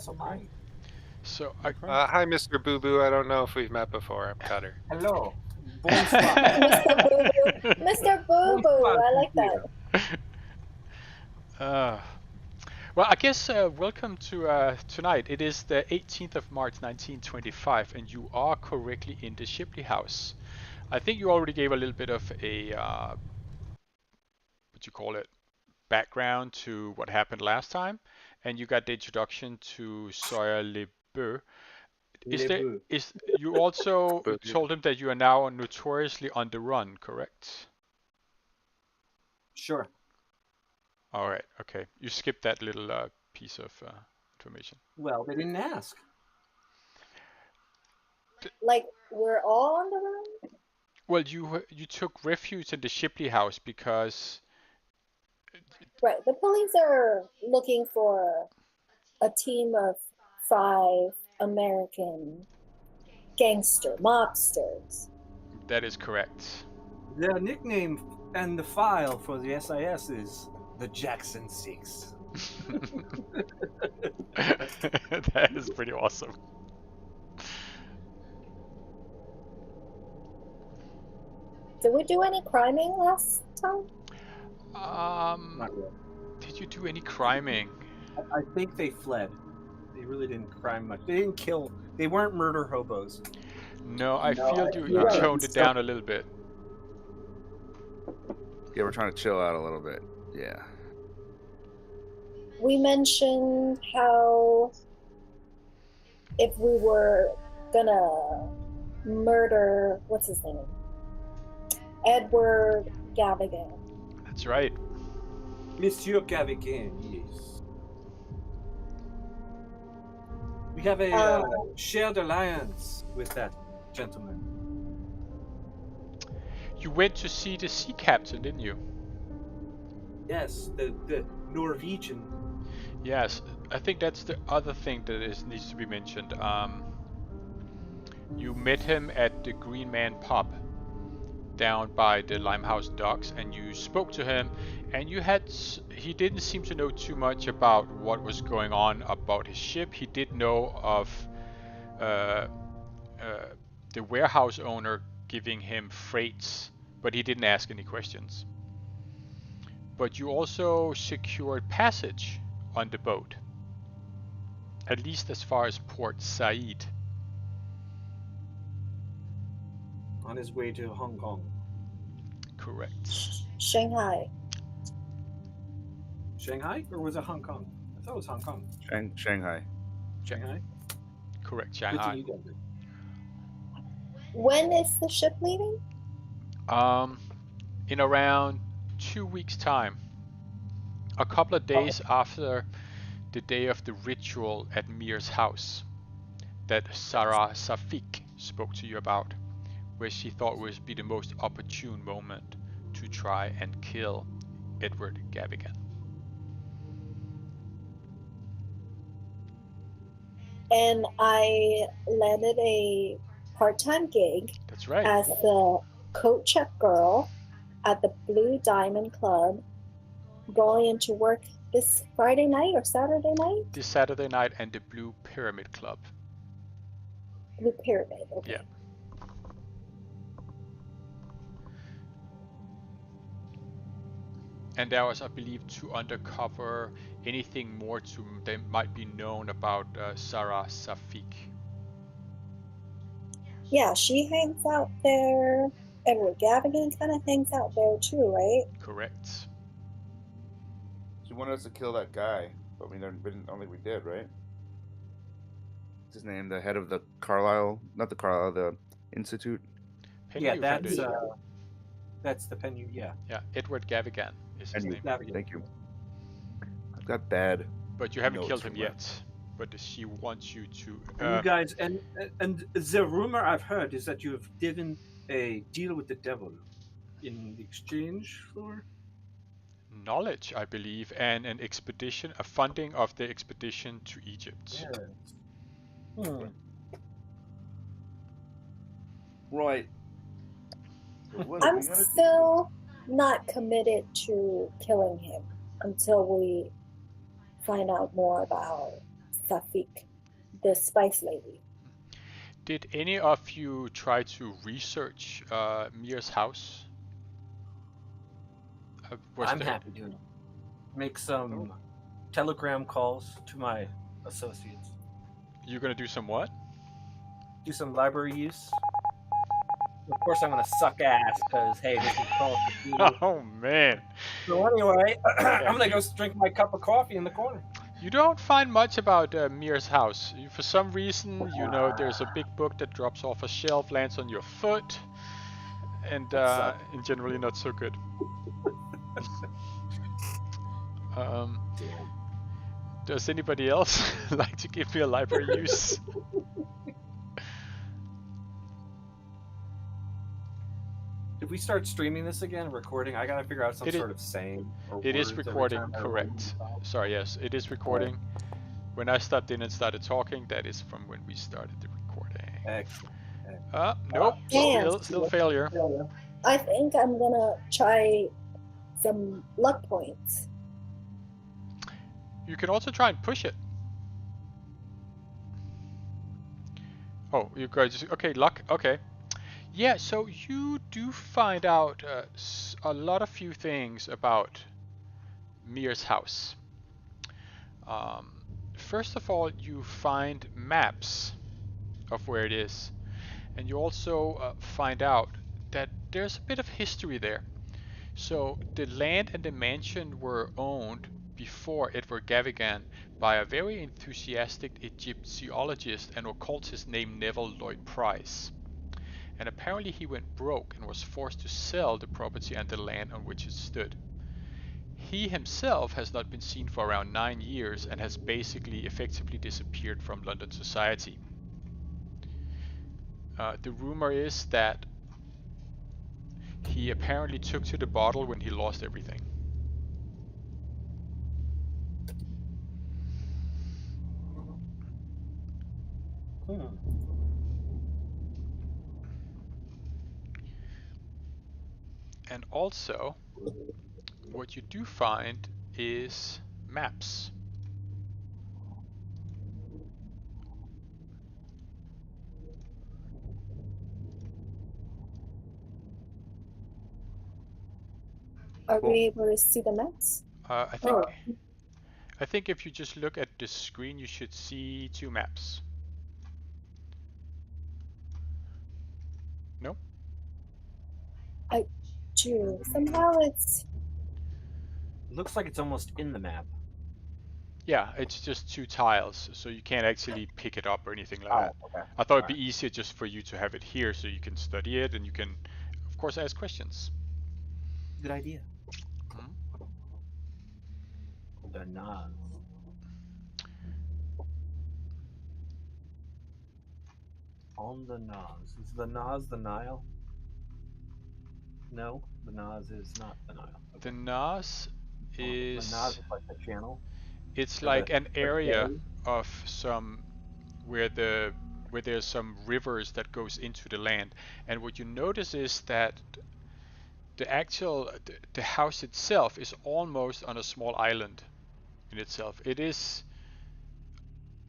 so kind. So, Hi, Mr. Boo Boo. I don't know if we've met before. I'm Cutter. Hello. Bonsoir. Mr. Boo Boo. Mr. Boo Boo. I like that. Well, I guess welcome to tonight. It is the 18th of March 1925, and you are correctly in the Shipley House. I think you already gave a little bit of a, what you call it, background to what happened last time, and you got the introduction to Sawyer Le Beau. You also told him that you are now notoriously on the run, correct? Sure. All right. Okay. You skipped that little piece of information. Well, they didn't ask. Like we're all on the run? Well, you took refuge in the Shipley House because. Right. The police are looking for a team of 5 American gangster mobsters. That is correct. Their nickname and the file for the SIS is the Jackson 6. That is pretty awesome. Did we do any criming last time? Not yet. Did you do any criming? I think they fled. They really didn't crime much. They didn't kill. They weren't murder hobos. No, I feel you toned it down a little bit. Yeah, we're trying to chill out a little bit. Yeah. We mentioned how if we were gonna murder, what's his name? Edward Gavigan. That's right. Monsieur Gavigan, yes. We have a shared alliance with that gentleman. You went to see the sea captain, didn't you? Yes, the Norwegian. Yes, I think that's the other thing that needs to be mentioned. You met him at the Green Man pub down by the Limehouse docks, and you spoke to him, and he didn't seem to know too much about what was going on about his ship. He did know of the warehouse owner giving him freights, but he didn't ask any questions. But you also secured passage on the boat, at least as far as Port Said. On his way to Hong Kong. Correct. Shanghai. Shanghai? Or was it Hong Kong? I thought it was Hong Kong. Shanghai. Shanghai? Correct, Shanghai. When is the ship leaving? In around 2 weeks' time. A couple of days after the day of the ritual at Mir's house that Sarah Safik spoke to you about, where she thought would be the most opportune moment to try and kill Edward Gavigan. And I landed a part-time gig. That's right. As the coat check girl at the Blue Diamond Club, going into work this Friday night or Saturday night? This Saturday night, and the Blue Pyramid Club. Blue Pyramid, okay. Yeah. And there was, I believe, to undercover anything more that might be known about Sarah Safik. Yeah, she hangs out there. Edward Gavigan kind of hangs out there too, right? Correct. She wanted us to kill that guy, but we don't think we did, right? What's his name? The head of the the Institute? Yeah, that's the Penny, yeah. Yeah, Edward Gavigan is his name. Thank you. I've got bad. But you haven't killed him yet. But she wants you to. And you guys, and the rumor I've heard is that you have given a deal with the devil in exchange for knowledge, I believe, and an expedition, a funding of the expedition to Egypt. Yeah. Right. I'm still not committed to killing him until we find out more about Safik, the spice lady. Did any of you try to research Mir's house? I'm happy to make some telegram calls to my associates. You're gonna do some what? Do some library use. Of course, I'm gonna suck ass because hey, this is Call of Cthulhu. Oh man. So anyway, Yeah, I'm gonna go drink my cup of coffee in the corner. You don't find much about Mir's house. For some reason, you know, there's a big book that drops off a shelf, lands on your foot, and generally not so good. Does anybody else like to give me a library use? If we start streaming this again, recording, I gotta figure out some sort of saying. Or It is words every recording, time I correct. roll. Sorry, yes, it is recording. When I stepped in and started talking, that is from when we started the recording. Excellent. Nope, And still failure. I think I'm gonna try some luck points. You can also try and push it. Oh, you guys, okay, luck, okay. Yeah, so you do find out a lot of few things about Mir's house. First of all, you find maps of where it is, and you also find out that there's a bit of history there. So the land and the mansion were owned before Edward Gavigan by a very enthusiastic Egyptologist and occultist named Neville Lloyd Price. And apparently he went broke and was forced to sell the property and the land on which it stood. He himself has not been seen for around 9 years and has basically effectively disappeared from London society. The rumor is that he apparently took to the bottle when he lost everything. And also, what you do find is maps. Are we able to see the maps? I think if you just look at the screen, you should see 2 maps. No? I do. Somehow it's... It looks like it's almost in the map. Yeah, it's just 2 tiles, so you can't actually pick it up or anything like that. Okay. I thought it'd be easier just for you to have it here so you can study it and you can, of course, ask questions. Good idea. The Nas. On the Nas. Is the Nas the Nile? No, the Nas is not the Nile. The Nas is... The Nas is like the channel? It's like an area of some where there's some rivers that goes into the land, and what you notice is that the house itself is almost on a small island in itself.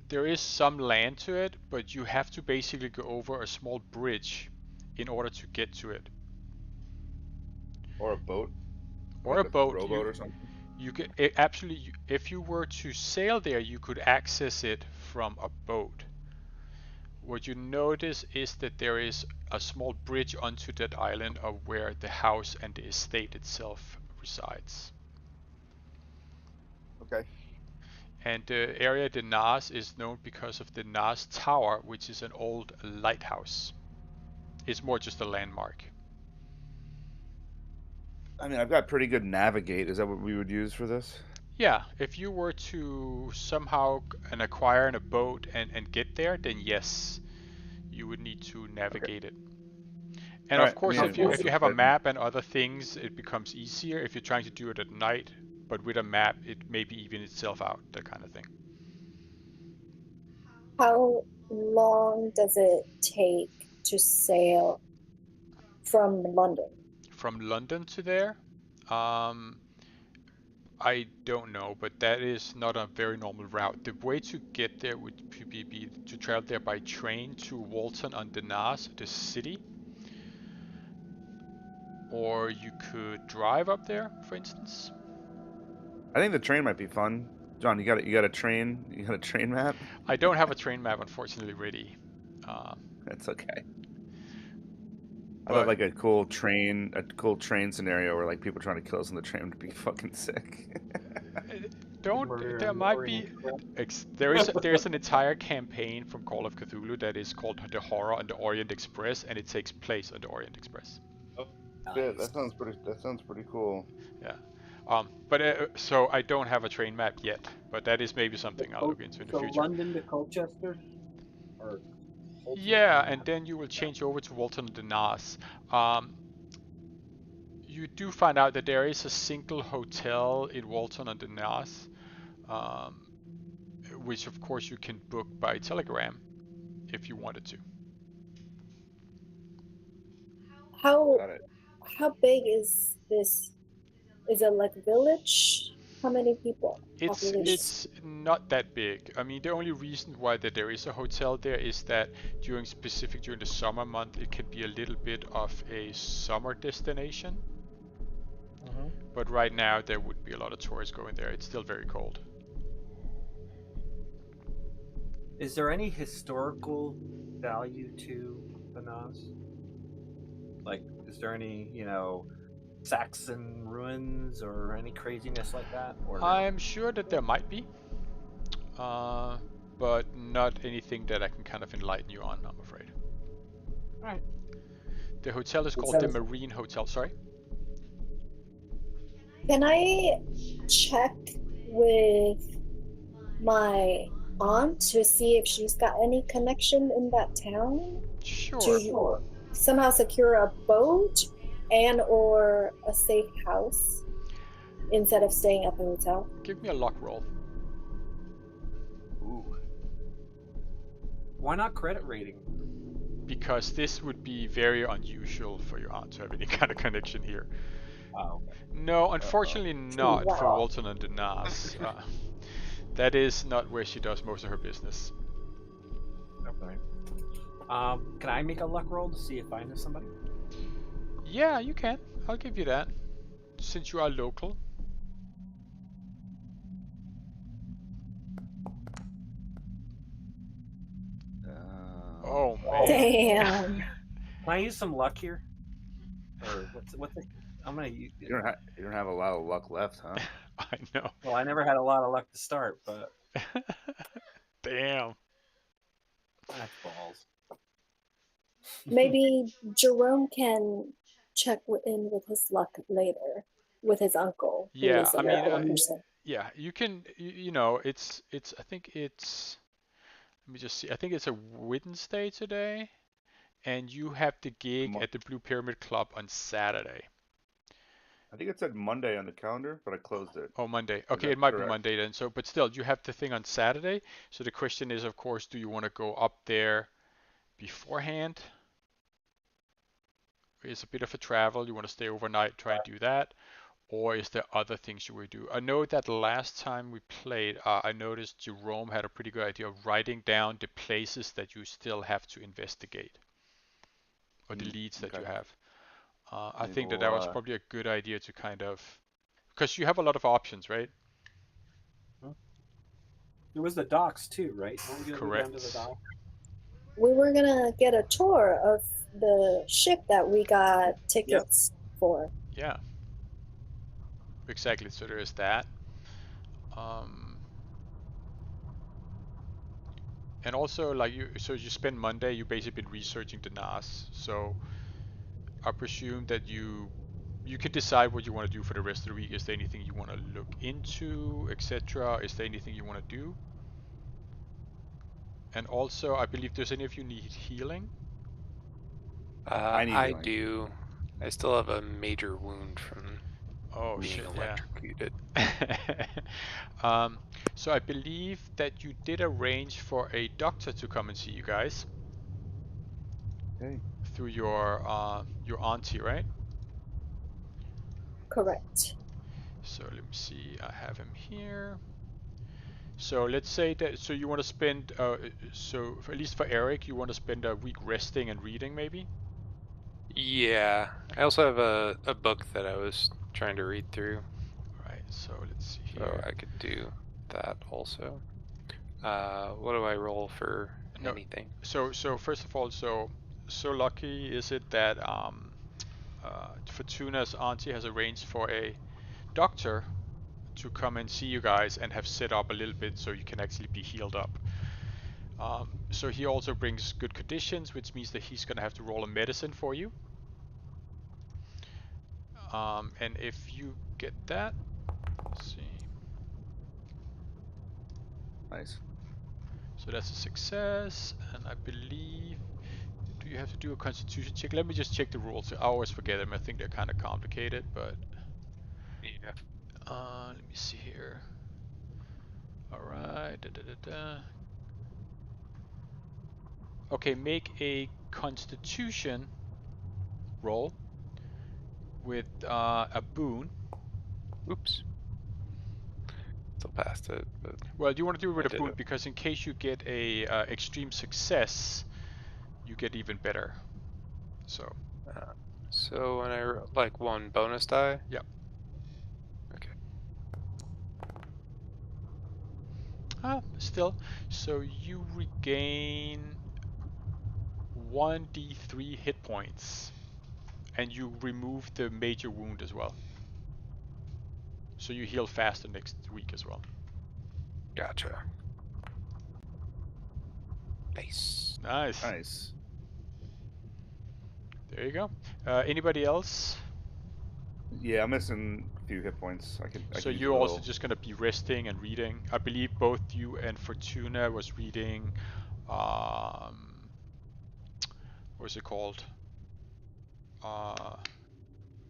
There is some land to it, but you have to basically go over a small bridge in order to get to it. Or a boat. Or like a boat. rowboat or something. You could absolutely, if you were to sail there, you could access it from a boat. What you notice is that there is a small bridge onto that island of where the house and the estate itself resides. Okay. And the area de Nas is known because of the Nas Tower, which is an old lighthouse. It's more just a landmark. I mean, I've got pretty good navigate. Is that what we would use for this? Yeah, if you were to somehow acquire a boat and get there, then yes, you would need to navigate it. And of course, if you have a map and other things, it becomes easier. If you're trying to do it at night, but with a map, it maybe even itself out, that kind of thing. How long does it take to sail from London? From London to there, I don't know, but that is not a very normal route. The way to get there would be to travel there by train to Walton-on-the-Naas, the city, or you could drive up there, for instance. I think the train might be fun. John, you got a train map? I don't have a train map, unfortunately, ready. That's okay. I But thought like a cool train scenario where like people trying to kill us on the train would be fucking sick. there might be there's an entire campaign from Call of Cthulhu that is called The Horror on the Orient Express, and it takes place on the Orient Express. Oh, shit, that sounds pretty cool. Yeah. So I don't have a train map yet, but that is maybe something I'll look into in the So future. London to Colchester, or Holton? Yeah, and then you will change over to Walton-on-the-Naas. You do find out that there is a single hotel in Walton-on-the-Naas, which of course you can book by telegram if you wanted to. How Got it. how big is this? Is it like a village? How many people? It's not that big. I mean, the only reason why that there is a hotel there is that during the summer month, it can be a little bit of a summer destination. But right now, there would be a lot of tourists going there. It's still very cold. Is there any historical value to the Naas? Like, is there any, Saxon ruins or any craziness like that? Or no? I'm sure that there might be, but not anything that I can kind of enlighten you on, I'm afraid. Alright. The hotel is called the Marine Hotel. Sorry? Can I check with my aunt to see if she's got any connection in that town? Sure. To somehow secure a boat and or a safe house instead of staying at the hotel? Give me a luck roll. Ooh. Why not credit rating? Because this would be very unusual for your aunt to have any kind of connection here. Oh, okay. No, unfortunately not for Walton-on-the-Naas. That is not where she does most of her business. Okay. Can I make a luck roll to see if I know somebody? Yeah, you can. I'll give you that. Since you are local. Oh man. Damn. Can I use some luck here? Or what's it? I'm gonna use. You don't have a lot of luck left, huh? I know. Well, I never had a lot of luck to start, but damn. That's balls. Maybe Jerome can check in with his luck later with his uncle. Yeah, I mean, yeah, you can. It's. I think it's. Let me just see. I think it's a Wednesday today, and you have the gig at the Blue Pyramid Club on Saturday. I think it said Monday on the calendar, but I closed it. Oh, Monday. Okay, it might be Monday then. So, but still, you have the thing on Saturday. So the question is, of course, do you want to go up there beforehand? It's a bit of a travel. You want to stay overnight, try and do that. Or is there other things you would do? I know that last time we played, I noticed Jerome had a pretty good idea of writing down the places that you still have to investigate. Or the leads that you have. I think that was probably a good idea to kind of... Because you have a lot of options, right? There was the docks too, right? Correct. We were going to get a tour of the ship that we got tickets for. Yeah. Exactly, so there is that. And also, like you spend Monday, you basically been researching the Naas. So I presume that you can decide what you want to do for the rest of the week. Is there anything you want to look into, etc.? Is there anything you want to do? And also, I believe there's any of you need healing. I do. I still have a major wound from being electrocuted. Yeah. So I believe that you did arrange for a doctor to come and see you guys. Okay. Through your auntie, right? Correct. So let me see. I have him here. So let's say that. So you want to spend. So at least for Eric, you want to spend a week resting and reading, maybe. Yeah. I also have a book that I was trying to read through. Right. So let's see So here. I could do that also. What do I roll for anything? So first of all, so lucky is it that Fortuna's auntie has arranged for a doctor to come and see you guys and have set up a little bit so you can actually be healed up. So he also brings good conditions, which means that he's gonna have to roll a medicine for you. And if you get that, let's see. Nice. So that's a success, and I believe. Do you have to do a constitution check? Let me just check the rules. I always forget them. I think they're kind of complicated, but. Yeah. Let me see here. Alright. Okay, make a constitution roll with a boon. Oops. Still passed it, but Well, you want to do it with I a boon did it. because in case you get a extreme success, you get even better. So. So when I like one bonus die. Yep. Okay. Still. So you regain 1d3 hit points, and you remove the major wound as well. So you heal faster next week as well. Gotcha. Nice. Nice. There you go. Anybody else? Yeah, I'm missing a few hit points. I can So use you're a also little. just gonna be resting and reading. I believe both you and Fortuna was reading. What's it called?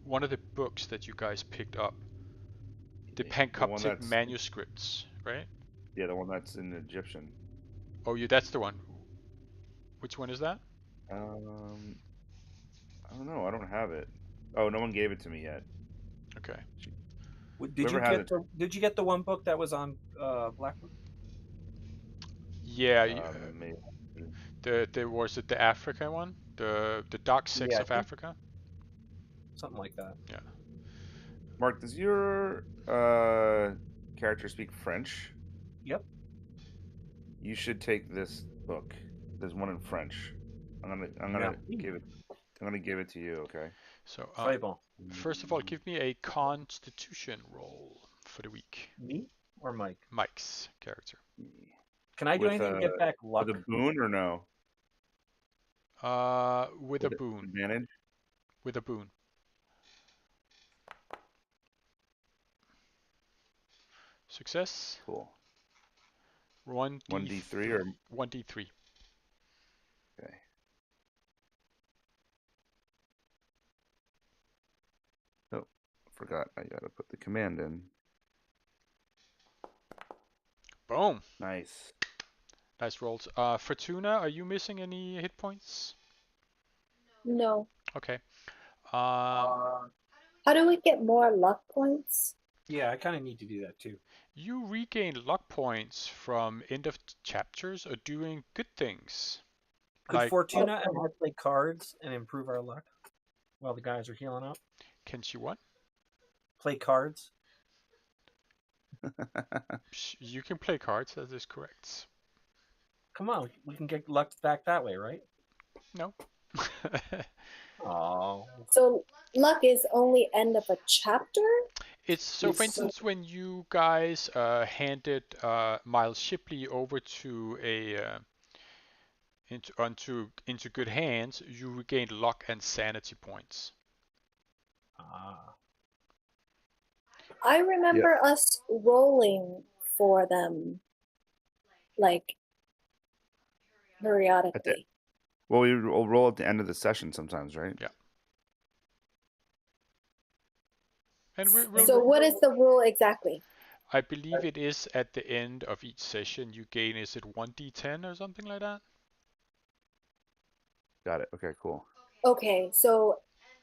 One of the books that you guys picked up. The The one Pancoptic that's manuscripts, right? Yeah, the one that's in Egyptian. Oh, that's the one. Which one is that? I don't know. I don't have it. Oh, no one gave it to me yet. Okay. Did you get the one book that was on Blackbook? Yeah. Maybe. Was it the Africa one? The Dark Sex of Africa? Something like that. Yeah. Mark, does your character speak French? Yep. You should take this book. There's one in French. I'm gonna give it to you. Okay. So bon. First of all, give me a Constitution roll for the week. Me or Mike? Mike's character. Can I do anything to get back luck? With a boon or no? With a boon. Advantage? With a boon. Success. Cool. 1d3 or 1d3. Okay. Oh, forgot. I gotta put the command in. Boom. Nice. Nice rolls. Fortuna, are you missing any hit points? No. Okay. How do we get more luck points? Yeah, I kind of need to do that too. You regain luck points from end of chapters or doing good things. Could Fortuna and I play cards and improve our luck while the guys are healing up? Can she what? Play cards. You can play cards, that is correct. Come on, we can get luck back that way, right? No. Oh. So luck is only end of a chapter? It's so. For instance, when you guys handed Miles Shipley over to into good hands, you regained luck and sanity points. I remember us rolling for them, like periodically. Well, we roll at the end of the session sometimes, right? Yeah. And so what is the rule exactly? I believe it is at the end of each session you gain, is it 1d10 or something like that? Got it. Okay, cool. Okay, so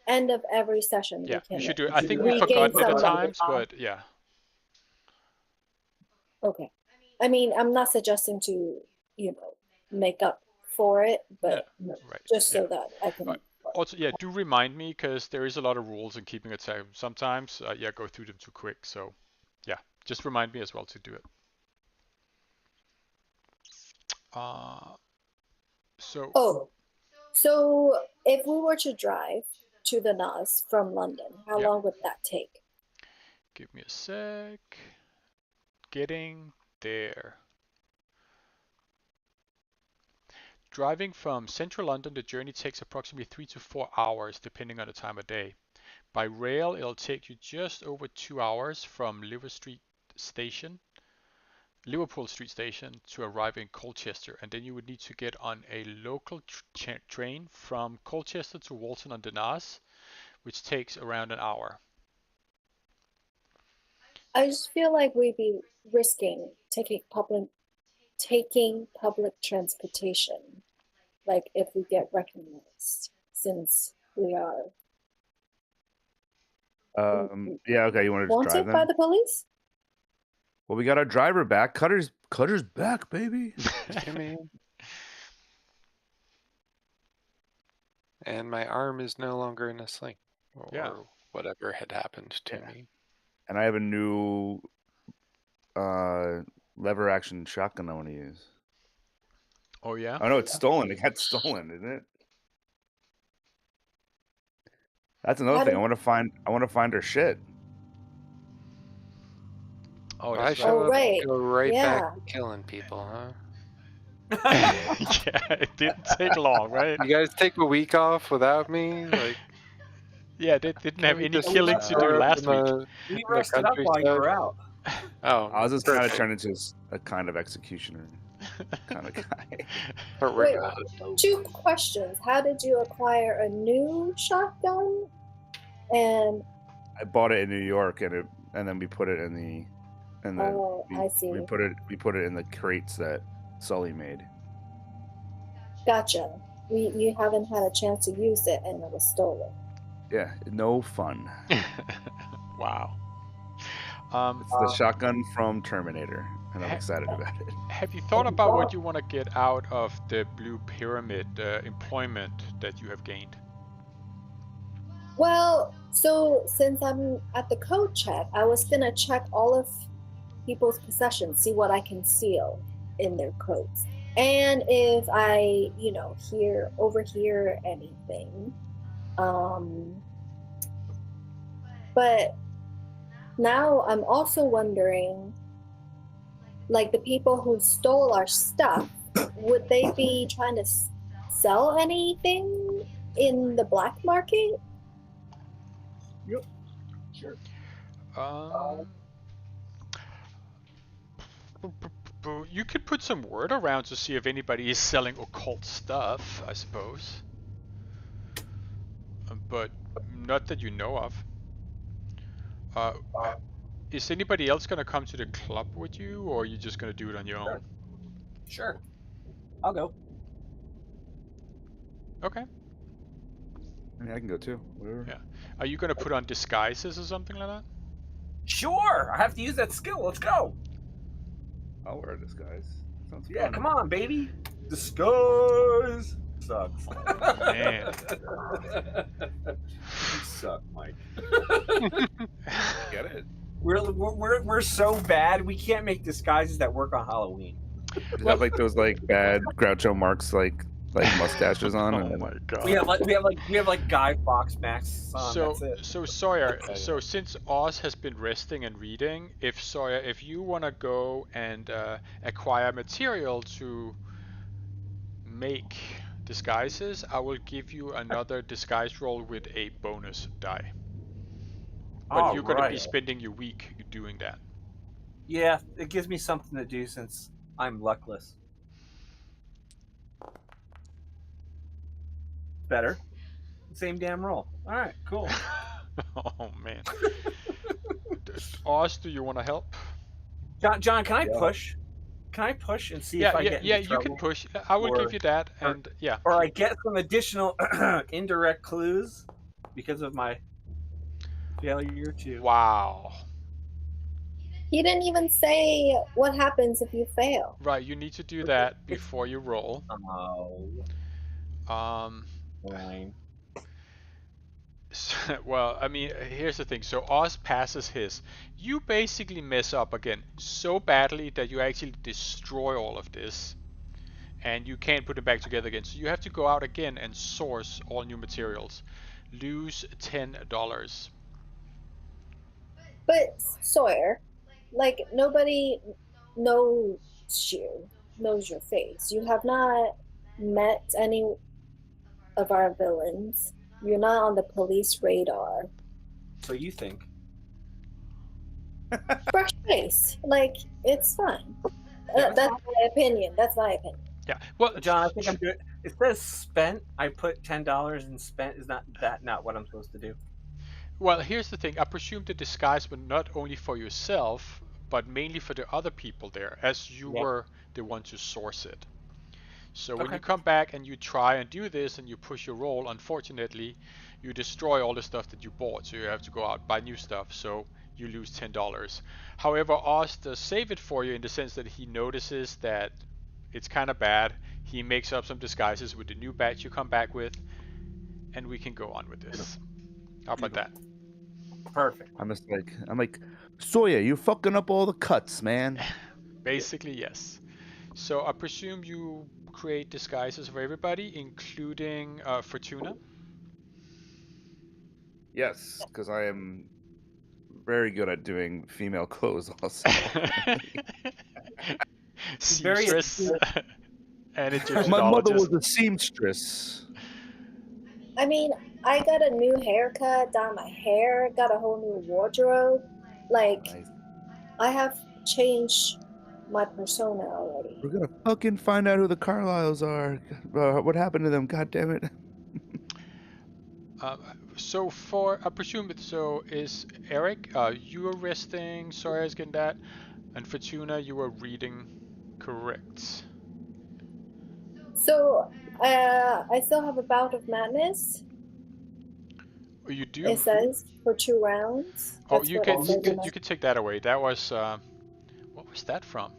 end of every session, Yeah, we can you should do it. I think we've regain forgotten it at some times, but yeah. Okay. I mean, I'm not suggesting to, make up for it, but Right. just so that I can. But also, yeah, do remind me because there is a lot of rules in keeping it safe. Sometimes, go through them too quick. So, yeah, just remind me as well to do it. So if we were to drive to the NAS from London, how long would that take? Give me a sec. Getting there. Driving from central London, the journey takes approximately 3 to 4 hours, depending on the time of day. By rail, it'll take you just over 2 hours from Liverpool Street Station to arrive in Colchester, and then you would need to get on a local train from Colchester to Walton on the Naas, which takes around an hour. I just feel like we'd be risking taking public transportation, like if we get recognized, since we are yeah, okay, you want to just drive wanted then? by the police? Well, we got our driver back. Cutter's back, baby. And my arm is no longer in a sling, or whatever had happened to me. And I have a new lever action shotgun I want to use. Oh yeah? Oh no, it's stolen. It got stolen, isn't it? That's another thing. I want to find her shit. Oh, that's right. Go right back to killing people, huh? Yeah, it didn't take long, right? You guys take a week off without me? Like, yeah, they didn't have any killing to do last week. We rested up while you were out. Oh, I was just kind of turned into a kind of executioner kind of guy. Wait, 2 questions. How did you acquire a new shotgun? And I bought it in New York, and then we put it in the. I see. We put it in the crates that Sully made. Gotcha. You haven't had a chance to use it, and it was stolen. Yeah, no fun. Wow. It's the shotgun from Terminator, and I'm excited about it. Have you thought about what you want to get out of the Blue Pyramid employment that you have gained? Well, so since I'm at the code check, I was gonna check all of people's possessions, see what I can seal in their codes, and if I, overhear anything. But now I'm also wondering, like, the people who stole our stuff, would they be trying to sell anything in the black market? Yep. Sure. You could put some word around to see if anybody is selling occult stuff, I suppose. But not that you know of. Is anybody else going to come to the club with you, or are you just going to do it on your own? Sure. I'll go. Okay. I mean, I can go too. Whatever. Yeah. Are you going to put on disguises or something like that? Sure. I have to use that skill. Let's go. I'll wear a disguise. Sounds fun. Yeah, come on, baby. Disguise sucks. Oh, man. You suck, Mike. Get it? We're so bad we can't make disguises that work on Halloween. You have like those like bad Groucho Marx like mustaches on. Oh my god. We have like Guy Fawkes masks on. That's it. So Sawyer, so since Oz has been resting and reading, if you want to go and acquire material to make disguises, I will give you another disguise roll with a bonus die. But you're going to be spending your week doing that. Yeah, it gives me something to do since I'm luckless. Better. Same damn roll. All right, cool. Oh man. Oz, do you want to help? John, can I push? Can I push and see if I get into trouble? You can push. I will give you that, and or I get some additional indirect clues because of my failure to. Wow. He didn't even say what happens if you fail. Right, you need to do that before you roll. Oh. Fine. Well, I mean, here's the thing. So Oz passes his. You basically mess up again so badly that you actually destroy all of this, and you can't put it back together again. So you have to go out again and source all new materials. Lose $10. But Sawyer, like nobody knows knows your face. You have not met any of our villains. You're not on the police radar. So you think? Fresh face, like it's fine. Yeah, That's my opinion. That's my opinion. Yeah. Well, John, I think I'm good. It says spent. I put $10 and spent. Is not what I'm supposed to do? Well, here's the thing. I presume the disguise was not only for yourself, but mainly for the other people there, as you were the one to source it. So when you come back and you try and do this and you push your roll, unfortunately, you destroy all the stuff that you bought. So you have to go out buy new stuff. So you lose $10. However, Oz does save it for you in the sense that he notices that it's kind of bad. He makes up some disguises with the new batch you come back with, and we can go on with this. How about that? Perfect. I'm like, Sawyer, you're fucking up all the cuts, man. Basically, yes. So I presume you create disguises for everybody, including Fortuna? Yes, because I am very good at doing female clothes also. Seamstress and Egyptian My mother was a seamstress. I mean, I got a new haircut, dyed my hair, got a whole new wardrobe. Like, Nice. I have changed my persona already. We're gonna fucking find out who the Carlyles are. What happened to them? God damn it. So I presume is Eric, you were resting, sorry I was getting that, and Fortuna, you were reading, correct. So, I still have a bout of madness. Oh, you do? It says for 2 rounds. Oh, you can take that away. That was, what was that from?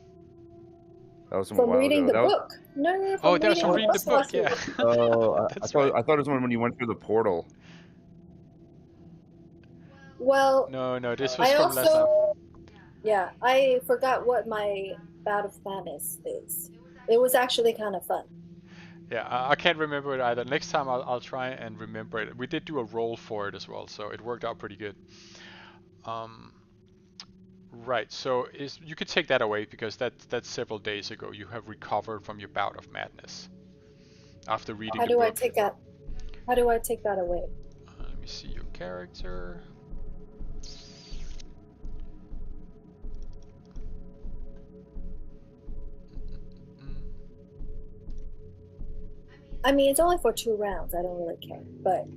That was from reading the book. No, that was from reading the book, yeah. Oh, I thought right. it was when you went through the portal. Well, no, this was from last time. Yeah, I forgot what my bout of madness is. It was actually kind of fun. Yeah, I can't remember it either. Next time I'll try and remember it. We did do a roll for it as well, so it worked out pretty good. Right, so you could take that away because that's several days ago. You have recovered from your bout of madness after reading the book. How do I take that away? Let me see your character. I mean, it's only for 2 rounds. I don't really care, but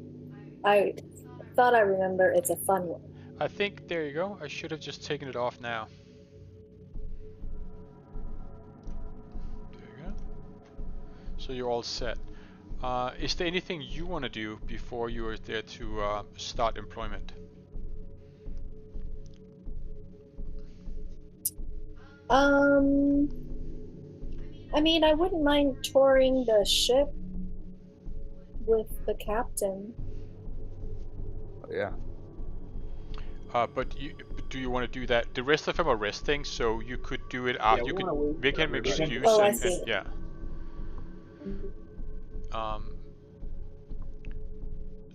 I thought I remember it's a fun one. I think, there you go. I should have just taken it off now. There you go. So you're all set. Is there anything you want to do before you are there to start employment? I mean, I wouldn't mind touring the ship with the captain. Yeah. But do you want to do that? The rest of them are resting, so you could do it after. They can make excuse. Oh, I see. Yeah.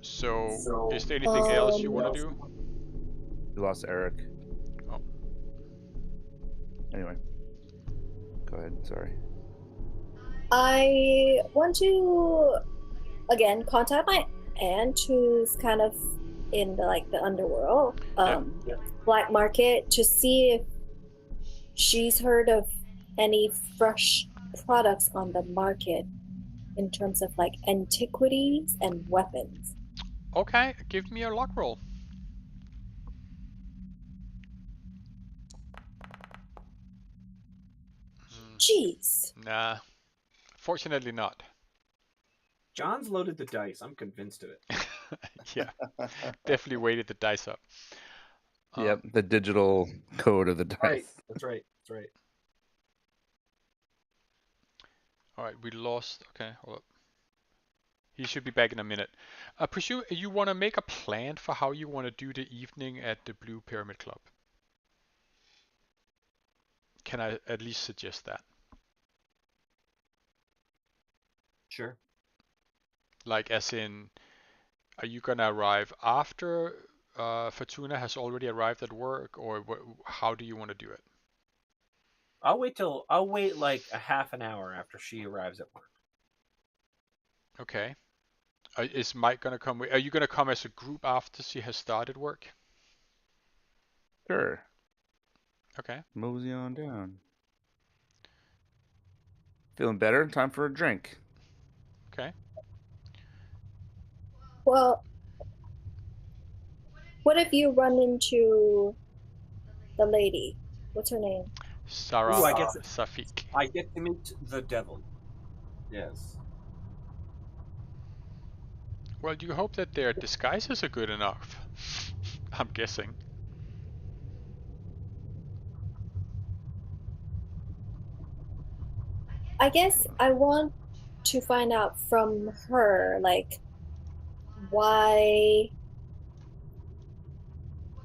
So is there anything else you want to do? You lost Eric. Oh. Anyway. Go ahead, sorry. I want to, again, contact my aunt who's kind of in the underworld, black market, to see if she's heard of any fresh products on the market in terms of antiquities and weapons. Okay, give me a luck roll. Jeez. Nah, fortunately not. John's loaded the dice. I'm convinced of it. Yeah, definitely weighted the dice up. Yep, the digital code of the dice. Right, that's right. That's right. All right, we lost. Okay, hold up. He should be back in a minute. I presume you want to make a plan for how you want to do the evening at the Blue Pyramid Club. Can I at least suggest that? Sure. Like, as in, are you gonna arrive after Fortuna has already arrived at work, or how do you want to do it? I'll wait like a half an hour after she arrives at work. Okay. Is Mike gonna come? Are you gonna come as a group after she has started work? Sure. Okay. Mosey on down. Feeling better? Time for a drink. Okay. Well, what if you run into the lady? What's her name? Sarah Ooh, Safik. I get to meet the devil. Yes. Well, you hope that their disguises are good enough. I'm guessing. I guess I want to find out from her, like,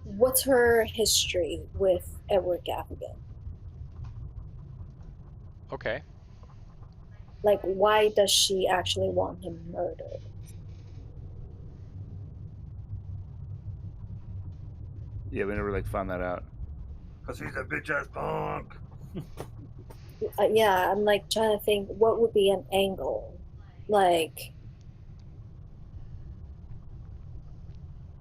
what's her history with Edward Gaffigan? Okay. Like, why does she actually want him murdered? Yeah, we never found that out. Because he's a bitch ass punk. Yeah, I'm trying to think what would be an angle. Like,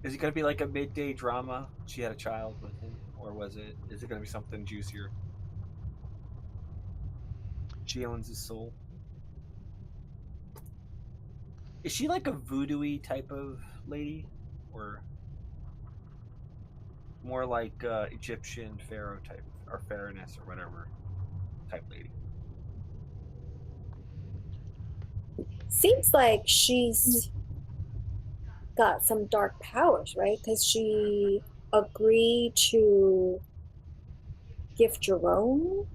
Is it going to be like a midday drama? She had a child with him, or is it going to be something juicier? She owns his soul. Is she like a voodoo-y type of lady, or more like Egyptian pharaoh type, or pharaohness, or whatever type lady? seems like she's got some dark powers, right? Because she agreed to give Jerome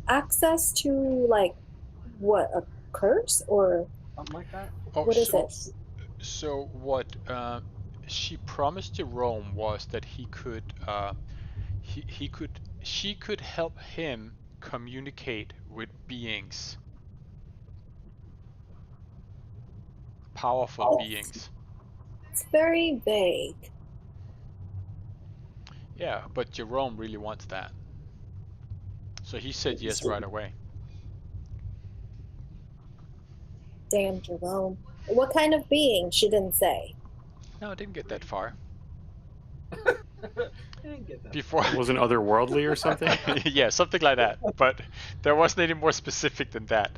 access to, like, what, a curse, or Something like that. Oh, what is it? so what she promised Jerome was that she could help him communicate with beings, powerful beings. It's very vague. Yeah, but Jerome really wants that. So he said yes right away. Damn, Jerome. What kind of being? She didn't say. No, I didn't get that far. I didn't get that. Before It wasn't otherworldly or something? yeah, something like that. But there wasn't any more specific than that.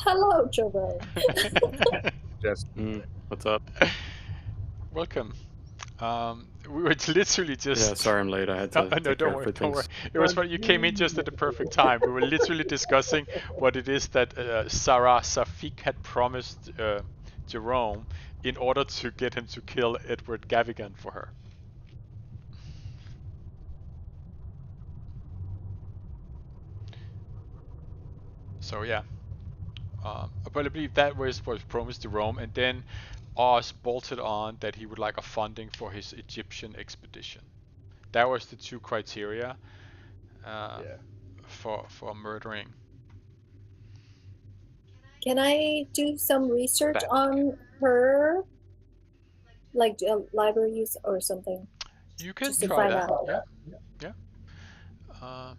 Hello, Jerome. Just What's up? Welcome. We were literally just Yeah, sorry I'm late. I had to no, take care don't of worry, for don't worry. things. It was funny. You came in just at the perfect time. We were literally discussing what it is that Sarah Safik had promised Jerome in order to get him to kill Edward Gavigan for her. So yeah, but I believe that was promised to Rome, and then Oz bolted on that he would like a funding for his Egyptian expedition. That was the two criteria for murdering. Can I do some research That. on her? Like a library use or something? You can Just to try find that. out. Yeah, yeah. Uh,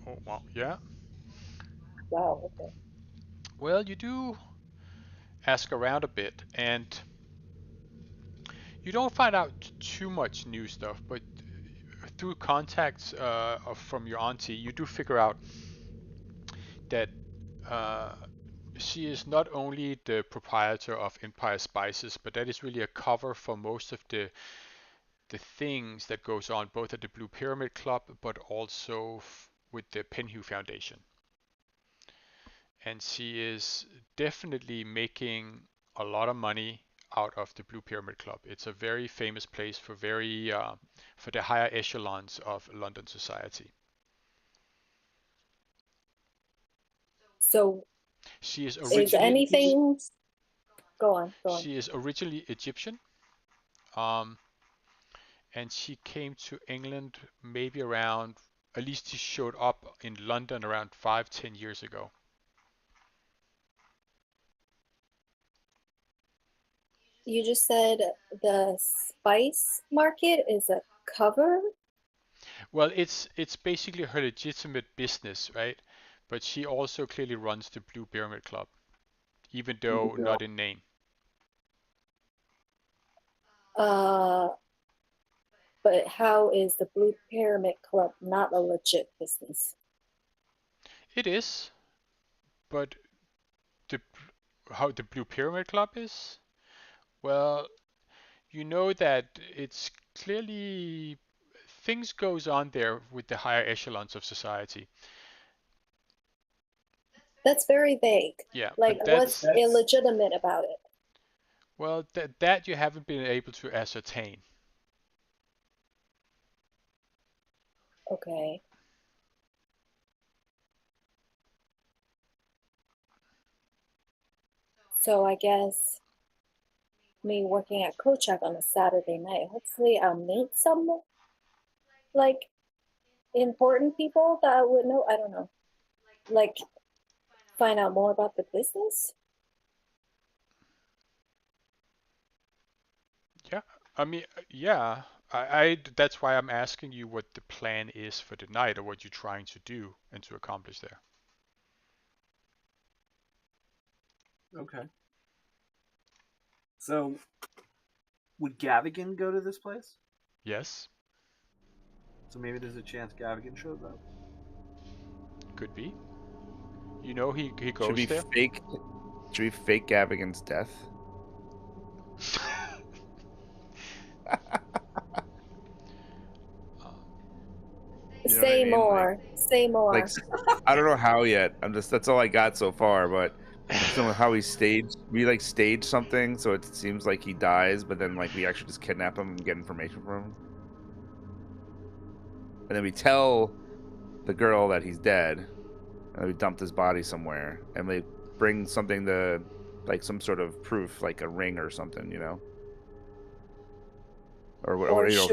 oh well, yeah. Wow, okay. Well, you do ask around a bit, and you don't find out too much new stuff, but through contacts from your auntie, you do figure out that uh, she is not only the proprietor of Empire Spices, but that is really a cover for most of the things that goes on both at the Blue Pyramid Club, but also with the Penhew Foundation. and she is definitely making a lot of money out of the Blue Pyramid Club. It's a very famous place for for the higher echelons of London society. So she is is anything? Go on. She is originally Egyptian, and she came to England maybe around, at least she showed up in London around 5-10 years ago. You just said the spice market is a cover? Well, it's basically her legitimate business, right? But she also clearly runs the Blue Pyramid Club, even though not in name. But how is the Blue Pyramid Club not a legit business? It is, but how the Blue Pyramid Club is? Well, you know that it's clearly things goes on there with the higher echelons of society. That's very vague. Yeah. Like, what's illegitimate about it? Well, that you haven't been able to ascertain. Okay. So I guess me working at Kochak on a Saturday night, hopefully I'll meet some like important people that I would know. I don't know. Like find out more about the business. Yeah, I mean, yeah. I that's why I'm asking you what the plan is for the night, or what you're trying to do and to accomplish there. Okay. So, would Gavigan go to this place? Yes. So maybe there's a chance Gavigan shows up. Could be. You know he goes Should we there. Should we fake Gavigan's death? Say more. Say more. Like, I don't know how yet. That's all I got so far. But how we staged something so it seems like he dies, but then like we actually just kidnap him and get information from him, and then we tell the girl that he's dead, and we dumped his body somewhere, and we bring something to, like some sort of proof, like a ring or something, you know. Or you know,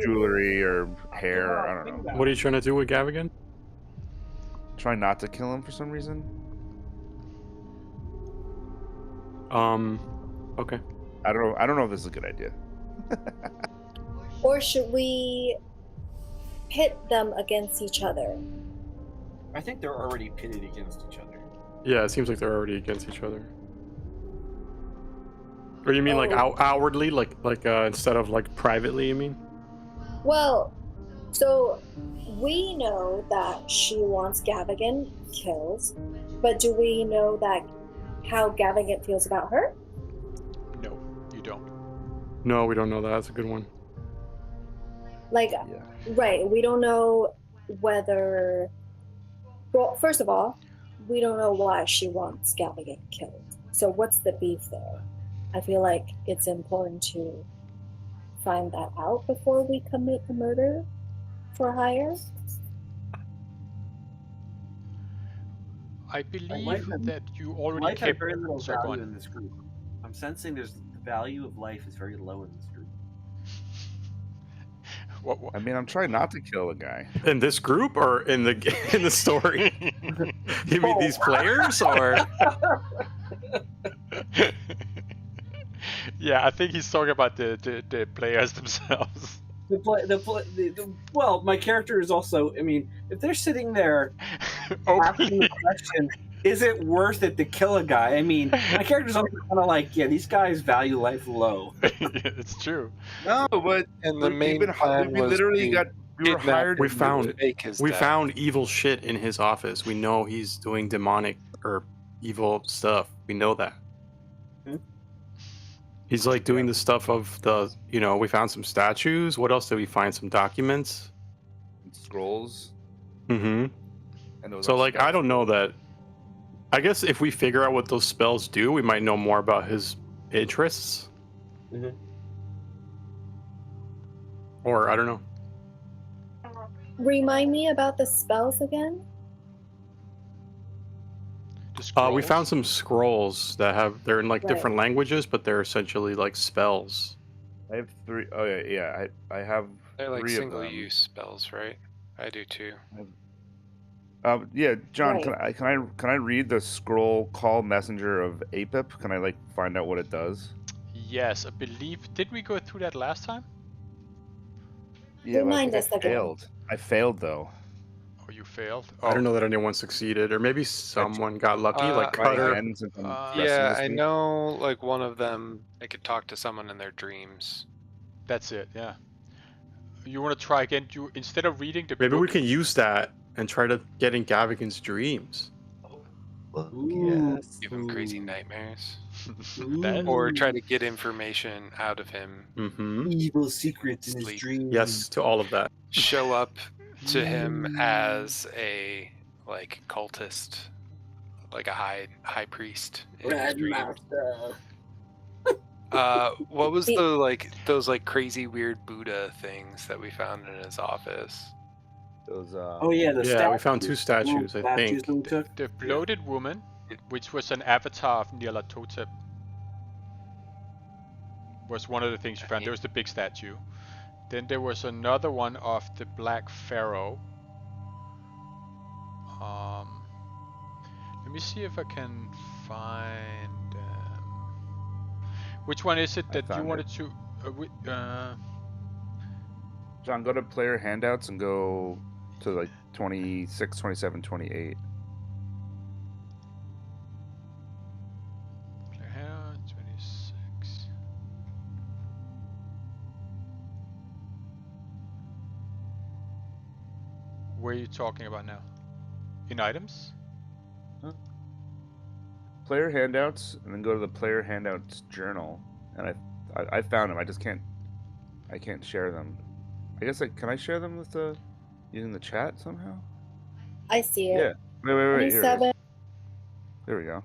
jewelry or hair. I don't know. What are you trying to do with Gavigan? Try not to kill him for some reason. Okay. I don't know if this is a good idea. Or should we pit them against each other? I think they're already pitted against each other. Yeah, it seems like they're already against each other. Or you mean like outwardly, like instead of like privately? You mean? Well, so we know that she wants Gavigan killed, but do we know that how Gavigan feels about her? No, you don't. No, we don't know that. That's a good one. Like, right, we don't know whether... Well, first of all, we don't know why she wants Gavigan killed. So what's the beef there? I feel like it's important to find that out before we commit the murder for hire. I believe that you already kept very little value in this group. I'm sensing the value of life is very low in this group. What? I mean, I'm trying not to kill a guy. In this group or in the story? You mean these players or? Yeah, I think he's talking about the players themselves. Well, my character is also. I mean, if they're sitting there asking the question, is it worth it to kill a guy? I mean, my character's also kind of like, yeah, these guys value life low. It's true. No, but and the main plan was we were hired. We found evil shit in his office. We know he's doing demonic or evil stuff. We know that. He's like doing the stuff of the, you know, we found some statues. What else did we find? Some documents, scrolls. So like, I don't know that I guess if we figure out what those spells do, we might know more about his interests. Mm-hmm. Or, I don't know. Remind me about the spells again? We found some scrolls that they're in like Right. different languages, but they're essentially like spells. I have 3. Oh yeah. I have They're like 3 of them. single-use spells, right? I do too. Yeah, John, Right. can I read the scroll Call Messenger of Apip? Can I like find out what it does? Yes, I believe. Did we go through that last time? Yeah, Remind but I us think again. I failed. I failed though. Oh, you failed. I don't know that anyone succeeded, or maybe someone got lucky, like Try Cutter. again since I'm guessing Yeah, this I week. know. Like one of them, I could talk to someone in their dreams. That's it. Yeah. You want to try again? Instead of reading the Maybe book, we can use that and try to get in Gavigan's dreams. Yes. Give him crazy nightmares. That- Or try to get information out of him. Mm-hmm. Evil secrets in his Sleep. dreams. Yes, to all of that. Show up to him as a like cultist, like a high priest in his Red dream. Master. What was the like those like crazy weird Buddha things that we found in his office? Those Oh yeah, the Yeah, we found statues. 2 statues, I Statues think. that we took. the bloated woman, which was an avatar of Nyarlathotep, was one of the things you found. There was the big statue. Then there was another one of the Black Pharaoh. Let me see if I can find. Which one is it I that you found wanted to? John, go to player handouts and go to like 26, 27, 28. Player handout 26. Where are you talking about now? In items? Player handouts, and then go to the player handouts journal. And I found them. I just can't. I can't share them. I guess can I share them with using the chat somehow? I see it. Yeah. Wait. Here it is. 27. There we go.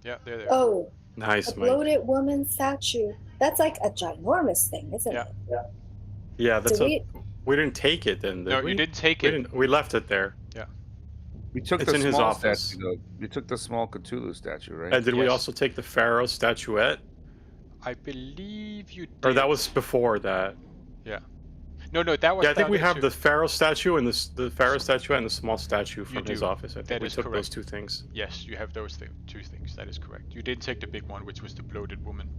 Yeah, there. Oh, Nice, a Mike. bloated woman statue. That's like a ginormous thing, isn't Yeah. it? Yeah, that's Did we didn't take it then, did No, we? you didn't take We it. didn't. We left it there. We took It's the in his small office. statue. Though. We took the small Cthulhu statue, right? And did we Yes. also take the Pharaoh statuette? I believe you did. Or that was before that? No, that was. Yeah, I think down we there have too. the Pharaoh statue and the Pharaoh statue and the small statue from his do. office. I think That we is took those correct. 2 things. Yes, you have those two things. That is correct. You didn't take the big one, which was the bloated woman.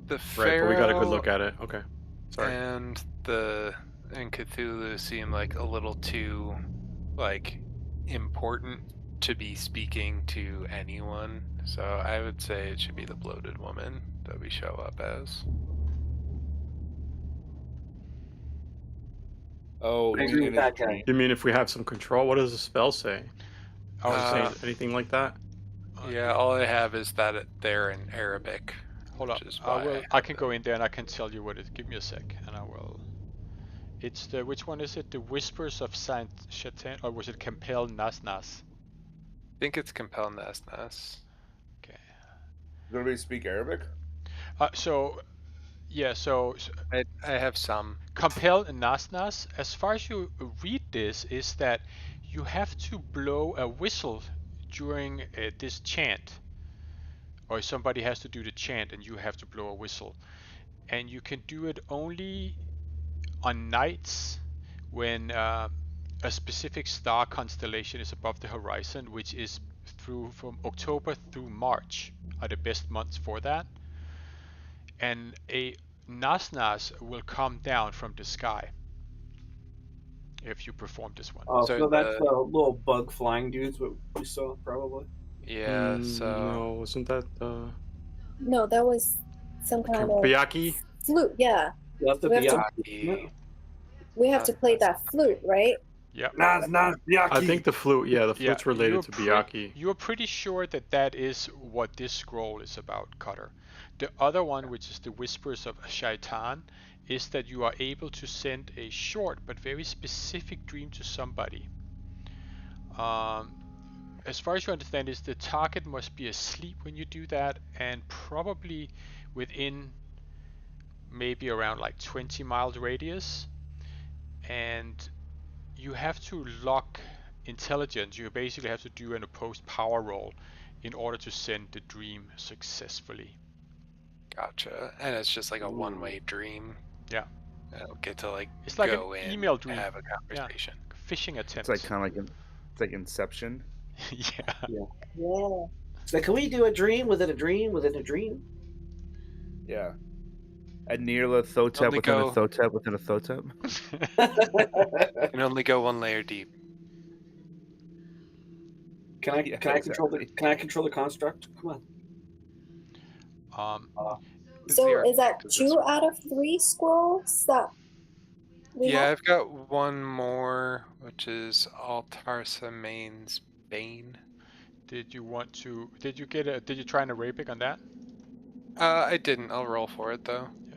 The Right, Pharaoh but we got a good look at it. Okay. Sorry. and Cthulhu seem like a little too like important to be speaking to anyone. So I would say it should be the bloated woman that we show up as. Oh, I agree with that guy. You mean if we have some control? What does the spell say? Oh, Does it Uh, say anything like that? Yeah, all I have is that they're in Arabic. Hold up. which is why I can go in there and I can tell you what it is. Give me a sec, and I will. It's the which one is it? The Whispers of Saint Chatan, or was it Compel Nasnas? I think it's Compel Nasnas. Okay. Does everybody speak Arabic? So I have some. Compel Nasnas, as far as you read this, is that you have to blow a whistle during this chant. Or somebody has to do the chant and you have to blow a whistle. And you can do it only on nights when a specific star constellation is above the horizon, which is from October through March are the best months for that. And a Nasnas will come down from the sky if you perform this one. Oh, So so that's the- the little bug flying dudes what we saw probably. Yeah, so No, wasn't that No, that was some kind of Byakhee? flute. Yeah, That's the We have to- Byakhee. we have to play that flute, right? Yep. I think the flute. Yeah, the flute's related to Byakhee. You're pretty sure that is what this scroll is about, Cutter. The other one, which is the Whispers of Shaitan, is that you are able to send a short but very specific dream to somebody. As far as you understand, is the target must be asleep when you do that, and probably within maybe around like 20 miles radius, and you have to lock intelligence. You basically have to do an opposed power roll in order to send the dream successfully. Gotcha. And it's just like a one-way dream. Yeah. I don't get to like It's like go an in email and dream. have a conversation. Phishing attempt. It's like kind of like it's like Inception. Yeah. Yeah. So can we do a dream within a dream within a dream? Yeah. A Nyarlathotep Only within a go- Thotep within a Thotep. You can only go one layer deep. Can I Yeah, control the construct? Come on. So is that 2 out of 3 scrolls that we Yeah, have? I've got one more, which is Altarsamain's Bane. Did you try an Arabic on that? I didn't. I'll roll for it though. Yeah.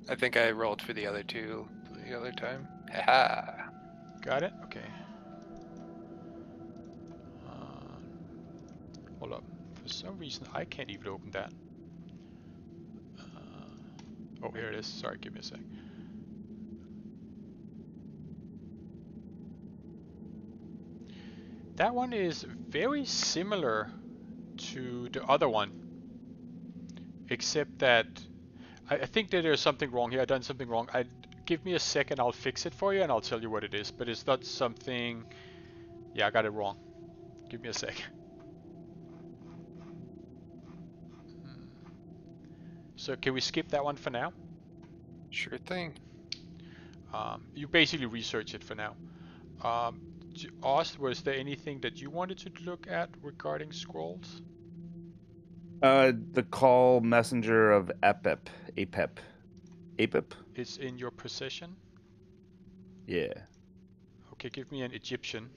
I think I rolled for the other two the other time. Haha. Got it? Okay. Hold up. For some reason, I can't even open that. Oh, here it is. Sorry, give me a sec. That one is very similar to the other one, except that I think that there's something wrong here. I've done something wrong. Give me a second, I'll fix it for you and I'll tell you what it is. But it's not something... Yeah, I got it wrong. Give me a sec. So can we skip that one for now? Sure thing. You basically research it for now. Oz, was there anything that you wanted to look at regarding scrolls? The call messenger of Apep. It's in your possession? Yeah. Okay, give me an Egyptian.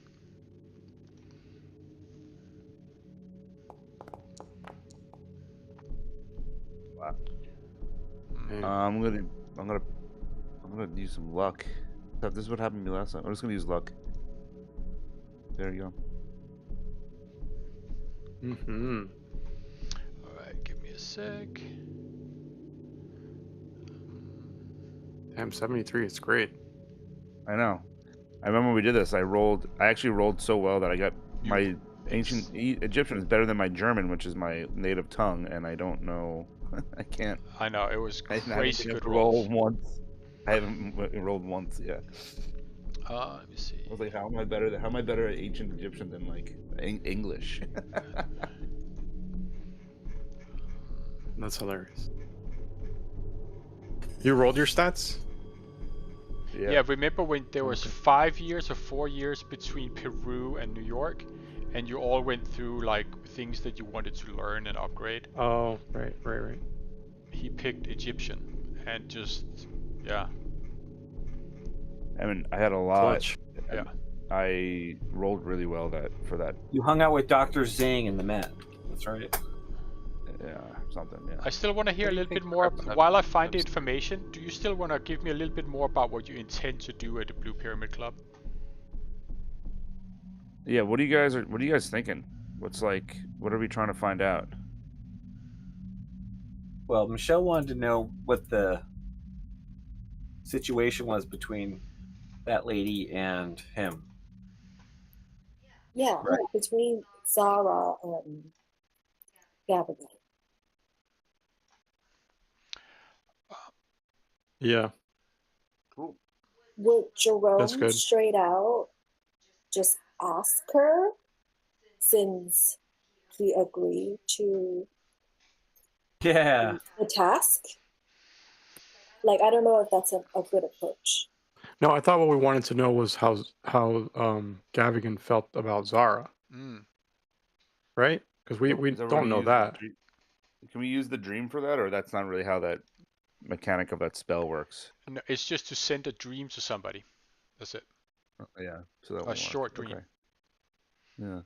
Wow. Hey. I'm gonna use some luck. This is what happened to me last time. I'm just gonna use luck. There you go. Mm-hmm. Alright, give me a sec. Damn, 73. It's great. I know. I remember when we did this. I actually rolled so well that I got my ancient Egyptian is better than my German, which is my native tongue, and I don't know. I can't. I know, it was I haven't crazy been able good to roll rolls. once. I haven't rolled once. Yeah. Let me see. I was like, how am I better at ancient Egyptian than like English? That's hilarious. You rolled your stats? Yeah, remember when there was 5 years or 4 years between Peru and New York, and you all went through like things that you wanted to learn and upgrade? Oh, right. He picked Egyptian, and just, yeah. I mean, I had a lot. Clutch. Yeah. I rolled really well for that. You hung out with Dr. Zing in the Met. That's right. Yeah, something. Yeah. I still want to hear a little bit more. While I find the information, do you still want to give me a little bit more about what you intend to do at the Blue Pyramid Club? Yeah. What are you guys thinking? What are we trying to find out? Well, Michelle wanted to know what the situation was between that lady and him. Yeah, Right. between Zara and Gavin. Yeah. Cool. Would That's Jerome good. straight out just ask her, since he agreed to Yeah. the task? Like, I don't know if that's a good approach. No, I thought what we wanted to know was how Gavigan felt about Zara, right? Because we Is everyone don't know use that. Can we use the dream for that, or that's not really how that mechanic of that spell works? No, it's just to send a dream to somebody. That's it. Yeah. So that A won't short work. dream. Okay. Yeah.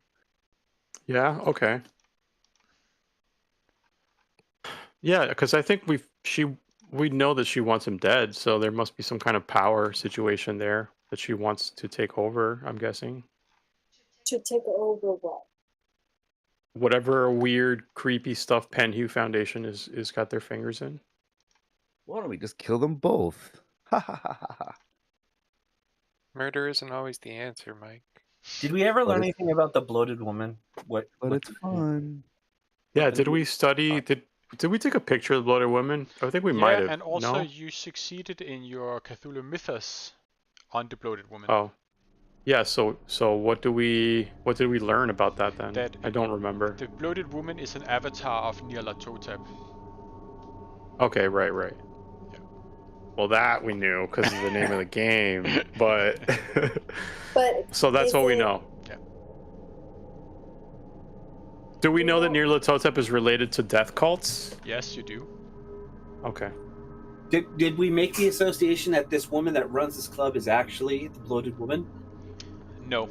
Yeah. Okay. Yeah, because I think we know that she wants him dead, so there must be some kind of power situation there that she wants to take over, I'm guessing. To take over what? Whatever weird, creepy stuff Penhew Foundation is got their fingers in. Why don't we just kill them both? Ha ha ha ha ha. Murder isn't always the answer, Mike. Did we ever But learn it's- anything about the bloated woman? But it's fun. Yeah, the did we name- study? Did we take a picture of the bloated woman? I think we might have. and also No? you succeeded in your Cthulhu mythos on the bloated woman. Oh, yeah. So what did we learn about that then? That I don't remember. The bloated woman is an avatar of Nyarlathotep. Okay, right. Yeah. Well, that we knew because of the name of the game, but But so that's is what we it- know. Yeah. Do we know that Nyarlathotep is related to death cults? Yes, you do. Okay. Did we make the association that this woman that runs this club is actually the bloated woman? No.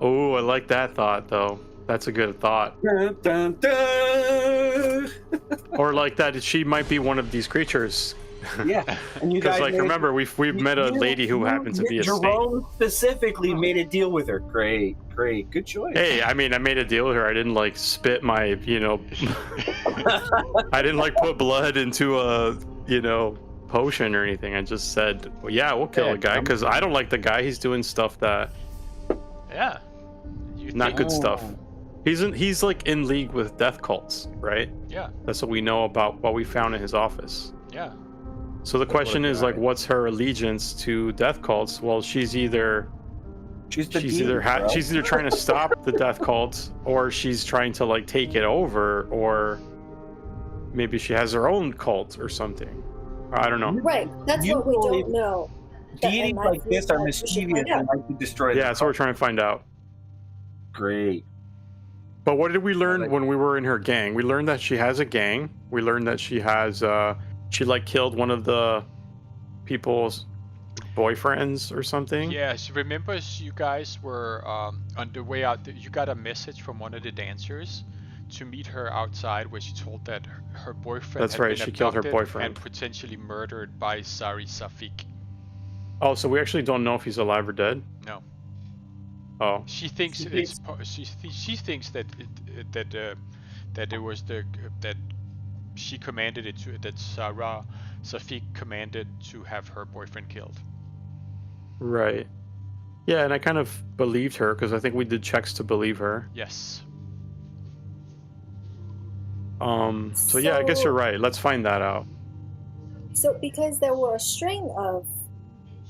Oh, I like that thought though. That's a good thought. Dun, dun, dun. Or like that she might be one of these creatures. Yeah, and you Because guys like made- remember we've met a lady who happens to be a snake. Jerome specifically made a deal with her. Great, good choice. Hey, I mean, I made a deal with her. I didn't like spit my, I didn't like put blood into a, potion or anything. I just said, well, yeah, we'll kill Yeah, the guy because I don't like the guy. He's doing stuff that Yeah. You not think- good stuff. He's like in league with death cults, right? Yeah. That's what we know about what we found in his office. Yeah. So the question is like, guy. what's her allegiance to death cults? Well, she's either she's she's either trying to stop the death cults or she's trying to like take it over, or maybe she has her own cult or something. I don't know. Right, that's You what we believe- don't know. Deities And my like view this is are that we should mischievous find out. and like to destroy. Yeah, that's what we're trying to find out. Great. But what did we learn when we were in her gang? We learned that she has a gang. We learned that she has she like killed one of the people's boyfriends or something. Yeah, so remember you guys were on the way out, you got a message from one of the dancers to meet her outside where she told that her boyfriend That's had right, been she killed her abducted boyfriend. and potentially murdered by Sari Safik. Oh, so we actually don't know if he's alive or dead? No. Oh. She thinks she thinks that it was that she commanded it to, that Sarah Safik commanded to have her boyfriend killed. Right. Yeah, and I kind of believed her because I think we did checks to believe her. Yes. So yeah, I guess So- you're right. Let's find that out. So, because there were a string of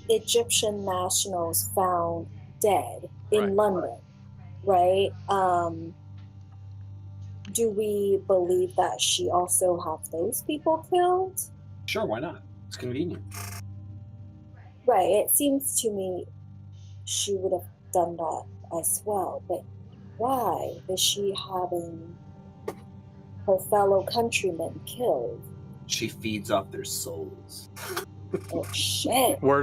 Egyptian nationals found dead in Right. London, right? Do we believe that she also have those people killed? Sure, why not? It's convenient. Right. It seems to me she would have done that as well, but why is she having her fellow countrymen killed? She feeds off their souls. Oh shit! Where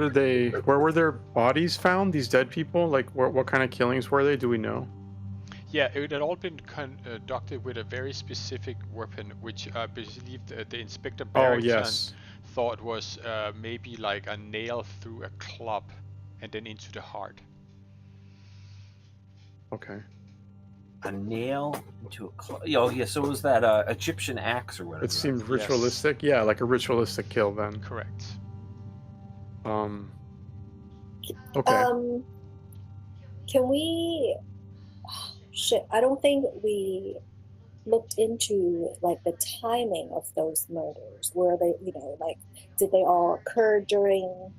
were their bodies found? These dead people? Like, what kind of killings were they? Do we know? Yeah, it had all been conducted with a very specific weapon, which I believe the Inspector Oh, Barrington yes. thought was maybe like a nail through a club and then into the heart. Okay. A nail into a club. Oh, yeah, so it was that Egyptian axe or whatever. It seemed ritualistic. Yeah, like a ritualistic kill then. Correct. Okay. Can we? Shit, I don't think we looked into like the timing of those murders. Were they, like, did they all occur during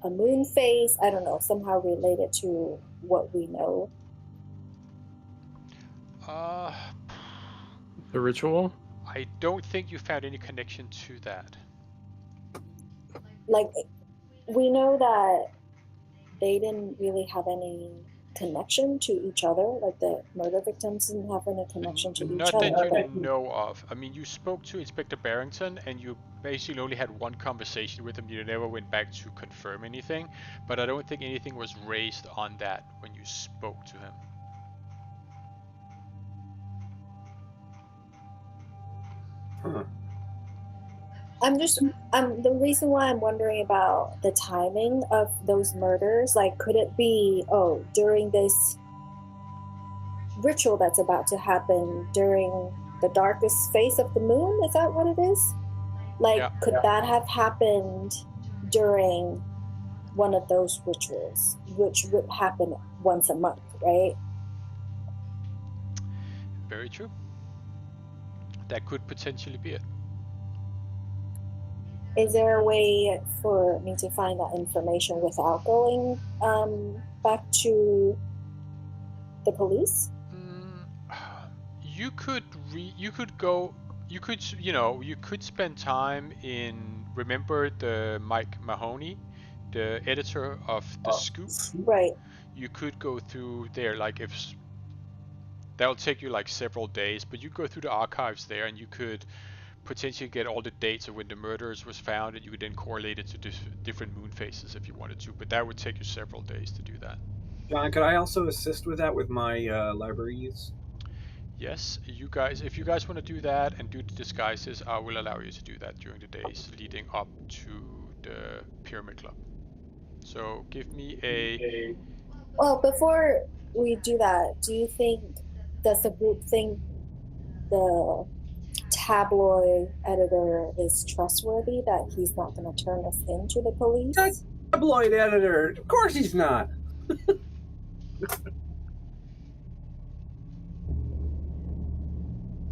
a moon phase? I don't know, somehow related to what we know. The ritual? I don't think you found any connection to that. Like, we know that they didn't really have any connection to each other. Like, the murder victims didn't have any connection to each Not other. that you but- didn't know of. I mean, you spoke to Inspector Barrington and you basically only had one conversation with him. You never went back to confirm anything, but I don't think anything was raised on that when you spoke to him. Huh. The reason why I'm wondering about the timing of those murders, like, could it be, during this ritual that's about to happen during the darkest phase of the moon? Is that what it is? Like, Yeah. could that have happened during one of those rituals, which would happen once a month, right? Very true. That could potentially be it. Is there a way for me to find that information without going back to the police? You could spend time in, remember the Mike Mahoney, the editor of The Scoop? Right. You could go through there, like, if that'll take you like several days, but you go through the archives there and you could potentially get all the dates of when the murders was found, and you could then correlate it to different moon phases if you wanted to, but that would take you several days to do that. John, could I also assist with that with my library use? Yes, if you guys want to do that and do the disguises, I will allow you to do that during the days leading up to the Pyramid Club. So give me a... Well, before we do that, does the group think the tabloid editor is trustworthy, that he's not going to turn us into the police? That tabloid editor, of course he's not.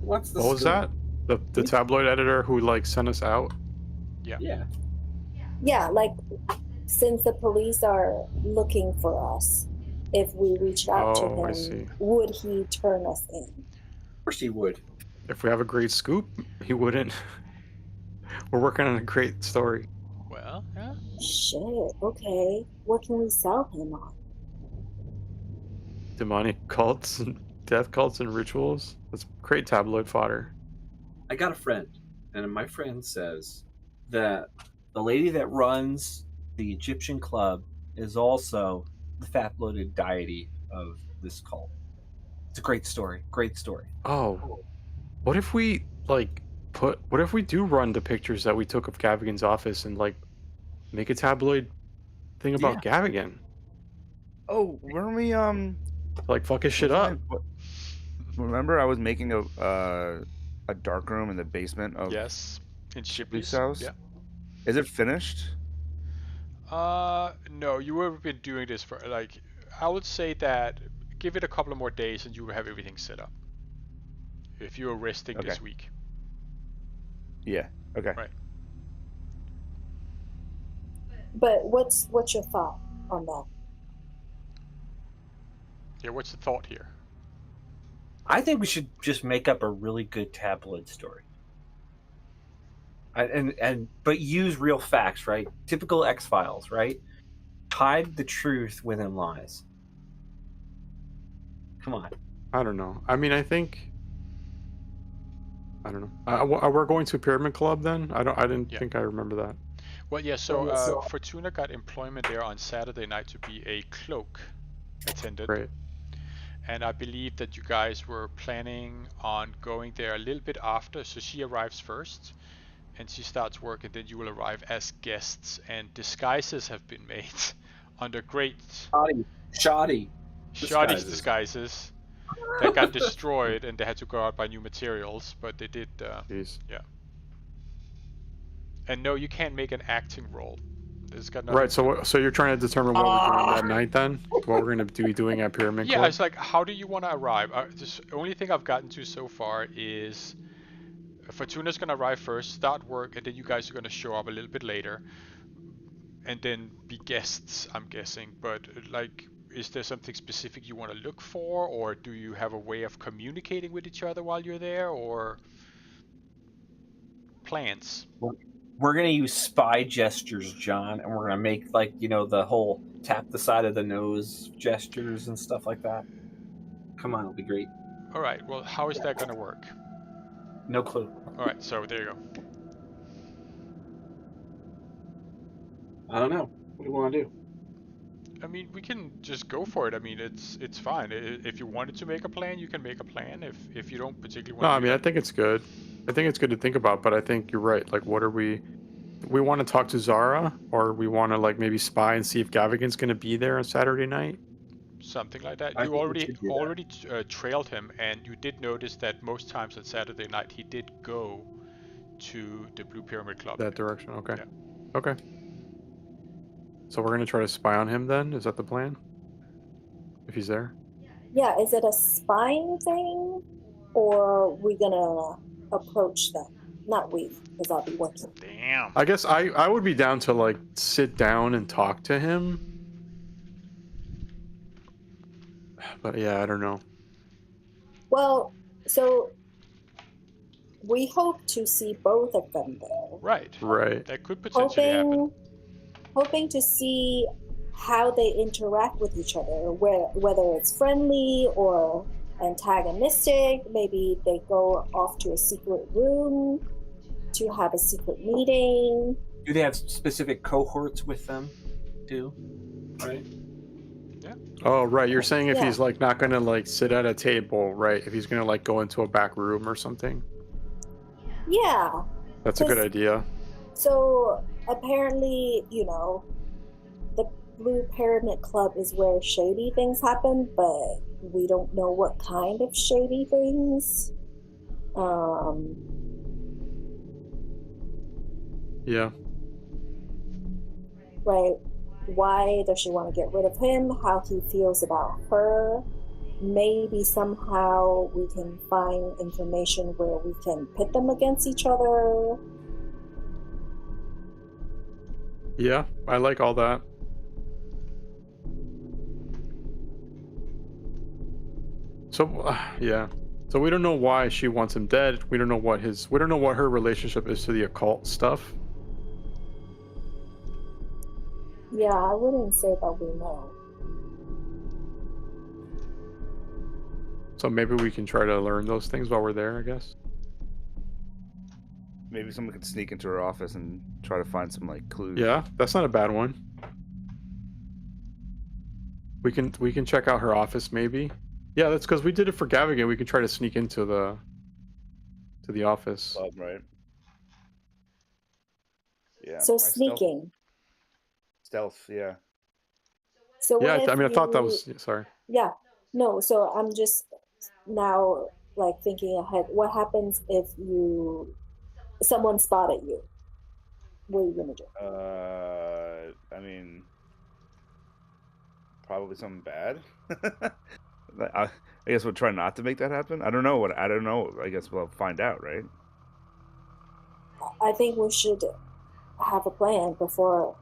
What's the What was scoop? that? The tabloid editor who like sent us out? Yeah. Yeah, like, since the police are looking for us, if we reached out to I him, see. would he turn us in? Of course he would. If we have a great scoop, he wouldn't. We're working on a great story. Well, yeah. Shit, okay. What can we sell him on? Demonic cults and death cults and rituals. That's great tabloid fodder. I got a friend, and my friend says that the lady that runs the Egyptian club is also the fat-bloated deity of this cult. It's a great story. Great story. Oh, what if we do run the pictures that we took of Gavigan's office and like make a tabloid thing about Gavigan? Oh, weren't we Like fuck his shit up. Remember, I was making a dark room in the basement of Yes, in Shipley's Shipley's house. Yeah. Is it finished? No, you have been doing this for, like, I would say that give it a couple of more days and you will have everything set up. If you're resting this week. Yeah. Okay. Right. But what's your thought on that? Yeah, what's the thought here? I think we should just make up a really good tabloid story. But use real facts, right? Typical X-Files, right? Hide the truth within lies. Come on. I don't know. I mean, I don't know. We're going to a pyramid club then? I didn't think I remember that. Well, yeah. So Fortuna got employment there on Saturday night to be a cloak attendant. Right. And I believe that you guys were planning on going there a little bit after. So she arrives first, and she starts work, and then you will arrive as guests. And disguises have been made under great shoddy disguises that got destroyed, and they had to go out by new materials. But they did. Yeah. And no, you can't make an acting role. It's got nothing. Right. So you're trying to determine what we're doing that night then? What we're going to be doing at Pyramid Club? Yeah, it's like, how do you want to arrive? The only thing I've gotten to so far is Fortuna's going to arrive first, start work, and then you guys are going to show up a little bit later. And then be guests, I'm guessing. But, like, is there something specific you want to look for? Or do you have a way of communicating with each other while you're there? Or plans? We're going to use spy gestures, John, and we're going to make, like, the whole tap the side of the nose gestures and stuff like that. Come on, it'll be great. All right, well, how is that going to work? No clue. All right, so there you go. I don't know. What do you want to do? I mean, we can just go for it. I mean, it's fine. If you wanted to make a plan, you can make a plan. If you don't particularly want I think it's good. I think it's good to think about, but I think you're right. Like, what are we want to talk to Zara, or we want to like maybe spy and see if Gavigan's going to be there on Saturday night? Something like that. I You think we already should do that. already trailed him, and you did notice that most times on Saturday night he did go to the Blue Pyramid Club. That direction. Okay. Yeah. Okay. So we're gonna try to spy on him then? Is that the plan? If he's there? Yeah, is it a spying thing, or we gonna approach them? Not we, because I'll be working. Damn. I guess I would be down to like sit down and talk to him. But yeah, I don't know. Well, so we hope to see both of them there. Right. Right. That could potentially happen. Hoping to see how they interact with each other, whether it's friendly or antagonistic. Maybe they go off to a secret room to have a secret meeting. Do they have specific cohorts with them, too? Right? Oh, right. You're saying if Yeah. he's like not gonna like sit at a table, right? If he's gonna like go into a back room or something. Yeah. That's a good idea. So apparently, the Blue Pyramid Club is where shady things happen, but we don't know what kind of shady things. Yeah. Right. Why does she want to get rid of him? How he feels about her. Maybe somehow we can find information where we can pit them against each other. Yeah, I like all that. So, yeah. So we don't know why she wants him dead. We don't know what her relationship is to the occult stuff. Yeah, I wouldn't say that we know. So maybe we can try to learn those things while we're there, I guess. Maybe someone could sneak into her office and try to find some like clues. Yeah, that's not a bad one. We can check out her office maybe. Yeah, that's because we did it for Gavigan. We can try to sneak into the office. Club, right? Yeah. So my sneaking. Stealth, yeah. So what Yeah, if I thought that you- was sorry. Yeah, no. So I'm just now like thinking ahead. What happens if someone spotted you? What are you gonna do? I mean, probably something bad. I guess we'll try not to make that happen. I don't know. I guess we'll find out, right? I think we should have a plan before.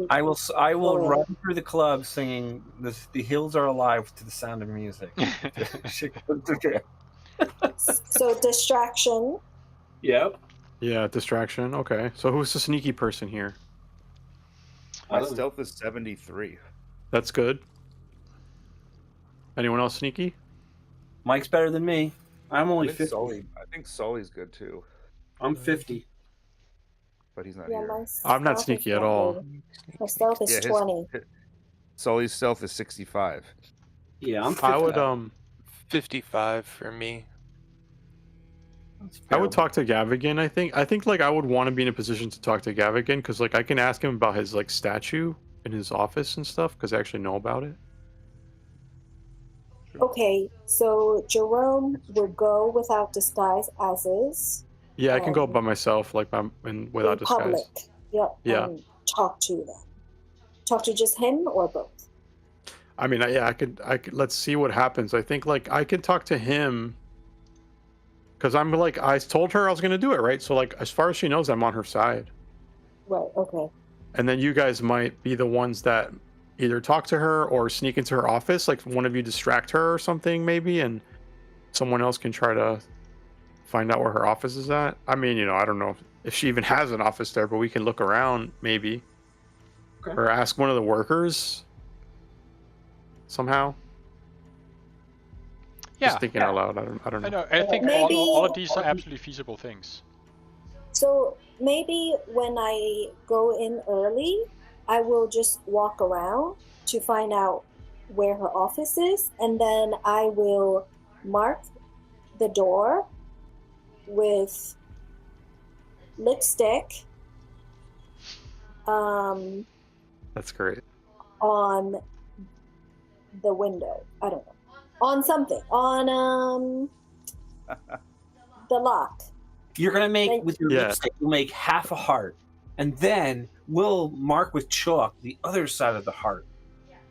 I will Oh, yeah. run through the club singing "The Hills Are Alive" to the sound of music. So distraction. Yep. Yeah, distraction. Okay. So who's the sneaky person here? My stealth is 73. That's good. Anyone else sneaky? Mike's better than me. I'm only 50. I think Sully's good too, I'm 50. but he's not Yeah, here. my I'm not stealth sneaky is at all. My stealth is Yeah, 20. Sully's stealth is 65. Yeah, I'm 50. I would 55 for me. I would talk to Gavigan. I think like I would want to be in a position to talk to Gavigan because like I can ask him about his like statue in his office and stuff because I actually know about it. Okay, so Jerome will go without disguise as is. Yeah, I can go by myself, like without in disguise. public. Yep. Yeah. And talk to them. Talk to just him or both. I mean, yeah, I could. Let's see what happens. I think like I could talk to him because I'm like I told her I was gonna do it, right? So like as far as she knows, I'm on her side. Right. Okay. And then you guys might be the ones that either talk to her or sneak into her office. Like one of you distract her or something, maybe, and someone else can try to find out where her office is at. I mean, I don't know if she even has an office there, but we can look around maybe. Okay. Or ask one of the workers somehow. Yeah. Just thinking out loud. I don't know. I know. I think Maybe- all of these are absolutely feasible things. So maybe when I go in early, I will just walk around to find out where her office is, and then I will mark the door with lipstick That's great. on the window. I don't know. On something. On the lock. You're gonna make with your Yeah. lipstick. You'll make half a heart, and then we'll mark with chalk the other side of the heart.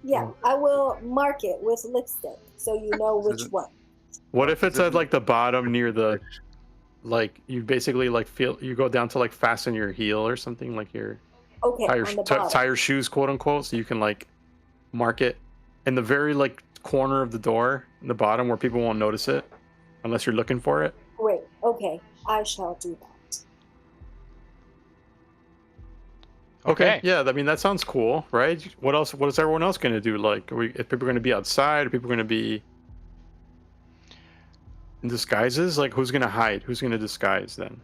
Yeah, I will mark it with lipstick so you know which one. What if it's at like the bottom near the, like you basically like feel you go down to like fasten your heel or something, like your Okay, tie your, on the tie bottom. your shoes, quote unquote, so you can like mark it in the very like corner of the door in the bottom where people won't notice it unless you're looking for it. Great. Okay, I shall do that. Okay. Yeah, I mean that sounds cool, right? What else? What is everyone else going to do? Like, if people are going to be outside, are people going to be in disguises? Like, who's going to hide? Who's going to disguise then?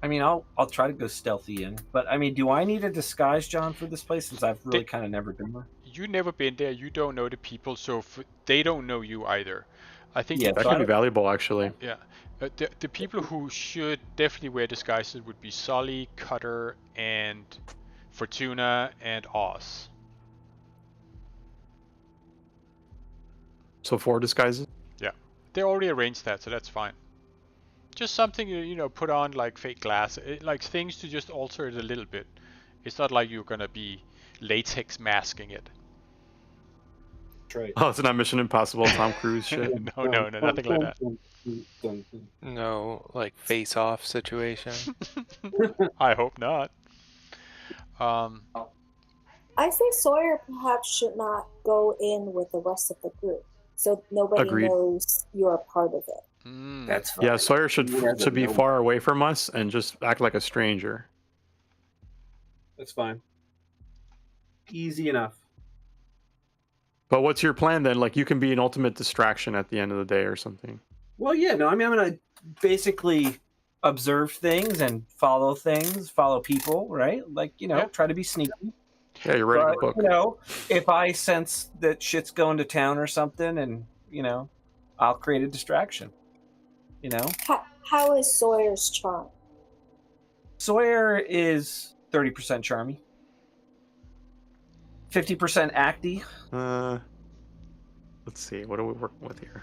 I mean, I'll try to go stealthy in, but I mean, do I need a disguise, John, for this place since I've really kind of never been there? You never been there. You don't know the people, so they don't know you either. I think Yeah, That could be valuable, actually. Yeah, the people who should definitely wear disguises would be Sully, Cutter, and Fortuna, and Oz. So 4 disguises. Yeah, they already arranged that, so that's fine. Just something put on like fake glass, like things to just alter it a little bit. It's not like you're gonna be latex masking it. Right. Oh, it's not Mission Impossible, Tom Cruise shit. No, nothing like that. No, like face-off situation. I hope not. I think Sawyer perhaps should not go in with the rest of the group, so nobody Agreed. knows you're a part of it. That's fine. Yeah, Sawyer should He doesn't be know. far away from us and just act like a stranger. That's fine. Easy enough. But what's your plan then? Like, you can be an ultimate distraction at the end of the day or something. Well, yeah, no, I mean, I'm gonna basically observe things and follow people, right? Like, Yeah. try to be sneaky. Yeah, you're writing a But, book. if I sense that shit's going to town or something, and I'll create a distraction. How is Sawyer's charm? Sawyer is 30% charmy, 50% acty. Let's see. What are we working with here?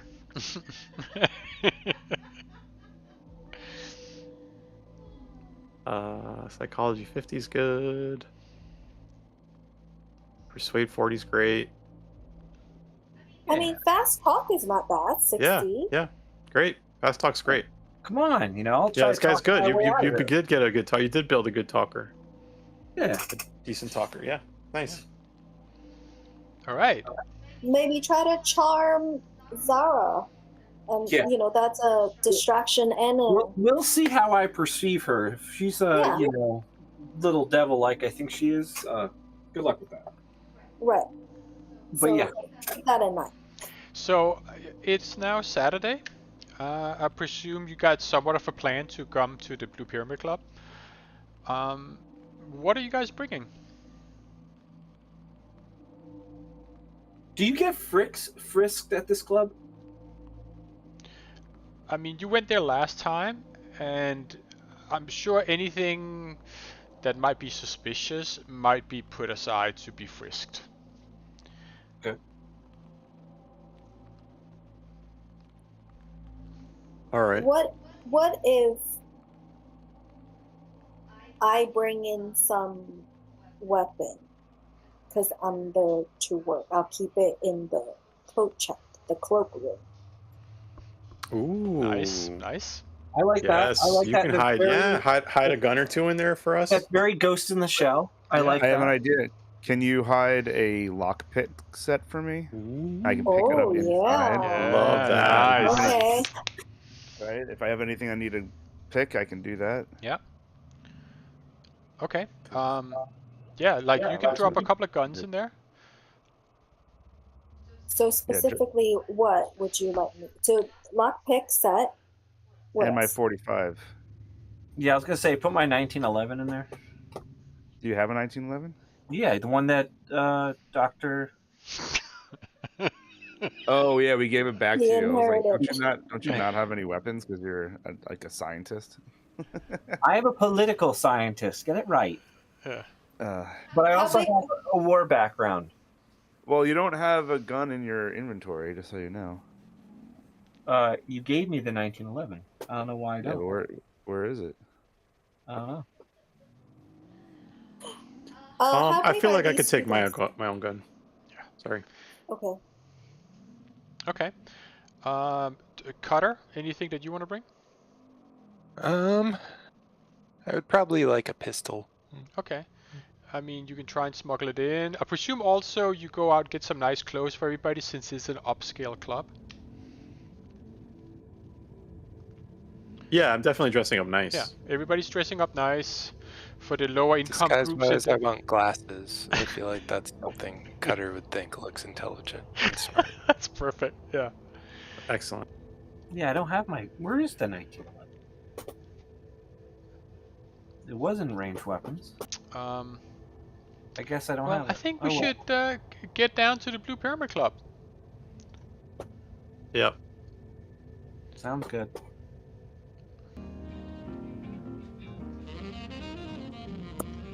Psychology 50 is good. Persuade 40 is great. I mean, fast talk is not bad. 60. Yeah, great. Fast talk's great. Come on, I'll try Yeah, this to guy's talk good. my You way out you of it. did get a good talk. You did build a good talker. Yeah. A decent talker. Yeah, nice. All right. Maybe try to charm Zara. And, Yeah. that's a distraction and a... We'll see how I perceive her. If she's a Yeah. little devil like I think she is, good luck with that. Right. But So, yeah. keep that in mind. So it's now Saturday. I presume you got somewhat of a plan to come to the Blue Pyramid Club. What are you guys bringing? Do you get frisked at this club? I mean, you went there last time, and I'm sure anything that might be suspicious might be put aside to be frisked. Okay. All right. What if I bring in some weapon? Because I'm there to work. I'll keep it in the the cloakroom. Ooh. Nice. I like Yes, that. I like you that. can That's hide. very- Yeah, hide a gun or two in there for us. That's very Ghost in the Shell. I Yeah. like I that. have an idea. Can you hide a lockpick set for me? I can pick it up Oh, inside. yeah. Love that. Nice. Okay. Right? If I have anything I need to pick, I can do that. Okay. Yeah, like you can drop a couple of guns in there. So specifically, what would you like me to lockpick set? What And my else? 45. Yeah, I was gonna say put my 1911 in there. Do you have a 1911? Yeah, the one that Doctor Oh yeah, we gave it back The to you. I was like, inheritance. don't you not have any weapons because you're like a scientist? I am a political scientist. Get it right. Yeah. But I How also big- have a war background. Well, you don't have a gun in your inventory, just so you know. You gave me the 1911. I don't know why I Yeah, don't. but where is it? I don't know. How I big feel are like I could these take my students? own gun. Yeah. Sorry. Okay. Okay. Cutter, anything that you want to bring? I would probably like a pistol. Okay. I mean, you can try and smuggle it in. I presume also you go out and get some nice clothes for everybody since it's an upscale club. Yeah, I'm definitely dressing up nice. Yeah, everybody's dressing up nice for the lower income groups. Disguise-wise, I want glasses. I feel like that's something Cutter would think looks intelligent and smart. That's perfect. Yeah. Excellent. Yeah, I don't have my. Where is the 1911? It wasn't ranged weapons. I guess I don't Well, have it. I think we Oh, well. should get down to the Blue Pyramid Club. Yep. Sounds good.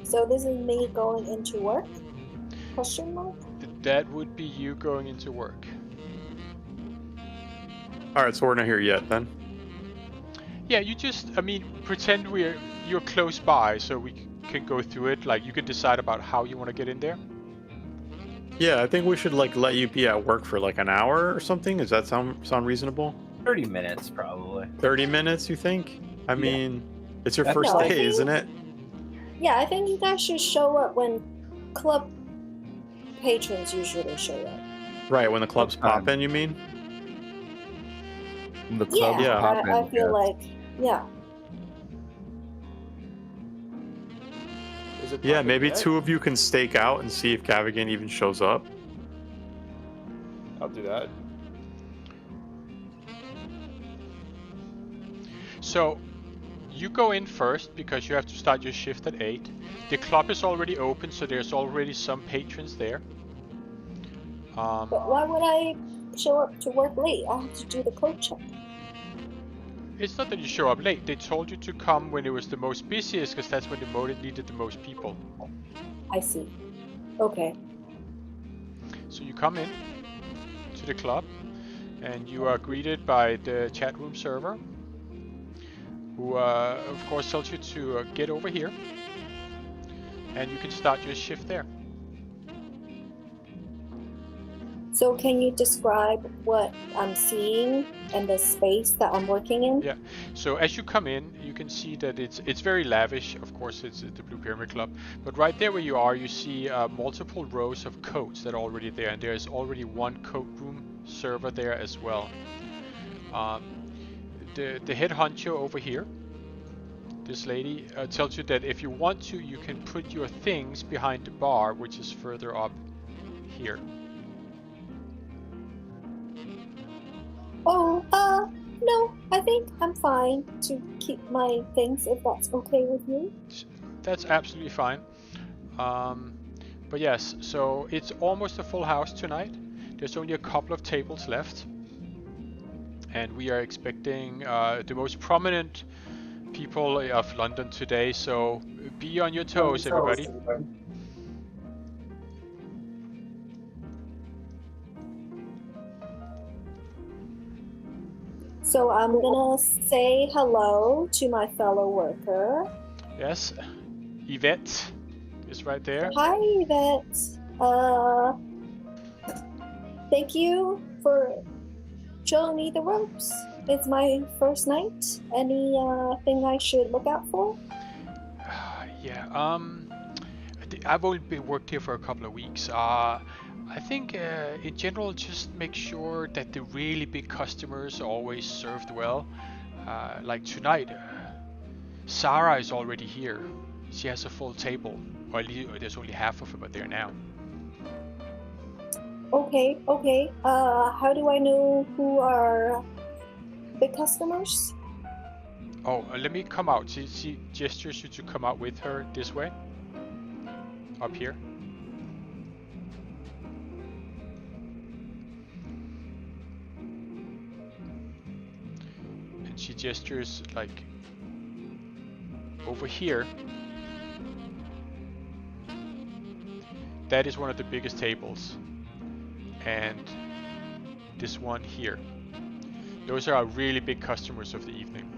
So this is me going into work? Question mark? That would be you going into work. All right, so we're not here yet then. Yeah, you just, I mean, pretend you're close by so we can go through it. Like, you can decide about how you want to get in there. Yeah, I think we should like let you be at work for like an hour or something. Does that sound reasonable? 30 minutes, probably. 30 minutes, you think? I Yeah. mean, it's your That's first fine. day, isn't it? Yeah, I think you guys should show up when club patrons usually show up. Right, when the club's What time? poppin', you mean? The club Yeah, is popping. I feel like, yeah. Is it Yeah, popping maybe yet? 2 of you can stake out and see if Gavigan even shows up. I'll do that. So, you go in first because you have to start your shift at 8. The club is already open, so there's already some patrons there. But why would I show up to work late? I have to do the code check. It's not that you show up late. They told you to come when it was the most busiest because that's when the motor needed the most people. I see. Okay. So you come in to the club and you are greeted by the chat room server who of course tells you to get over here and you can start your shift there. So can you describe what I'm seeing and the space that I'm working in? Yeah. So as you come in, you can see that it's very lavish. Of course, it's the Blue Pyramid Club. But right there where you are, you see multiple rows of coats that are already there, and there is already one coat room server there as well. The head honcho over here, this lady, tells you that if you want to, you can put your things behind the bar, which is further up here. Oh, no, I think I'm fine to keep my things if that's okay with you. That's absolutely fine. But yes, so it's almost a full house tonight. There's only a couple of tables left. And we are expecting the most prominent people of London today, so be on your toes, everybody. So I'm gonna say hello to my fellow worker. Yes, Yvette is right there. Hi, Yvette. Thank you for showing me the ropes. It's my first night. Anything I should look out for? Yeah, I've only been worked here for a couple of weeks. I think in general, just make sure that the really big customers are always served well. Like tonight, Sarah is already here. She has a full table. Or at least there's only half of them there now. Okay. How do I know who are big customers? Oh, let me come out. She gestures you to come out with her this way. Up here. she gestures like over here. That is one of the biggest tables, and this one here. Those are our really big customers of the evening.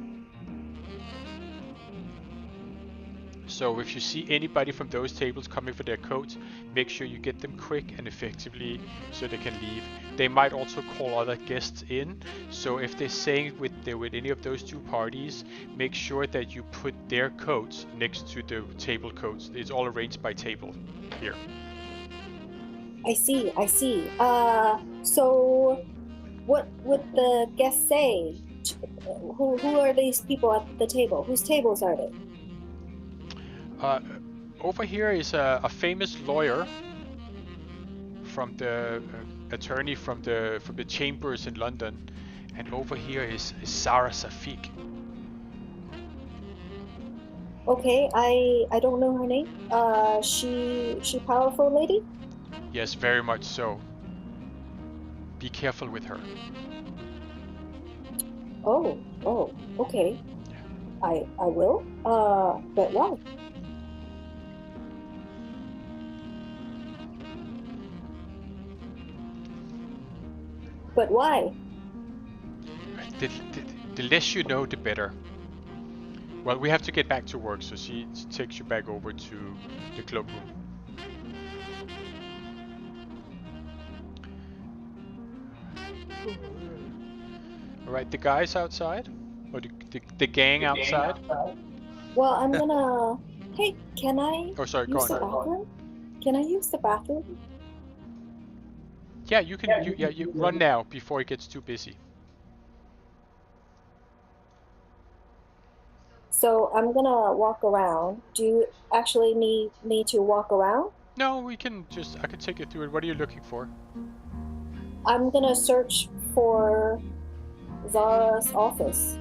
So if you see anybody from those tables coming for their coats, make sure you get them quick and effectively so they can leave. They might also call other guests in, so if they're staying with any of those two parties, make sure that you put their coats next to the table coats. It's all arranged by table here. I see. So what would the guests say? Who are these people at the table? Whose tables are they? Over here is a famous lawyer from the attorney from the chambers in London, and over here is Sarah Safik. Okay, I don't know her name. She powerful lady? Yes, very much so. Be careful with her. Oh, okay. I will. But why? But why? The less you know, the better. Well, we have to get back to work, so she takes you back over to the cloakroom. Alright, the guys outside? Or the gang outside? Well, I'm gonna... Hey, can I Oh, sorry, go use the on. bathroom? Can I use the bathroom? Yeah, you can. You run now before it gets too busy. So I'm gonna walk around. Do you actually need me to walk around? No, we can just. I can take you through it. What are you looking for? I'm gonna search for Zara's office.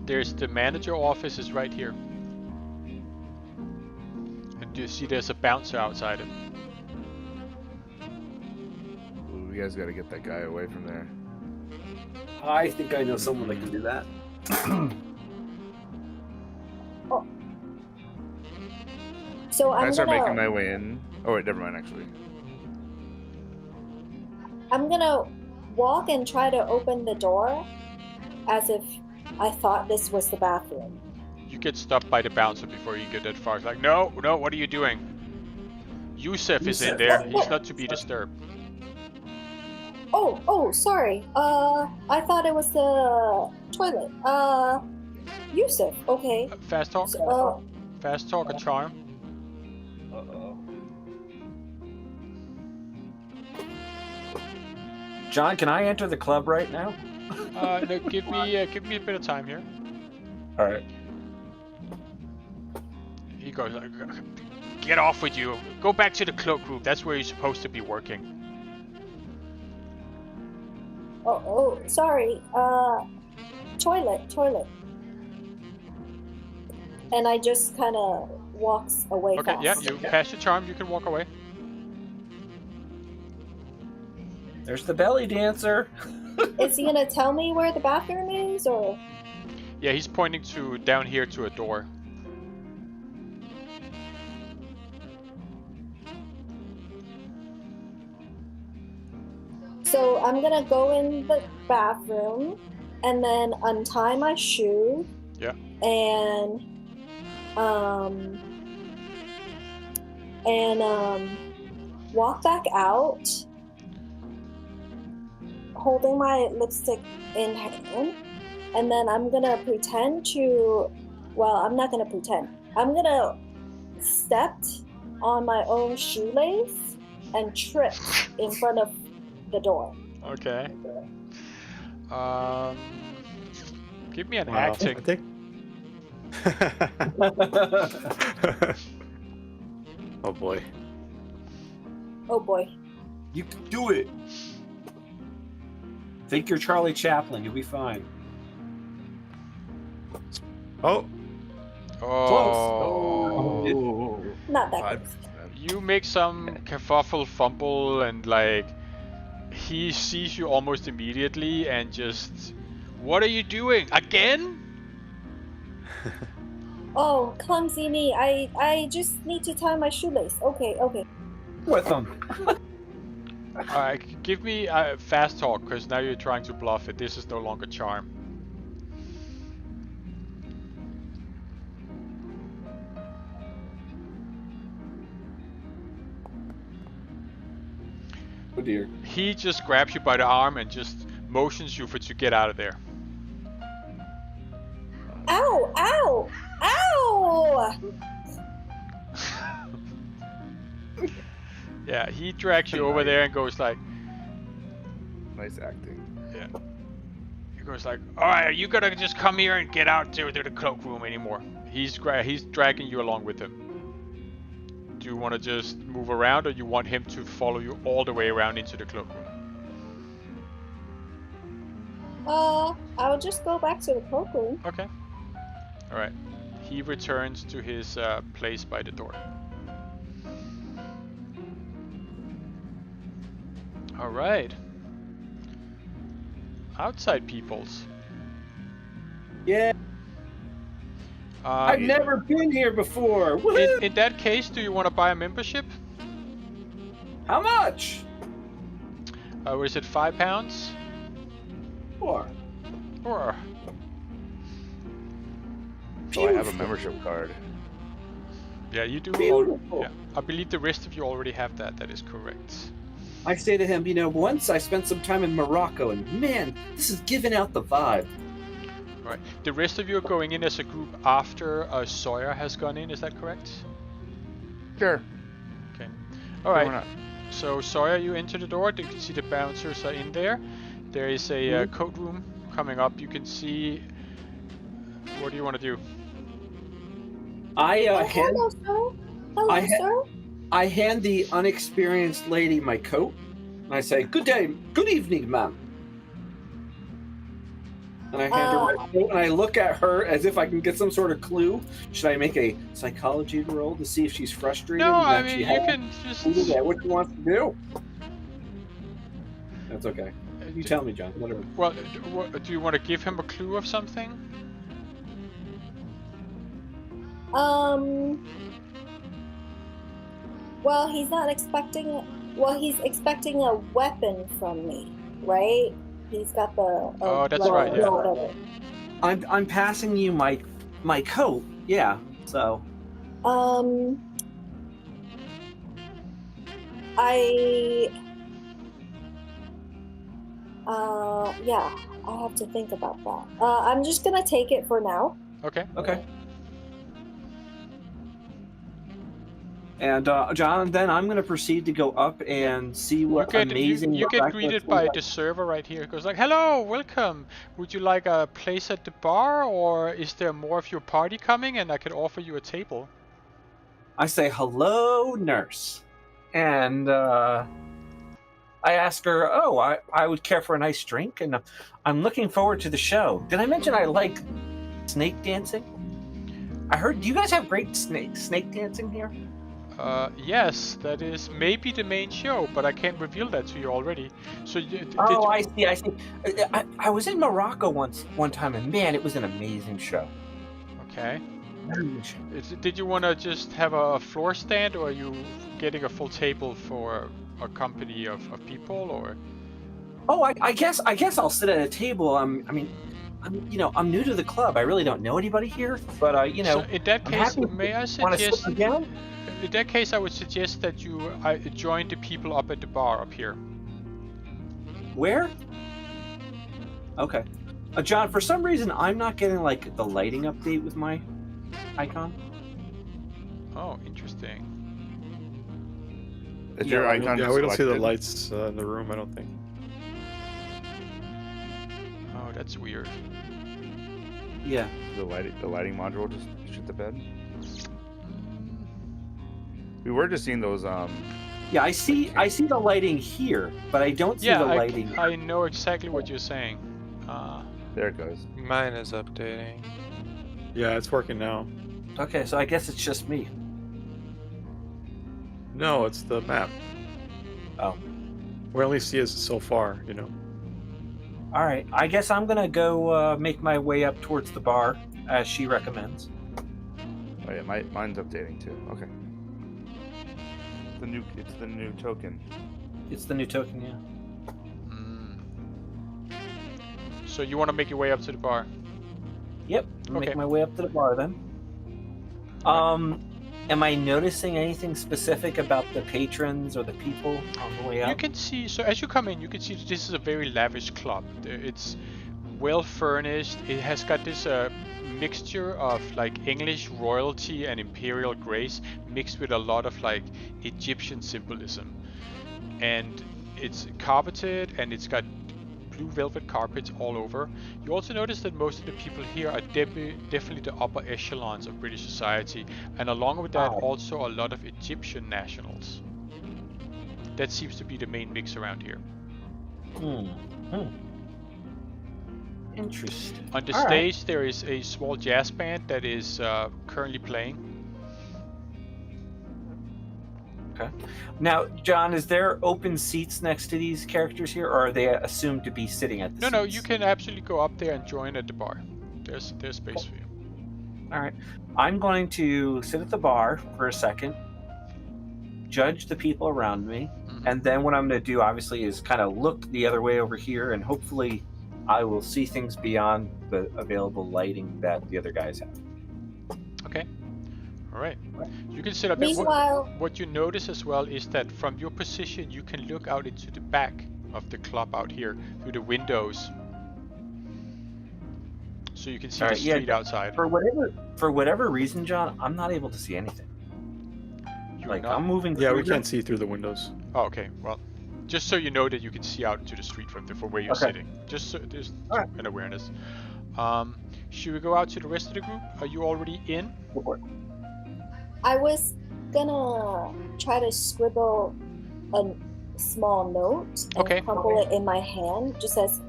There's the manager office is right here. And you see there's a bouncer outside it. Ooh, we guys got to get that guy away from there. I think I know someone that can do that. Oh. So Can I I'm start gonna... making my way in? Oh wait, never mind. Actually, I'm gonna walk and try to open the door as if I thought this was the bathroom. You get stopped by the bouncer before you get that far. It's like, no, what are you doing? Yusuf is in there. He's not to be disturbed. Oh, sorry. I thought it was the toilet. Yusuf, okay. Fast talk. Fast talk, a charm. Uh-oh. John, can I enter the club right now? No, give me a bit of time here. All right. He goes, like, get off with you. Go back to the cloakroom. That's where you're supposed to be working. Oh, sorry. Toilet. And I just kind of walks away Okay, fast. yeah, you pass your charm. You can walk away. There's the belly dancer. Is he gonna tell me where the bathroom is, or? Yeah, he's pointing to down here to a door. So I'm gonna go in the bathroom and then untie my shoe. Yeah. And walk back out, holding my lipstick in hand, and then I'm gonna pretend to. Well, I'm not gonna pretend. I'm gonna step on my own shoelace and trip in front of the door. Okay. Give me an Wow. acting. I think. Oh boy. Oh boy. You can do it. Think you're Charlie Chaplin. You'll be fine. Oh. Oh. Ooh, Not that 5%. You make some kerfuffle, fumble, and like he sees you almost immediately and just What are you doing again? Oh, clumsy me. I just need to tie my shoelace. Okay. With them. All right, give me fast talk, because now you're trying to bluff it. This is no longer charm. Oh dear. He just grabs you by the arm and just motions you to get out of there. Ow! Ow! Ow! Yeah, he drags you over there and goes like, Nice acting. yeah. He goes like, all right, are you gonna just come here and get out to the cloakroom anymore? He's dragging you along with him. Do you want to just move around, or you want him to follow you all the way around into the cloakroom? I'll just go back to the cloakroom. Okay. All right. He returns to his place by the door. All right. Outside peoples. Yeah. I've never been here before. In that case, do you want to buy a membership? How much? Was it £5? Or Or So I have a membership card. yeah, you do. Beautiful. Yeah, I believe the rest of you already have that. That is correct. I say to him, once I spent some time in Morocco, and man, this is giving out the vibe. All right. The rest of you are going in as a group after Sawyer has gone in. Is that correct? Sure. Okay. All Why right. not? So Sawyer, you enter the door. You can see the bouncers are in there. There is a coat room coming up. You can see. What do you want to do? Hello, sir. Hello, sir. I hand the unexperienced lady my coat, and I say, good evening, ma'am. And I hand her my coat, and I look at her as if I can get some sort of clue. Should I make a psychology roll to see if she's frustrated? No, I that mean, she you has can just. what she wants to do. That's okay. You tell me, John. Whatever. Well, do you want to give him a clue of something? Well, he's not expecting. Well, he's expecting a weapon from me, right? He's got the. Oh, that's right, yeah. Whatever. I'm passing you my coat. Yeah. So. Yeah, I have to think about that. I'm just gonna take it for now. Okay. Okay. And John, then I'm going to proceed to go up and see what amazing. You get greeted by the server right here. It goes like, "Hello, welcome. Would you like a place at the bar, or is there more of your party coming, and I could offer you a table?" I say, "Hello, nurse," and I ask her, "Oh, I would care for a nice drink, and I'm looking forward to the show. Did I mention I like snake dancing? I heard. Do you guys have great snake dancing here?" Yes, that is maybe the main show, but I can't reveal that to you already. So I see. I was in Morocco one time, and man, it was an amazing show. Okay. Did you want to just have a floor stand, or are you getting a full table for a company of people, or? Oh, I guess I'll sit at a table. I'm new to the club. I really don't know anybody here, but So in that case, may I suggest? In that case, I would suggest that you join the people up at the bar up here. Where? Okay. John, for some reason, I'm not getting like the lighting update with my icon. Oh, interesting. Is your icon? Yeah, we don't see the lights in the room. I don't think. Oh, that's weird. Yeah. The lighting module just shit the bed. We were just seeing those. Yeah, I see the lighting here, but I don't see the lighting. I know exactly what you're saying. There it goes. Mine is updating. Yeah, it's working now. Okay, so I guess it's just me. No, it's the map. Oh. We only see it so far, All right. I guess I'm gonna go make my way up towards the bar as she recommends. Oh yeah, mine's updating too. Okay. It's the new token. It's the new token, yeah. So you want to make your way up to the bar? Yep. Okay. Make my way up to the bar then. Am I noticing anything specific about the patrons or the people on the way up? You can see, so as you come in, you can see that this is a very lavish club. It's well furnished. It has got this mixture of like English royalty and imperial grace mixed with a lot of like Egyptian symbolism. And it's carpeted and it's got blue velvet carpets all over. You also notice that most of the people here are definitely the upper echelons of British society, and along with that also a lot of Egyptian nationals. That seems to be the main mix around here. Interesting. On the stage there is a small jazz band that is currently playing. Okay. Now, John, is there open seats next to these characters here, or are they assumed to be sitting at the seats? No, you can absolutely go up there and join at the bar. There's space for you. All right. I'm going to sit at the bar for a second, judge the people around me, and then what I'm going to do, obviously, is kind of look the other way over here, and hopefully I will see things beyond the available lighting that the other guys have. Okay. All right. You can sit up. Meanwhile, what you notice as well is that from your position, you can look out into the back of the club out here through the windows, so you can see the street outside. For whatever reason, John, I'm not able to see anything. I'm moving. Yeah, we can't see through the windows. Oh, okay. Well, just so you know that you can see out into the street from where you're sitting. Just so there's an awareness. Should we go out to the rest of the group? Are you already in? I was gonna try to scribble a small note and crumple it in my hand. Just says,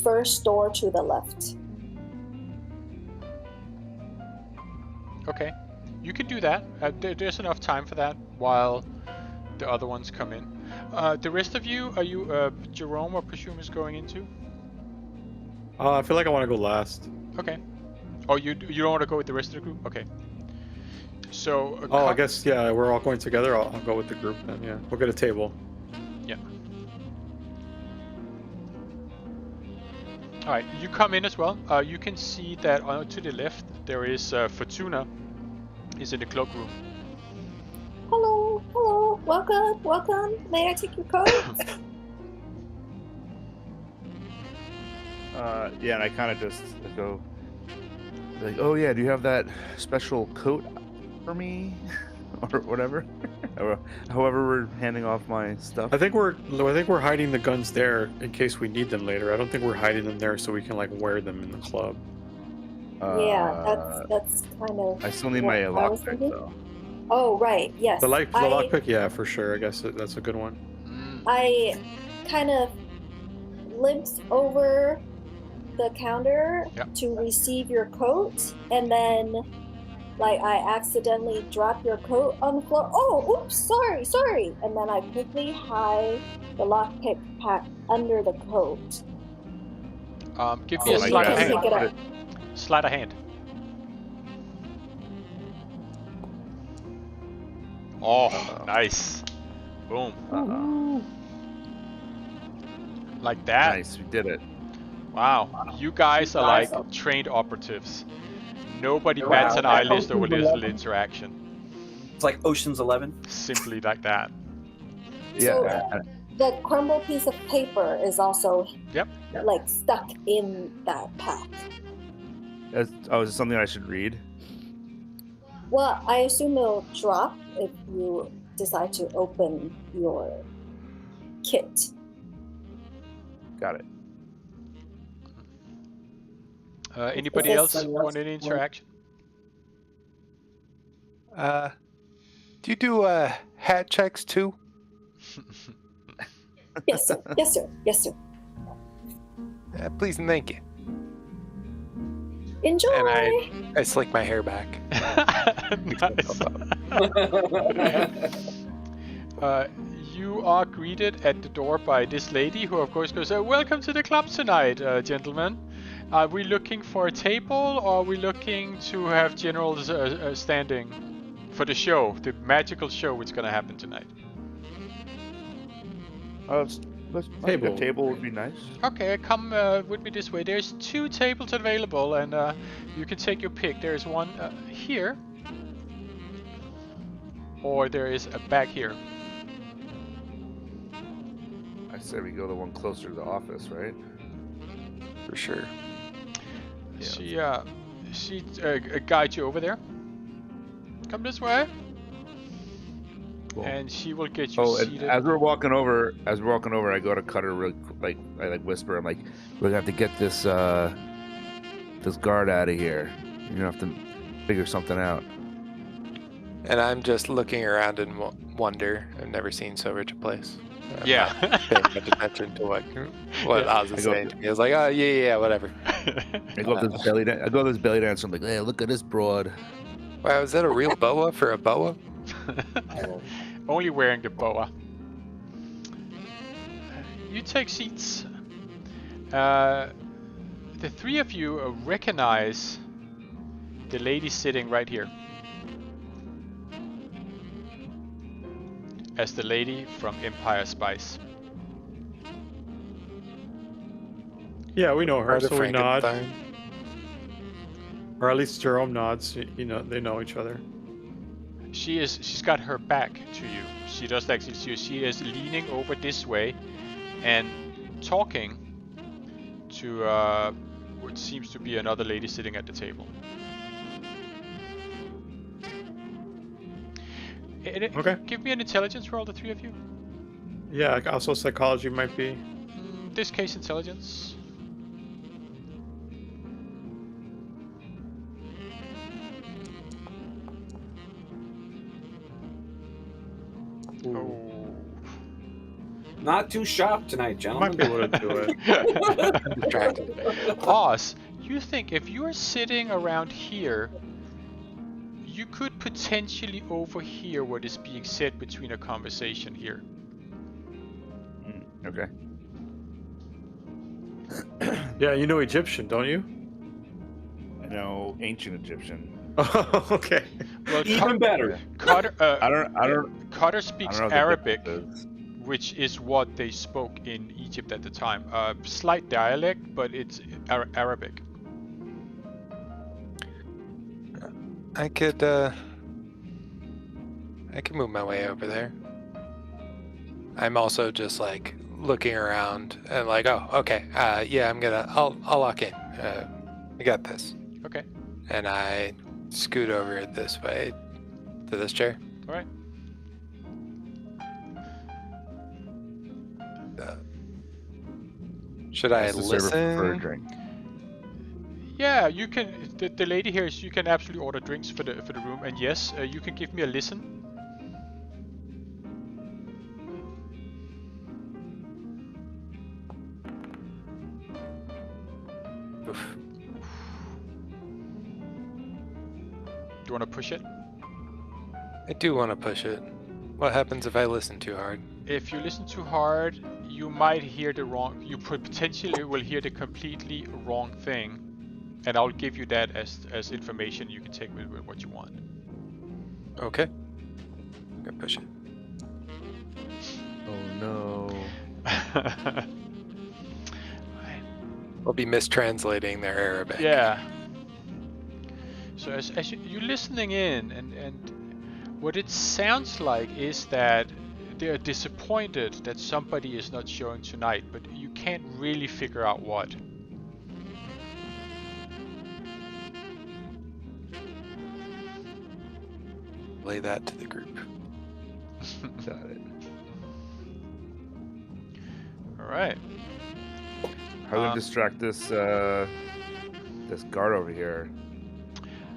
"First door to the left." Okay, you can do that. There's enough time for that while the other ones come in. The rest of you, are you Jerome or Presume is going into? I feel like I want to go last. Okay. Oh, you don't want to go with the rest of the group? Okay. So. I guess we're all going together. I'll go with the group then. Yeah, we'll get a table. Yeah. All right, you come in as well. You can see that to the left there is Fortuna. Is in the cloakroom. Hello, welcome. May I take your coat? And I kind of just go like, "Oh yeah, do you have that special coat for me?" or whatever. However, we're handing off my stuff. I think we're hiding the guns there in case we need them later. I don't think we're hiding them there so we can like wear them in the club. That's kind of. I still need my lockpick though. Oh right, yes. The lockpick, yeah, for sure. I guess that's a good one. I kind of limped over the counter to receive your coat, and then I accidentally drop your coat on the floor. Oh, oops, sorry. And then I quickly hide the lockpick pack under the coat. Give me a sleight of hand. Sleight of hand. Oh, nice. Boom. Like that. Nice, we did it. Wow, you guys are like trained operatives. Nobody bats an eyelid over this little interaction. It's like Ocean's 11. Simply like that. So the crumbled piece of paper is also like stuck in that pack. Is it something I should read? Well, I assume it'll drop if you decide to open your kit. Got it. Anybody else want any interaction? Do you do hat checks too? Yes, sir. Please and thank you. Enjoy. And I slick my hair back. Nice. You are greeted at the door by this lady, who of course goes, "Welcome to the club tonight, gentlemen. Are we looking for a table, or are we looking to have general standing for the show, the magical show which is gonna happen tonight?" Let's I think a table would be nice. Okay, come with me this way. There's 2 tables available, and you can take your pick. There's one here, or there is a back here. I say we go the one closer to the office, right? For sure. Yeah. She guides you over there. Come this way. Cool. And she will get you seated. And as we're walking over, I go to Cutter real like I whisper. I'm like, we're gonna have to get this this guard out of here. You're gonna have to figure something out. And I'm just looking around in wonder. I've never seen so rich a place. I'm Yeah. not paying much attention to what Oz is saying to me. I was like, oh yeah, whatever. I go up this belly dance. I go to this belly dance. I'm like, hey, look at this broad. Wow, is that a real boa for a boa? Only wearing the boa. You take seats. The 3 of you recognize the lady sitting right here as the lady from Empire Spice. Yeah, we know her, so we nod. Frankenstein. Or at least Jerome nods. You know, they know each other. She's got her back to you. She does actually see you. She is leaning over this way and talking to what seems to be another lady sitting at the table. Okay. Give me an intelligence roll, the 3 of you. Yeah, also psychology might be. This case, intelligence. Oh. Not too sharp tonight, gentlemen. Might be able to do it. I'm distracted. Oz, you think if you are sitting around here, you could potentially overhear what is being said between a conversation here. Okay. Yeah, you know Egyptian, don't you? I know ancient Egyptian. Oh, okay. Well, Even better. Cutter, I don't. Cutter I speaks don't know Arabic, Arabic. which is what they spoke in Egypt at the time. Slight dialect, but it's Arabic. I could move my way over there. I'm also just like looking around and like, oh, okay, yeah, I'll lock in. I got this. Okay. And I scoot over this way to this chair. All right. Should I Ask the server for a listen? drink. Yeah, you can. The lady here is. You can absolutely order drinks for the room, and yes, you can give me a listen. Oof. Do you want to push it? I do want to push it. What happens if I listen too hard? If you listen too hard, you might hear the wrong. You potentially will hear the completely wrong thing, and I'll give you that as information you can take with what you want. Okay. I'm gonna push it. Oh no. I'll be mistranslating their Arabic. Yeah. So as you're listening in, and what it sounds like is that they're disappointed that somebody is not showing tonight, but you can't really figure out what. Lay that to the group. Got it. All right. How do we distract this this guard over here?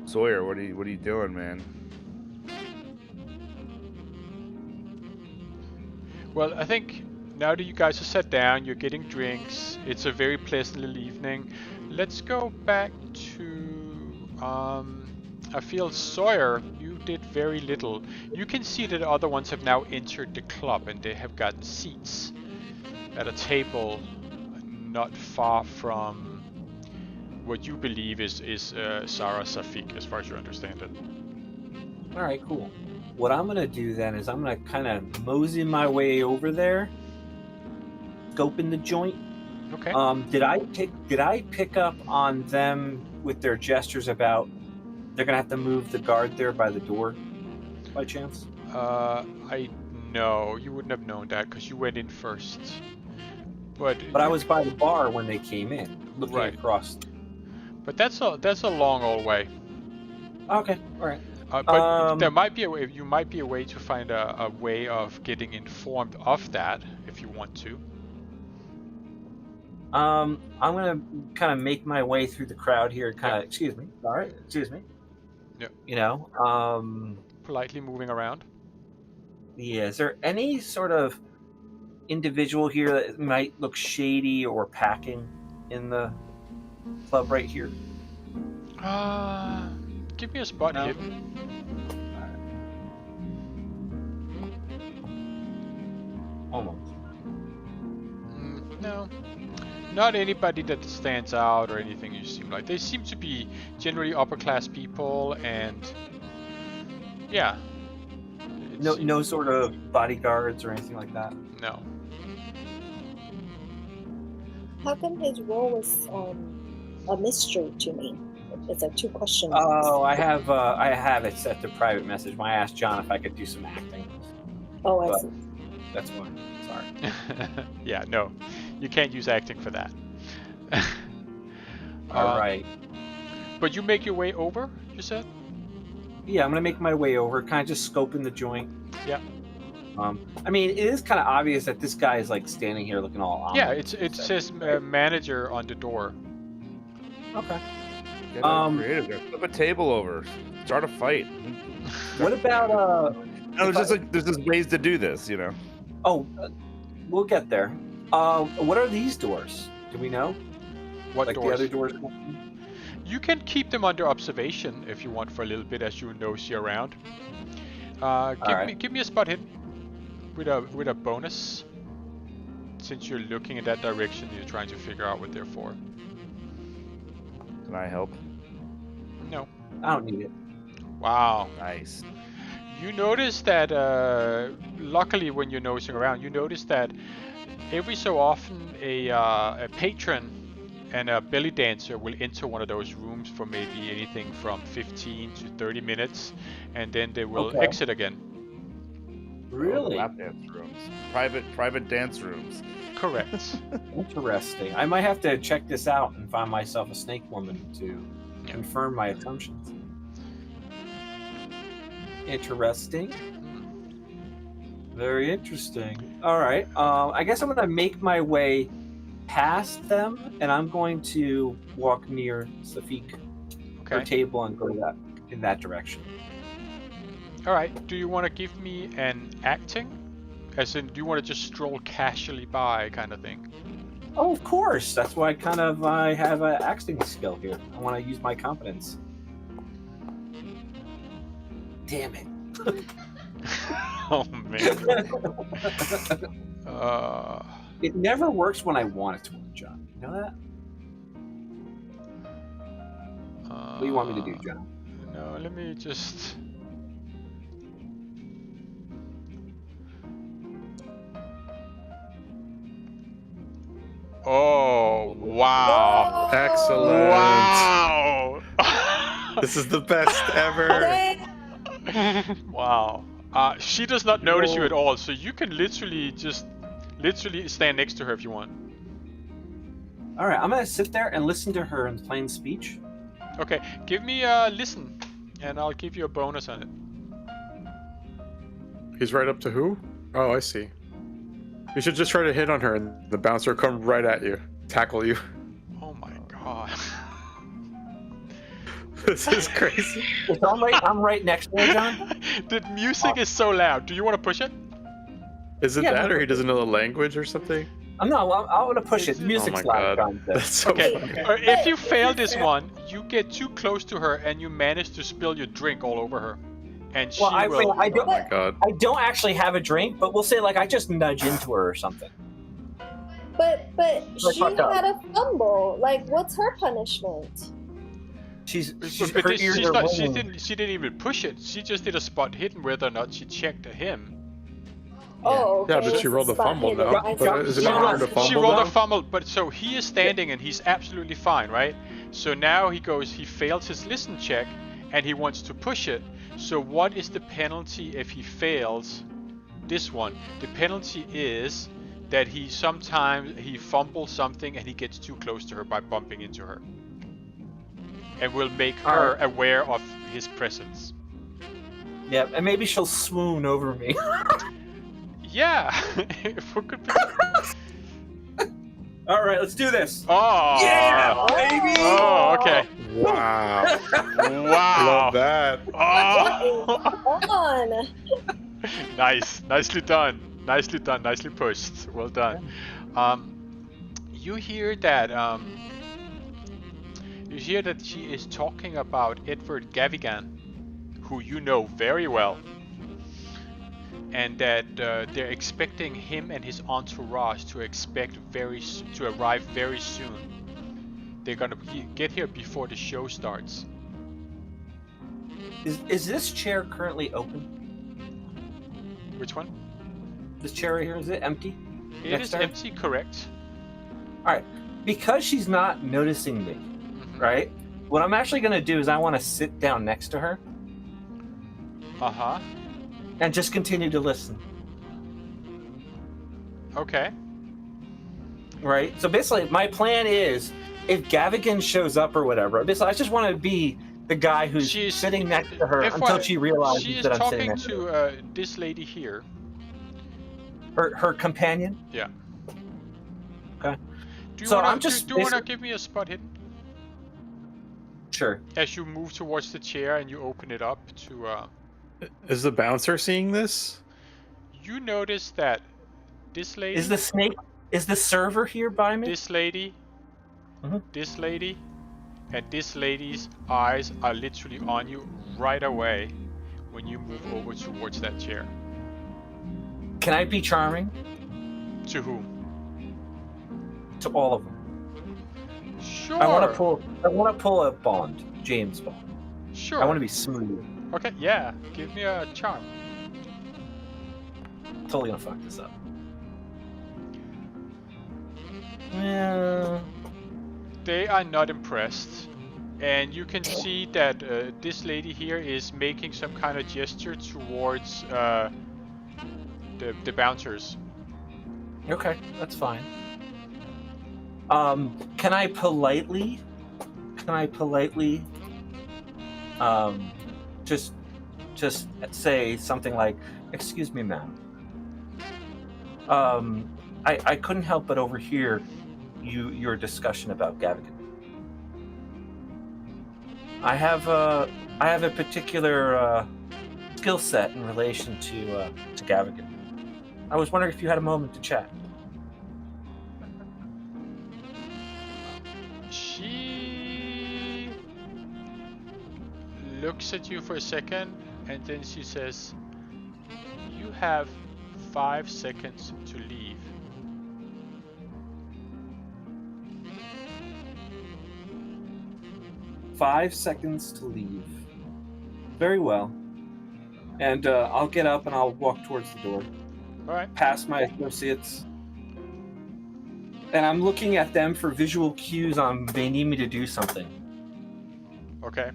Sawyer, what are you doing, man? Well, I think now that you guys are sat down, you're getting drinks. It's a very pleasant little evening. Let's go back to I feel Sawyer, you did very little. You can see that the other ones have now entered the club and they have gotten seats at a table not far from what you believe is Sarah Safik, as far as you understand it. All right, cool. What I'm gonna do then is I'm gonna kind of mosey my way over there, scoping the joint. Okay. Did I pick up on them with their gestures about they're gonna have to move the guard there by the door, by chance? I know you wouldn't have known that because you went in first. But I was by the bar when they came in, looking Right. across. But that's a long old way. Okay, all right. But there might be a way. You might be a way to find a way of getting informed of that if you want to. I'm gonna kind of make my way through the crowd here. Kind of, excuse me. All right, excuse me. Yep. You know, Politely moving around. yeah. Is there any sort of individual here that might look shady or packing in the club right here? Give me a spot No. hit. Almost. No. Not anybody that stands out or anything. You seem like they seem to be generally upper class people, and yeah. No sort of bodyguards or anything like that. No. How come his role was a mystery to me? It's like two questions. Oh, I have it set to private message. I asked John if I could do some acting. Oh, I but- see. That's why. Sorry. Yeah, no. You can't use acting for that. All right. But you make your way over, you said? Yeah, I'm gonna make my way over, kind of just scoping the joint. Yeah. I mean, it is kind of obvious that this guy is like standing here looking all Yeah, ominous. it says manager on the door. Okay. Get creative there. Flip a table over. Start a fight. What about No, there's just ways to do this, you know. we'll get there. What are these doors? Do we know? What like doors? the other doors? You can keep them under observation if you want for a little bit as you nosy around. Give me a spot hit with a bonus. Since you're looking in that direction, you're trying to figure out what they're for. Can I help? No. I don't need it. Wow. Nice. You notice that, luckily when you're nosing around, you notice that every so often a patron and a belly dancer will enter one of those rooms for maybe anything from 15 to 30 minutes, and then they will Okay. exit again. Really? Lap dance rooms. Private dance rooms. Correct. Interesting. I might have to check this out and find myself a snake woman to confirm my assumptions. Interesting. Very interesting. All right. I guess I'm gonna make my way past them, and I'm going to walk near Safik, her Okay. table, and go in that direction. All right. Do you want to give me an acting? As in, do you want to just stroll casually by, kind of thing? Oh, of course. That's why I have an acting skill here. I want to use my confidence. Damn it. Oh man. It never works when I want it to work, John. You know that? What do you want me to do, John? No, let me just. Oh wow! Excellent. Wow! This is the best ever. Wow. She does not notice you at all, so you can literally stand next to her if you want. All right, I'm gonna sit there and listen to her in plain speech. Okay, give me a listen, and I'll give you a bonus on it. He's right up to who? Oh, I see. You should just try to hit on her, and the bouncer will come right at you, tackle you. Oh my god. This is crazy. I'm right next to her, John. The music is so loud. Do you want to push it? Is it Yeah, that, no. or he doesn't know the language or something? I'm gonna push it. The Oh music's my loud. god. John said. That's so Okay, funny. if you fail this one, you get too close to her and you manage to spill your drink all over her. And she Well, I will... I Oh my god. don't actually have a drink, but we'll say like I just nudge into her or something. But she fucked up. had a fumble. Like, what's her punishment? She's But her this, ears she's are not, she ringing. didn't even push it. She just did a spot hidden whether or not she checked him. Oh, okay. Yeah, but she rolled a Spot fumble hidden. now. I But see. is it not hard to fumble She rolled now? a fumble, but so he is standing and he's absolutely fine, right? So now he fails his listen check and he wants to push it. So what is the penalty if he fails this one? The penalty is that he fumbles something and he gets too close to her by bumping into her. And will make her aware of his presence. Yeah, and maybe she'll swoon over me. Yeah, if we could be... All right, let's do this. Oh, Yeah, baby. Oh, okay. Wow. Wow. Love that. Oh. On. Nice, nicely done, nicely pushed. Well done. You hear that she is talking about Edward Gavigan, who you know very well, and that they're expecting him and his entourage to arrive very soon. They're gonna get here before the show starts. Is this chair currently open? Which one? This chair right here, is it empty? It Next is to her? empty, correct. All right, because she's not noticing me, Mhm. right? What I'm actually gonna do is I want to sit down next to her Uh-huh. and just continue to listen. Okay. Right. So basically, my plan is if Gavigan shows up or whatever, basically, I just want to be the guy who's She's- sitting next to her If until what- she realizes She is that I'm sitting talking next to to this lady here. her companion. Yeah. Okay. Do you So wanna, I'm just do you wanna basic- give me a spot hidden? Sure. As you move towards the chair and you open it up to Is the bouncer seeing this? you notice that this lady, Is the server here by me? this lady, Mhm. this lady, and this lady's eyes are literally on you right away when you move over towards that chair. Can I be charming To whom? to all of them? Sure. I want to pull a Bond, James Bond. Sure. I want to be smooth. Okay, yeah. Give me a charm. Totally gonna fuck this up. Yeah. They are not impressed, and you can see that this lady here is making some kind of gesture towards the bouncers. Okay, that's fine. Can I politely just say something like, "Excuse me, ma'am. I couldn't help but overhear your discussion about Gavigan. I have a particular skill set in relation to Gavigan. I was wondering if you had a moment to chat." She looks at you for a second, and then she says, "You have 5 seconds to leave." "5 seconds to leave. Very well. And I'll get up and I'll walk towards the door, All right. past my associates. And I'm looking at them for visual cues on they need me to do something. Okay.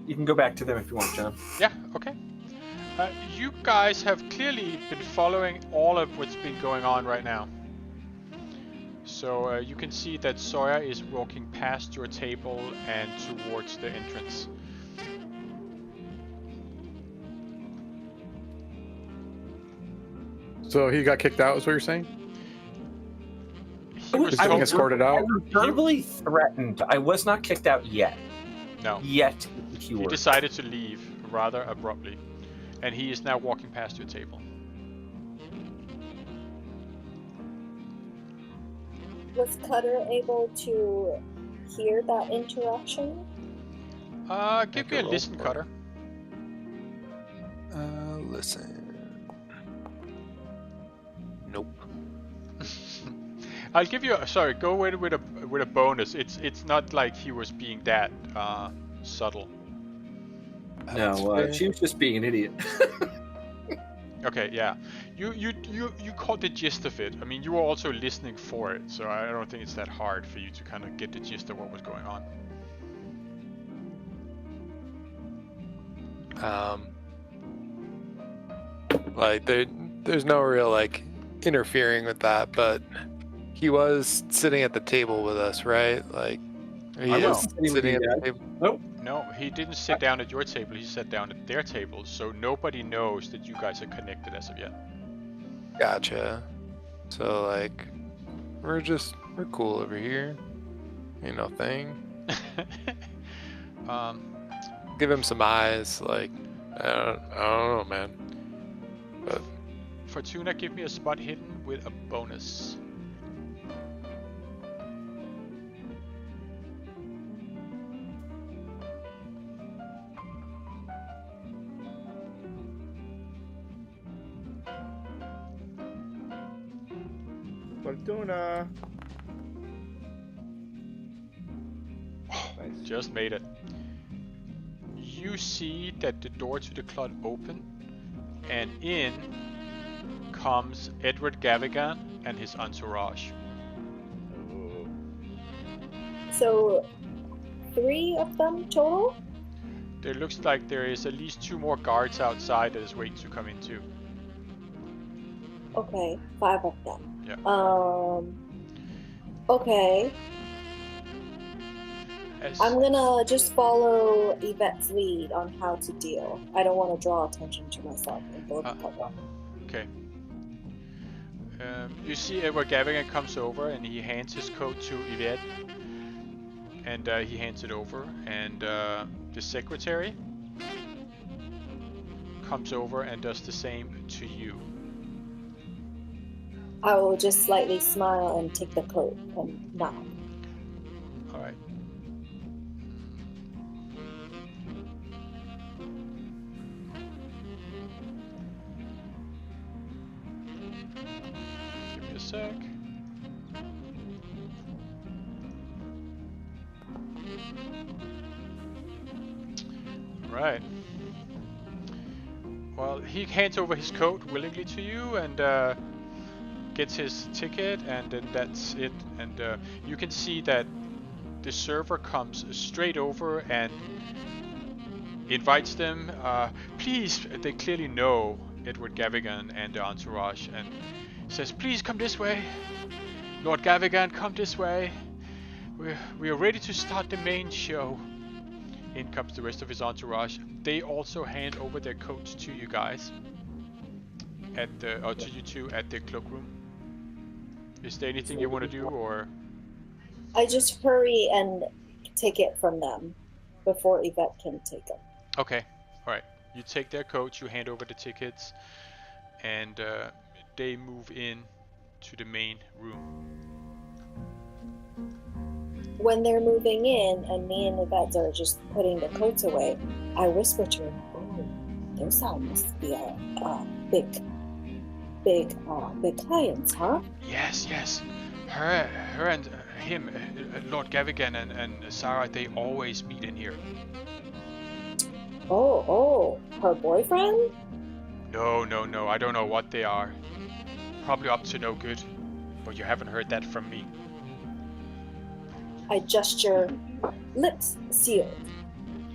You can go back to them if you want, John. Yeah, okay. You guys have clearly been following all of what's been going on right now. So you can see that Sawyer is walking past your table and towards the entrance. So he got kicked out, is what you're saying? He was He's being told- escorted I out? was verbally threatened. I was not kicked out yet. No. Yet, is the He keyword. decided to leave rather abruptly. And he is now walking past your table. Was Cutter able to hear that interaction? Give me a listen, Cutter. Listen. Nope. I'll give you. Sorry, go away with a bonus. It's not like he was being that subtle. No, she was just being an idiot. Okay, yeah. You caught the gist of it. I mean, you were also listening for it, so I don't think it's that hard for you to kind of get the gist of what was going on. Like there's no real like interfering with that, but he was sitting at the table with us, right? Like he I is was sitting at the table. Nope. No, he didn't sit down at your table. He sat down at their table, so nobody knows that you guys are connected as of yet. Gotcha. So like we're cool over here. Ain't no thing. Give him some eyes, like I don't know, man. But Fortuna, give me a spot hidden with a bonus. Fortuna. Nice. Just made it. You see that the door to the club open, and in comes Edward Gavigan and his entourage. So, 3 of them total? There looks like there is at least 2 more guards outside that is waiting to come in too. Okay, 5 of them. Yeah. Okay. I'm gonna just follow Yvette's lead on how to deal. I don't want to draw attention to myself and build a cover. Okay. You see Edward Gavigan comes over and he hands his coat to Yvette. And he hands it over. And the secretary comes over and does the same to you. I will just slightly smile and take the coat and nod. Alright. Give me a sec. Right. Well, he hands over his coat willingly to you and gets his ticket, and then that's it. And you can see that the server comes straight over and invites them. Please, they clearly know Edward Gavigan and the entourage, and says, please come this way. Lord Gavigan, come this way. We are ready to start the main show. In comes the rest of his entourage. They also hand over their coats to you guys to you two at the cloakroom. Is there anything you want to do, or? I just hurry and take it from them before Yvette can take them. Okay, all right. You take their coats, you hand over the tickets, and they move in to the main room. When they're moving in and me and Yvette are just putting the coats away, I whisper to her, oh, those must be big clients, huh? Yes. Her and him, Lord Gavigan and Sarah, they always meet in here. Oh, her boyfriend? No, I don't know what they are. Probably up to no good, but you haven't heard that from me. I gesture, lips sealed.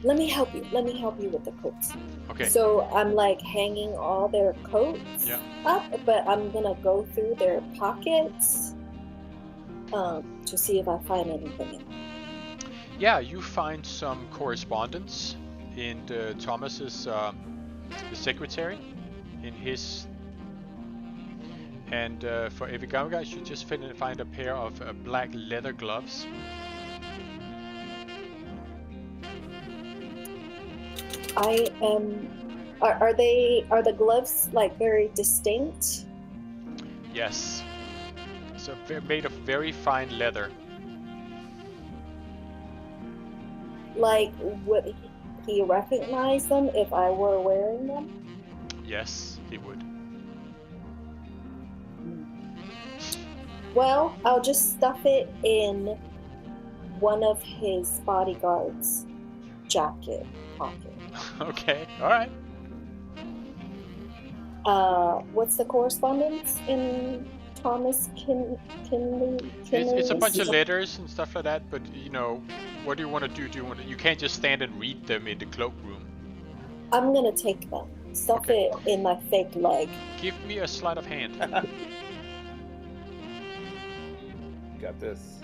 Let me help you with the coats. Okay. So I'm like hanging all their coats up, but I'm gonna go through their pockets to see if I find anything in them. Yeah, you find some correspondence in Thomas's the secretary, in his, and for Evigaga, you just find a pair of black leather gloves. I am Are the gloves like very distinct? Yes. So made of very fine leather. Like, would he recognize them if I were wearing them? Yes, he would. Well, I'll just stuff it in one of his bodyguards' jacket pocket. Okay, alright. What's the correspondence in Thomas Kinley? It's a bunch of letters and stuff like that, but you know, what do you want to do? You can't just stand and read them in the cloakroom. I'm gonna take them, stuff it in my fake leg. Give me a sleight of hand. Got this.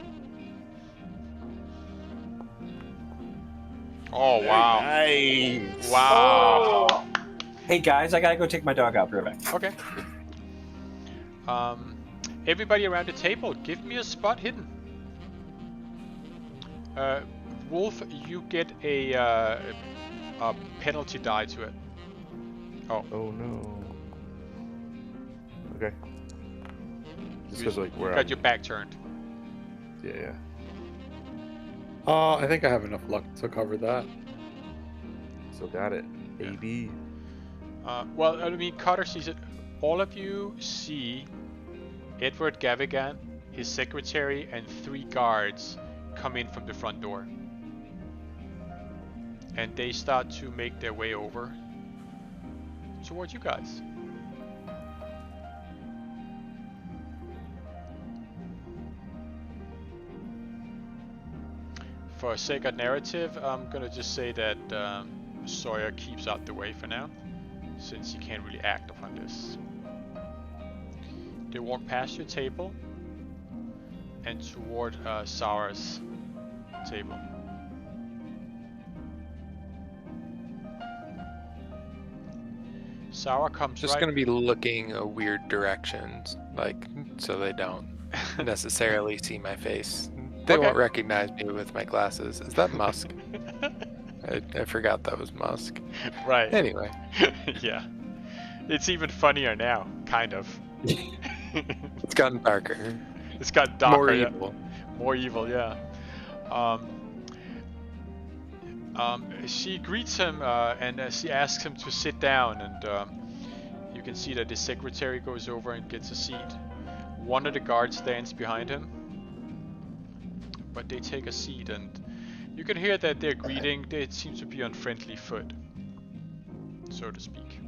Oh wow! Nice. Wow! Oh. Hey guys, I gotta go take my dog out. Be right back. Okay. Everybody around the table, give me a spot hidden. Wolf, you get a penalty die to it. Oh. Oh no. Okay. Just because like where you got your back turned. Yeah. I think I have enough luck to cover that. Still got it. AB. Well, I mean, Carter sees it. All of you see Edward Gavigan, his secretary, and 3 guards come in from the front door. And they start to make their way over towards you guys. For sake of narrative, I'm gonna just say that Sawyer keeps out the way for now, since he can't really act upon this. They walk past your table and toward Sarah's table. Sarah comes Just right... gonna be looking weird directions, like, so they don't necessarily see my face. They Okay. won't recognize me with my glasses. Is that Musk? I forgot that was Musk. Right. Anyway. Yeah. It's even funnier now, kind of. It's gotten darker. It's got darker. More yeah. evil. More evil, yeah. She greets him and she asks him to sit down, and you can see that the secretary goes over and gets a seat. One of the guards stands behind him, but they take a seat, and you can hear that they're greeting. They seem to be on friendly foot, so to speak.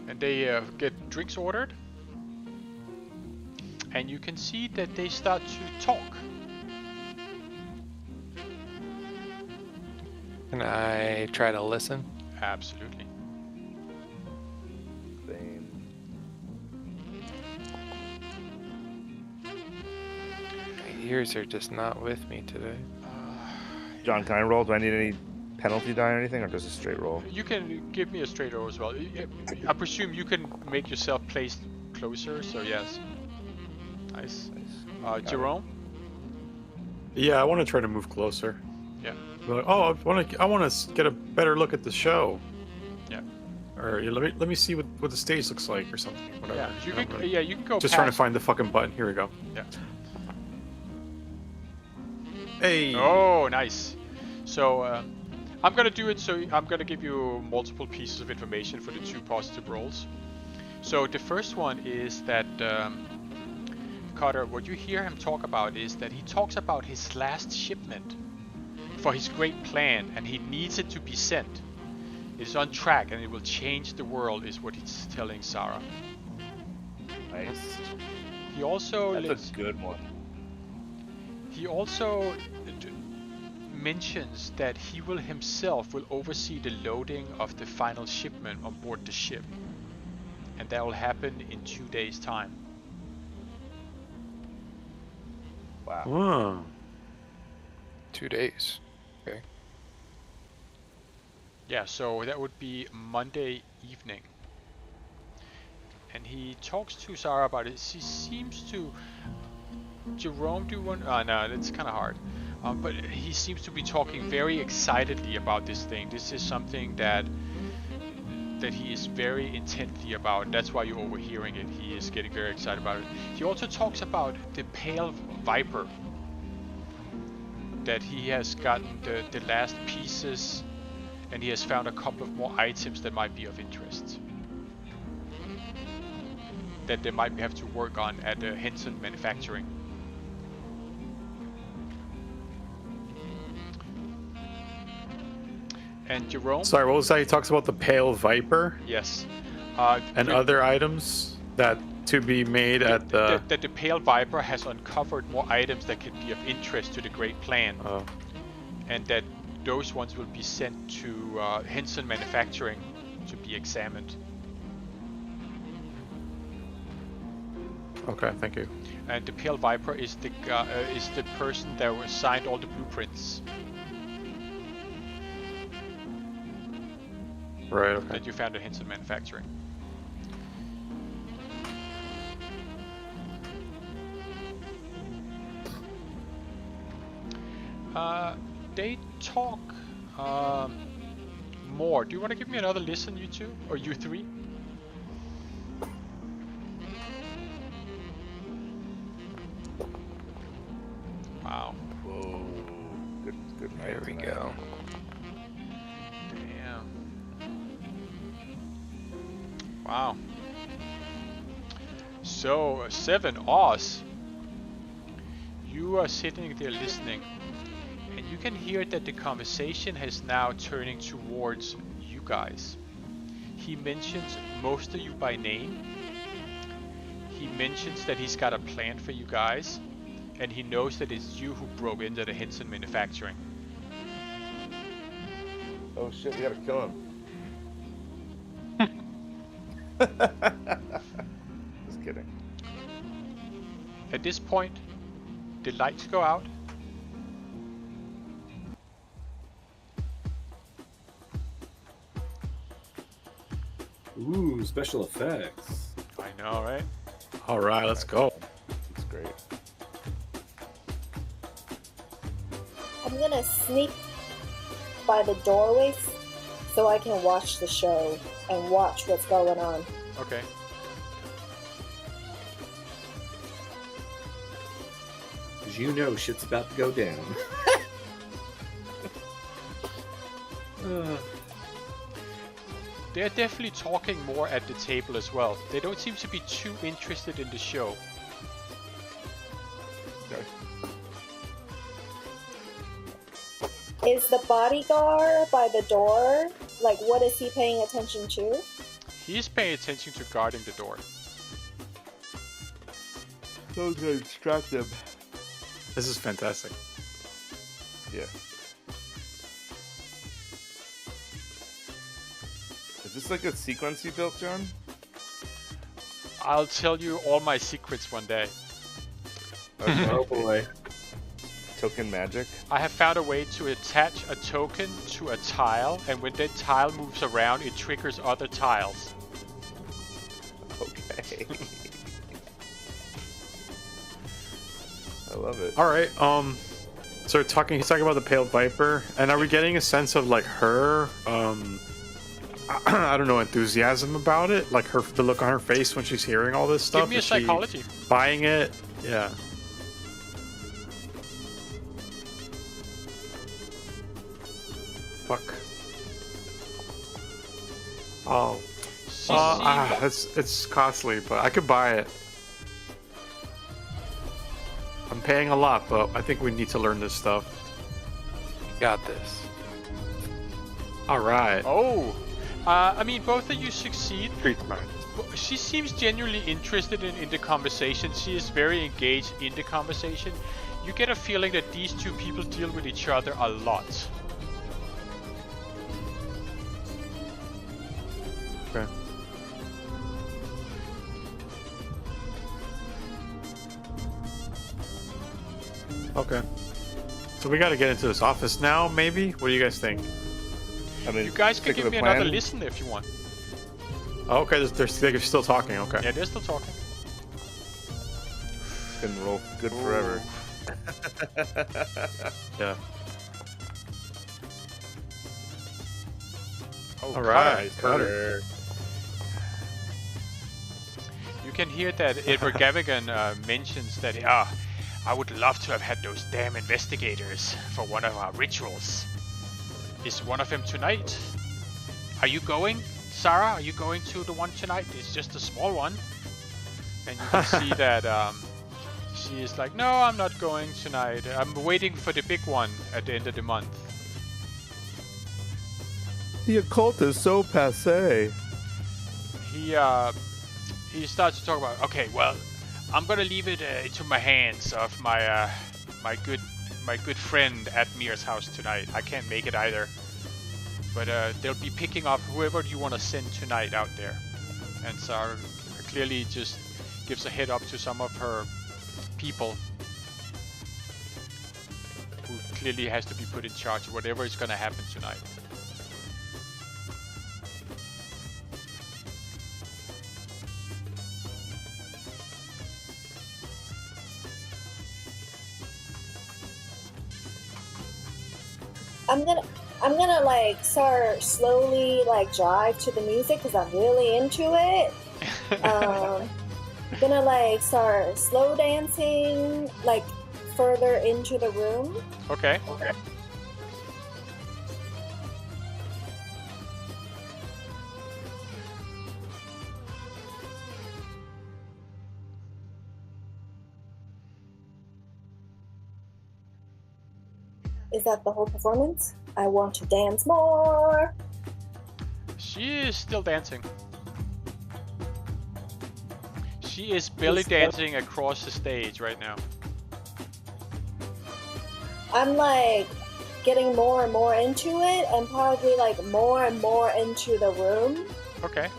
And they get drinks ordered, and you can see that they start to talk. Can I try to listen? Absolutely. Same. My ears are just not with me today. John, can I roll? Do I need any penalty die or anything, or just a straight roll? You can give me a straight roll as well. I presume you can make yourself placed closer, so yes. Nice. Jerome? Yeah, I want to try to move closer. Yeah. Like, oh, I want to get a better look at the show. Yeah. Or let me see what the stage looks like or something. Whatever. Yeah, you I'm can, really you can go just past. trying to find the fucking button. Here we go. Yeah. Hey. Oh, nice. So I'm gonna do it. So I'm gonna give you multiple pieces of information for the 2 positive rolls. So the first one is that Carter, what you hear him talk about is that he talks about his last shipment for his great plan, and he needs it to be sent. It is on track, and it will change the world, is what he's telling Sarah. Nice. He also That's a good one. He also mentions that he will himself oversee the loading of the final shipment on board the ship, and that will happen in 2 days' time. Wow. Whoa. 2 days. Okay. Yeah, so that would be Monday evening. And he talks to Sarah about it. She seems to... Jerome, do you want... Oh, no, that's kind of hard. But he seems to be talking very excitedly about this thing. This is something that he is very intently about. That's why you're overhearing it. He is getting very excited about it. He also talks about the pale viper. That he has gotten the last pieces, and he has found a couple of more items that might be of interest. That they might have to work on at Henson Manufacturing. And Jerome? Sorry, what was that? He talks about the pale viper Yes. and other items that to be made at the... That the pale viper has uncovered more items that could be of interest to the Great Plan. Oh. And that those ones will be sent to Henson Manufacturing to be examined. Okay, thank you. And the pale viper is the person that was signed all the blueprints. Right, okay. That you found at Henson Manufacturing. They talk more. Do you want to give me another listen, you two? Or you three? Wow. Whoa. Good night. There we tonight. go. Damn. Wow. So, 7 Oz. You are sitting there listening, and you can hear that the conversation is now turning towards you guys. He mentions most of you by name. He mentions that he's got a plan for you guys, and he knows that it's you who broke into the Henson Manufacturing. Oh shit, we gotta kill him. Just kidding. At this point, the lights go out. Ooh, special effects. I know, right? All right, let's go. It's great. I'm gonna sneak by the doorways so I can watch the show and watch what's going on. Okay. Because you know shit's about to go down. They're definitely talking more at the table as well. They don't seem to be too interested in the show. Okay. Is the bodyguard by the door? Like, what is he paying attention to? He's paying attention to guarding the door. So to distract them. This is fantastic. Yeah. Is this like a sequence you built, John? I'll tell you all my secrets one day. Okay. Oh boy. Token magic? I have found a way to attach a token to a tile, and when that tile moves around, it triggers other tiles. Okay. I love it. All right. So he's talking about the pale viper, and are we getting a sense of like her, I don't know, enthusiasm about it? Like the look on her face when she's hearing all this stuff? Give me a Is she psychology. buying it? Yeah. Fuck. Oh. It's costly, but I could buy it. I'm paying a lot, but I think we need to learn this stuff. Got this. All right. Oh, I mean, both of you succeed. Street smart. She seems genuinely interested in the conversation. She is very engaged in the conversation. You get a feeling that these two people deal with each other a lot. Okay. Okay. So we got to get into this office now, maybe? What do you guys think? I mean, You guys can stick give with me the another plan. listen if you want. Oh, okay, they're still talking. Okay. Yeah, they're still talking. Can roll good forever. Yeah. Oh, All right. Cutter. You can hear that Edward Gavigan mentions that I would love to have had those damn investigators for one of our rituals. Is one of them tonight? Are you going, Sarah? Are you going to the one tonight? It's just a small one. And you can see that she is like, no, I'm not going tonight. I'm waiting for the big one at the end of the month. The occult is so passé. He starts to talk about, okay, well, I'm gonna leave it into my hands of my my good friend at Mir's house tonight. I can't make it either, but they'll be picking up whoever you want to send tonight out there. And Sarah clearly just gives a head up to some of her people, who clearly has to be put in charge of whatever is gonna happen tonight. I'm gonna like start slowly like jive to the music because I'm really into it. I'm gonna like start slow dancing like further into the room. Okay. Is that the whole performance? I want to dance more. She is still dancing. She is belly dancing across the stage right now. I'm like getting more and more into it and probably like more and more into the room. Okay.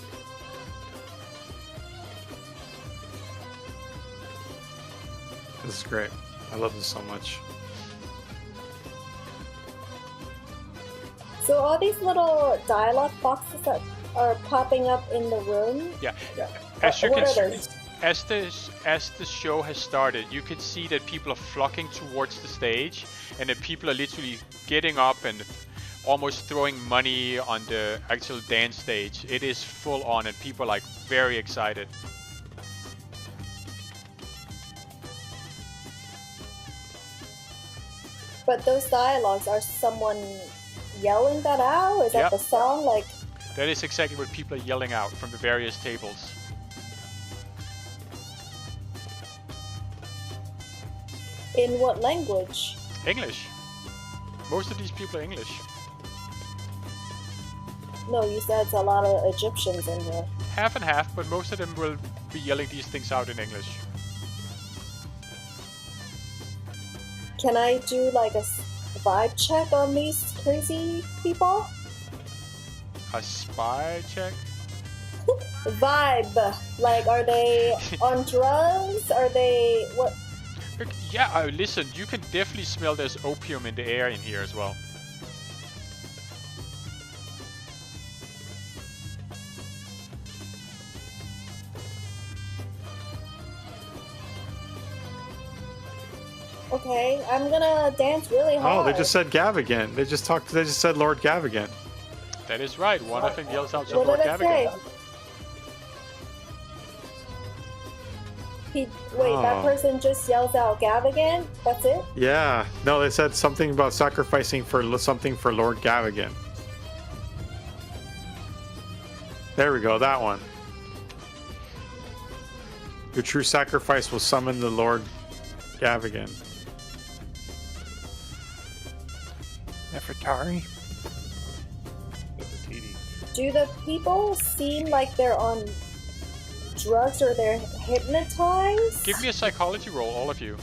This is great. I love this so much. So all these little dialogue boxes that are popping up in the room. Yeah. As you What can are see, as the show has started, you can see that people are flocking towards the stage, and that people are literally getting up and almost throwing money on the actual dance stage. It is full on, and people are like very excited. But those dialogues, are someone yelling that out? Is that Yep. the song? Like, That is exactly what people are yelling out from the various tables. in what language? English. Most of these people are English. No, you said it's a lot of Egyptians in here. Half and half, but most of them will be yelling these things out in English. Can I do like a vibe check on these crazy people? A spy check? Vibe. Like, are they on drugs? Are they what? Yeah, listen, you can definitely smell there's opium in the air in here as well. Okay, I'm gonna dance really hard. Oh, they just said Gavigan. They just said Lord Gavigan. That is right. One of them yells out to What Lord did it say? Gavigan. That person just yells out Gavigan? That's it? Yeah. No, they said something about sacrificing for something for Lord Gavigan. There we go. That one. Your true sacrifice will summon the Lord Gavigan. Nefertari. Do the people seem like they're on drugs or they're hypnotized? Give me a psychology roll, all of you.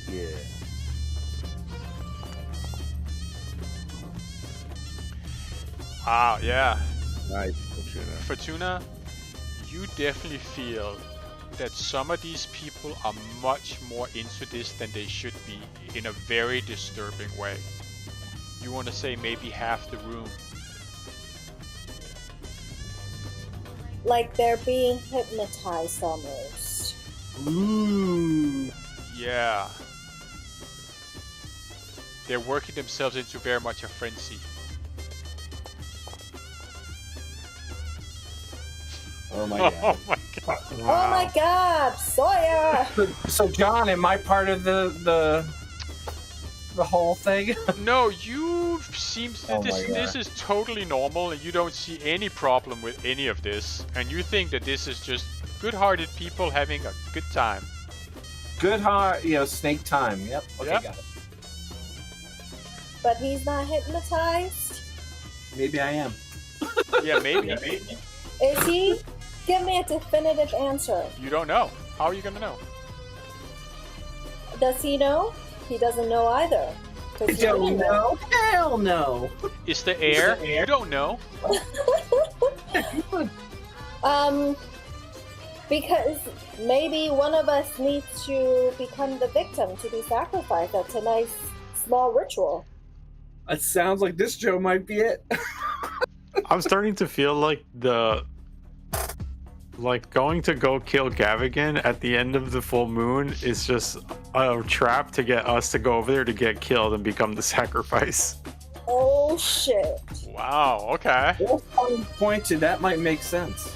Yeah. Ah, yeah. Nice. Fortuna. Fortuna, you definitely feel that some of these people are much more into this than they should be, in a very disturbing way. You want to say maybe half the room. Like they're being hypnotized almost. Ooh. Yeah. They're working themselves into very much a frenzy. Oh my god. Oh my god. Oh my god, Sawyer! So John, am I part of the whole thing? No, you seem to, Oh my this God. is totally normal and you don't see any problem with any of this. And you think that this is just good-hearted people having a good time. Good heart, snake time. Yep. Okay, Yep. got it. But he's not hypnotized? Maybe I am. Yeah, maybe. Is he? Give me a definitive answer. You don't know. How are you gonna know? Does he know? He doesn't know either. 'Cause he Don't didn't know. Hell no. It's the air. You don't know. Because maybe one of us needs to become the victim to be sacrificed at tonight's small ritual. It sounds like this Joe might be it. I'm starting to feel like going to go kill Gavigan at the end of the full moon is just a trap to get us to go over there to get killed and become the sacrifice. Oh shit. Wow, okay. Pointed, that might make sense.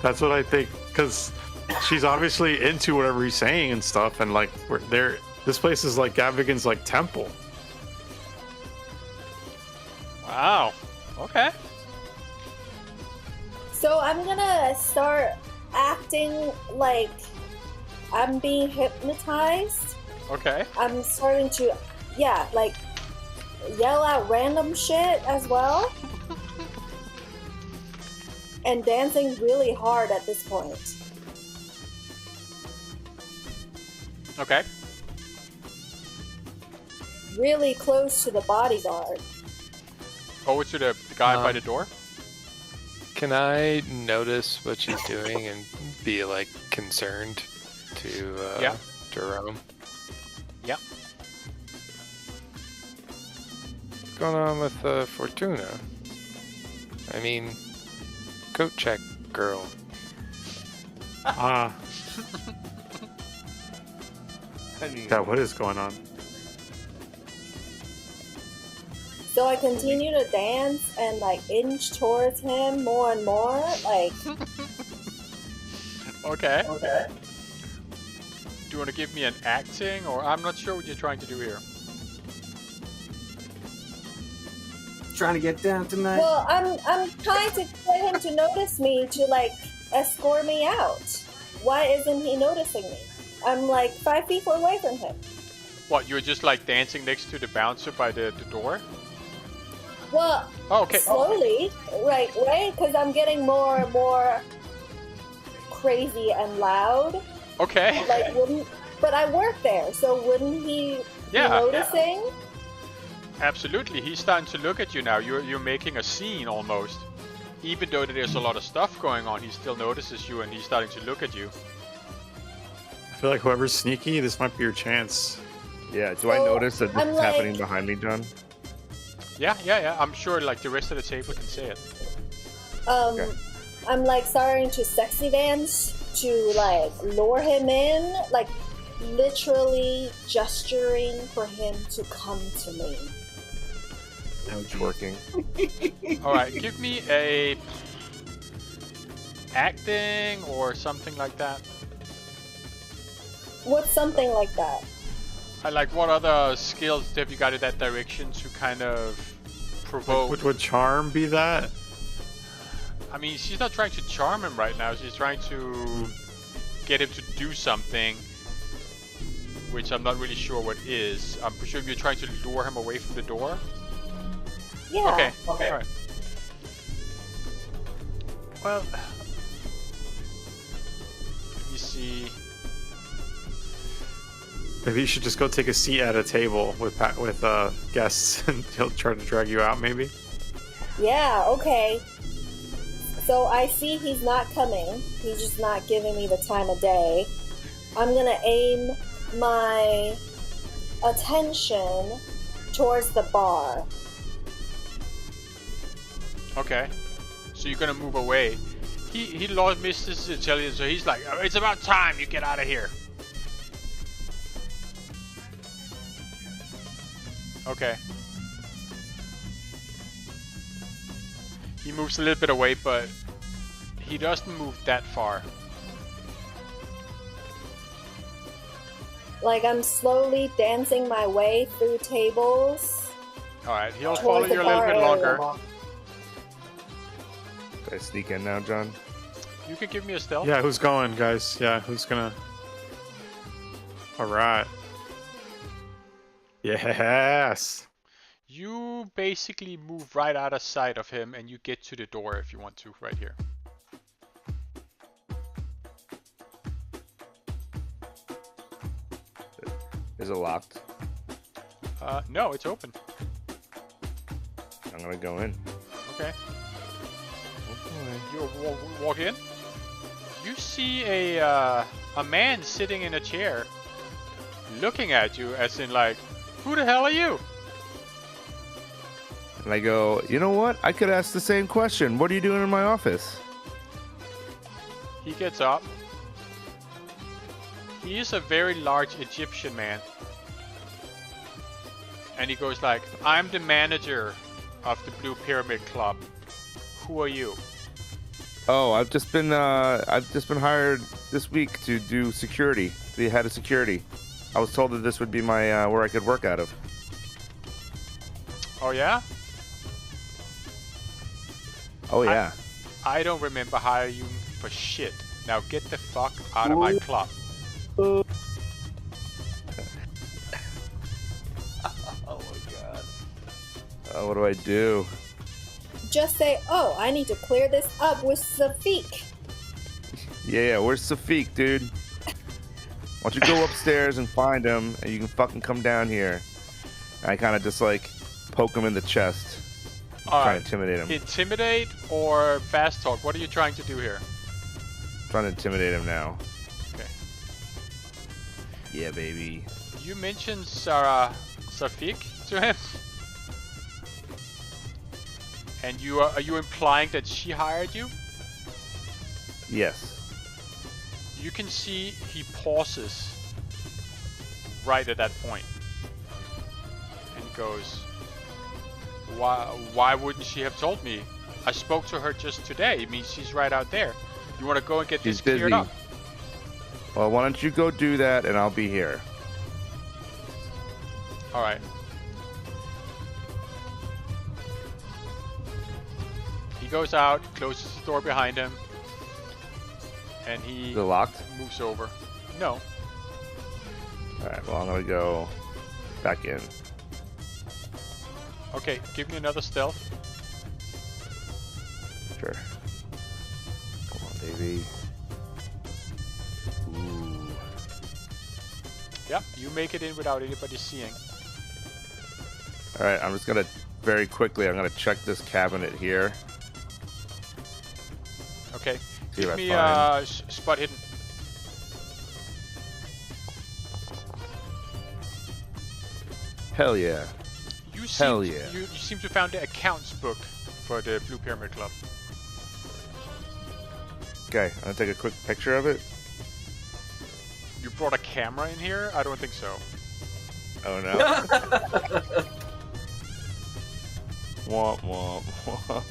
That's what I think, because she's obviously into whatever he's saying and stuff, and like we're there. This place is like Gavigan's like temple. Wow. Okay. So I'm gonna start acting like I'm being hypnotized. Okay. I'm starting to, like yell out random shit as well. And dancing really hard at this point. Okay. Really close to the bodyguard. Over to the guy by the door. Can I notice what she's doing and be like concerned to Yeah. Jerome? Yeah. What's going on with Fortuna? I mean, coat check girl. I mean, Yeah, what is going on? So I continue to dance and like inch towards him more and more. Like, Okay. Do you want to give me an acting, or I'm not sure what you're trying to do here. Trying to get down tonight. well, I'm trying to get him to notice me, to like escort me out. Why isn't he noticing me? I'm like 5 feet away from him. What, you were just like dancing next to the bouncer by the door? Well, Oh, okay. slowly, right? Because I'm getting more and more crazy and loud. Okay. Like, but I work there, so wouldn't he Yeah. be noticing? Absolutely. He's starting to look at you now. You're making a scene almost. Even though there's a lot of stuff going on, he still notices you and he's starting to look at you. I feel like whoever's sneaky, this might be your chance. yeah. Do I So, notice that this I'm is like- happening behind me, John? Yeah. I'm sure like the rest of the table can say it. Okay. I'm like starting to sexy dance to like lure him in, like literally gesturing for him to come to me. Working. Alright, give me a acting or something like that. What's something like that? I like, what other skills have you got in that direction to kind of provoke? Would charm be that? I mean, she's not trying to charm him right now. She's trying to get him to do something, which I'm not really sure what is. I'm presuming you're trying to lure him away from the door? Yeah. Okay. Alright. Well, let me see. Maybe you should just go take a seat at a table with guests, and he'll try to drag you out. Maybe. Yeah. Okay. So So I see he's not coming. He's just not giving me the time of day. I'm gonna aim my attention towards the bar. Okay. So you're gonna move away. He lost Mrs. Intelligence, so he's like, it's about time you get out of here. Okay. He moves a little bit away, but he doesn't move that far. Like I'm slowly dancing my way through tables. Alright, he'll follow you a little bit longer. Can I sneak in now, John? You can give me a stealth. Yeah, who's going, guys? Yeah, who's gonna... Alright. Yes! You basically move right out of sight of him and you get to the door if you want to, right here. Is it locked? No, it's open. I'm gonna go in. Okay. Oh, You walk in. You see a man sitting in a chair, looking at you, as in like, "Who the hell are you?" and I go, you know what? I could ask the same question. What are you doing in my office? He gets up. He is a very large Egyptian man, and he goes like, "I'm the manager of the Blue Pyramid Club. Who are you?" Oh, I've just been hired this week to do security, to be head of security. I was told that this would be my where I could work out of. Oh yeah? Oh yeah. I don't remember hiring you for shit. Now get the fuck out of my club. Oh my god. What do I do? Just say, oh, I need to clear this up with Safik. Yeah, where's Safik, dude? Why don't you go upstairs and find him, and you can fucking come down here. And I kind of just like poke him in the chest, try to intimidate him. Intimidate or fast talk? What are you trying to do here? Trying to intimidate him now. Okay. Yeah, baby. You mentioned Sarah Safik to him? And are you implying that she hired you? Yes. You can see he pauses right at that point and goes, why wouldn't she have told me? I spoke to her just today. It means she's right out there. You want to go and get She's this cleared busy. up? Well, why don't you go do that, and I'll be here. All right. He goes out, closes the door behind him, and he Is it locked? moves over. No. Alright, well, I'm gonna go back in. Okay, give me another stealth. Sure. Come on, baby. Ooh. Yep, you make it in without anybody seeing. Alright, I'm just gonna very quickly, I'm gonna check this cabinet here. Okay, See give what me I find. spot hidden. Hell yeah. You Hell seem yeah. You seem to found the accounts book for the Blue Pyramid Club. Okay, I'm gonna take a quick picture of it. You brought a camera in here? I don't think so. Oh no. Womp womp womp.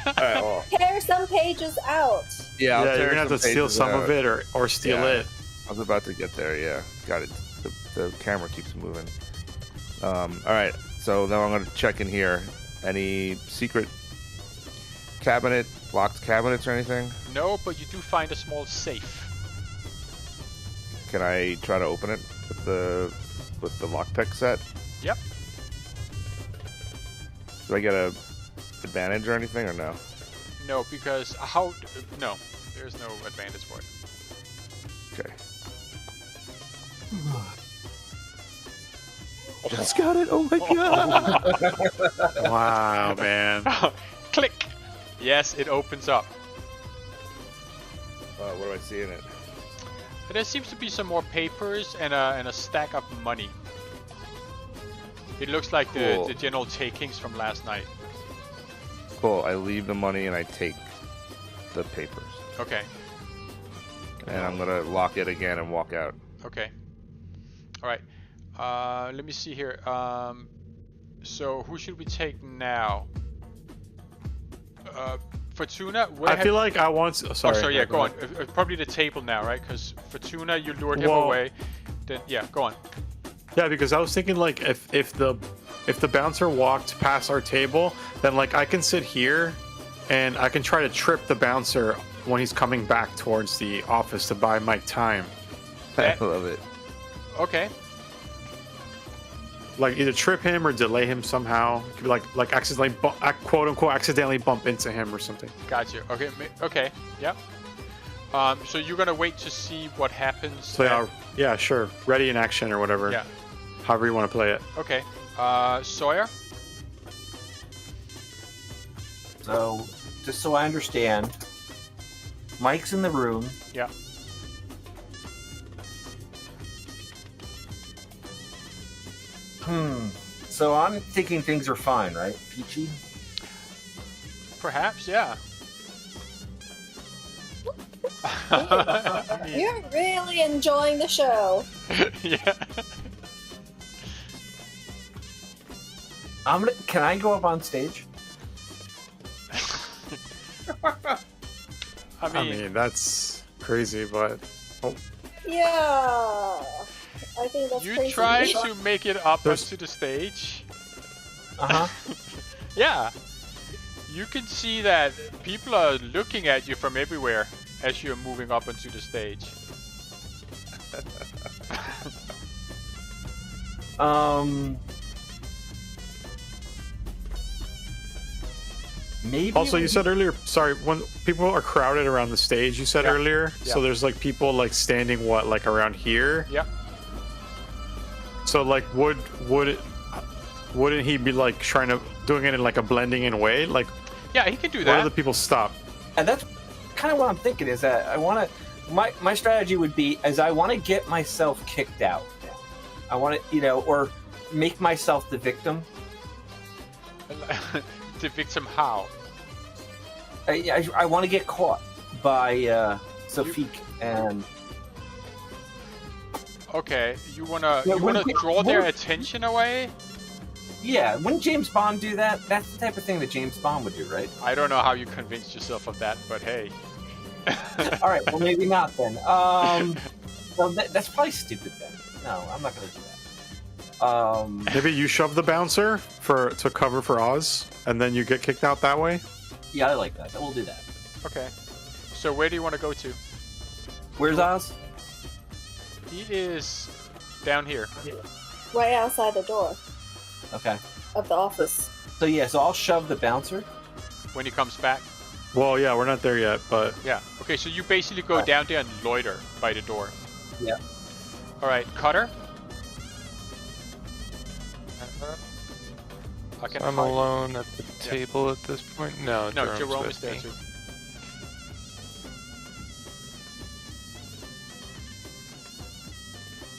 Alright, well. Tear some pages out. Yeah, Yeah, you're gonna have to steal some of it or steal Yeah. it. I was about to get there, yeah. Got it. The camera keeps moving. Alright, so now I'm gonna check in here. Any secret cabinet, locked cabinets or anything? No, but you do find a small safe. Can I try to open it with the lockpick set? Yep. Do I get a advantage or anything or no? No, because no, there's no advantage for it. Okay. Just got it. Oh my god. Wow, man. Click. Yes, it opens up. What do I see in it? There seems to be some more papers and a stack of money. It looks like Cool. the general takings from last night. Cool. I leave the money and I take the papers. Okay. And I'm gonna lock it again and walk out. Okay. All right. Let me see here. So who should we take now? Fortuna. I feel like I want. Sorry. Oh, sorry. Yeah, go on. Probably the table now, right? Because Fortuna, you lured him Well- away. Then yeah, go on. Yeah, because I was thinking like if the bouncer walked past our table, then like I can sit here, and I can try to trip the bouncer when he's coming back towards the office to buy Mike time. I love it. Okay. Like either trip him or delay him somehow. It could be like accidentally quote unquote accidentally bump into him or something. Gotcha. Okay. Okay. Yeah. So you're gonna wait to see what happens. So yeah, sure. Ready in action or whatever. Yeah. However you want to play it. Okay. Sawyer. So, just so I understand, Mike's in the room. Yeah. So I'm thinking things are fine, right? Peachy? Perhaps. Yeah. I mean, You're really enjoying the show. yeah. Can I go up on stage? I I mean that's crazy, but Yeah. I think that's you crazy. try to make it up There's- onto the stage. Uh-huh. Yeah. You can see that people are looking at you from everywhere as you're moving up onto the stage. Maybe. also you said earlier, sorry, when people are crowded around the stage, you said Yeah. earlier, Yeah. so there's like people like standing like around here. Yeah. So like wouldn't he be like trying to doing it in like a blending in way? Like Yeah, he can do where do that. the people stop? And that's kind of what I'm thinking is that I want to. My strategy would be as I want to get myself kicked out. I want to, or make myself the victim. The victim how? I want to get caught by Safik and. Okay, you Yeah, wanna wouldn't- draw their wouldn't- attention away? Yeah, wouldn't James Bond do that? That's the type of thing that James Bond would do, right? I don't know how you convinced yourself of that, but hey. All right, well maybe not then. Well, that's probably stupid then. No, I'm not gonna do that. Maybe you shove the bouncer to cover for Oz, and then you get kicked out that way. Yeah, I like that. We'll do that. Okay. So where do you want to go to? Where's Oz? He is down here. Right outside the door Okay. of the office. So yeah, so I'll shove the bouncer. When he comes back. Well, yeah, we're not there yet, but Yeah. Okay, so you basically go down there and loiter by the door. Yeah. Alright, Cutter. I can I'm hide- alone at the Yeah. table at this point. No, No, Jerome's Jerome with is there me. too.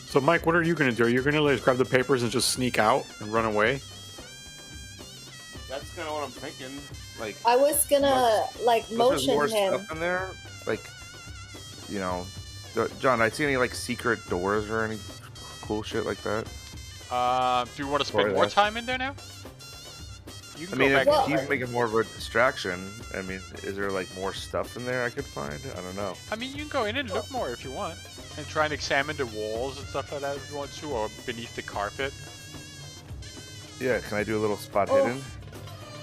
so Mike, what are you gonna do? Are you gonna like grab the papers and just sneak out and run away? That's kind of what I'm thinking. Like, I was gonna like there's motion more him. stuff in there. Like, John, I see any like secret doors or any cool shit like that? Do you want to spend Or more that. time in there now? You I can mean, go if back. he's making more of a distraction, I mean, is there like more stuff in there I could find? I don't know. I mean, you can go in and look more if you want. And try and examine the walls and stuff like that if you want to, or beneath the carpet. Yeah, can I do a little spot Oh. hidden?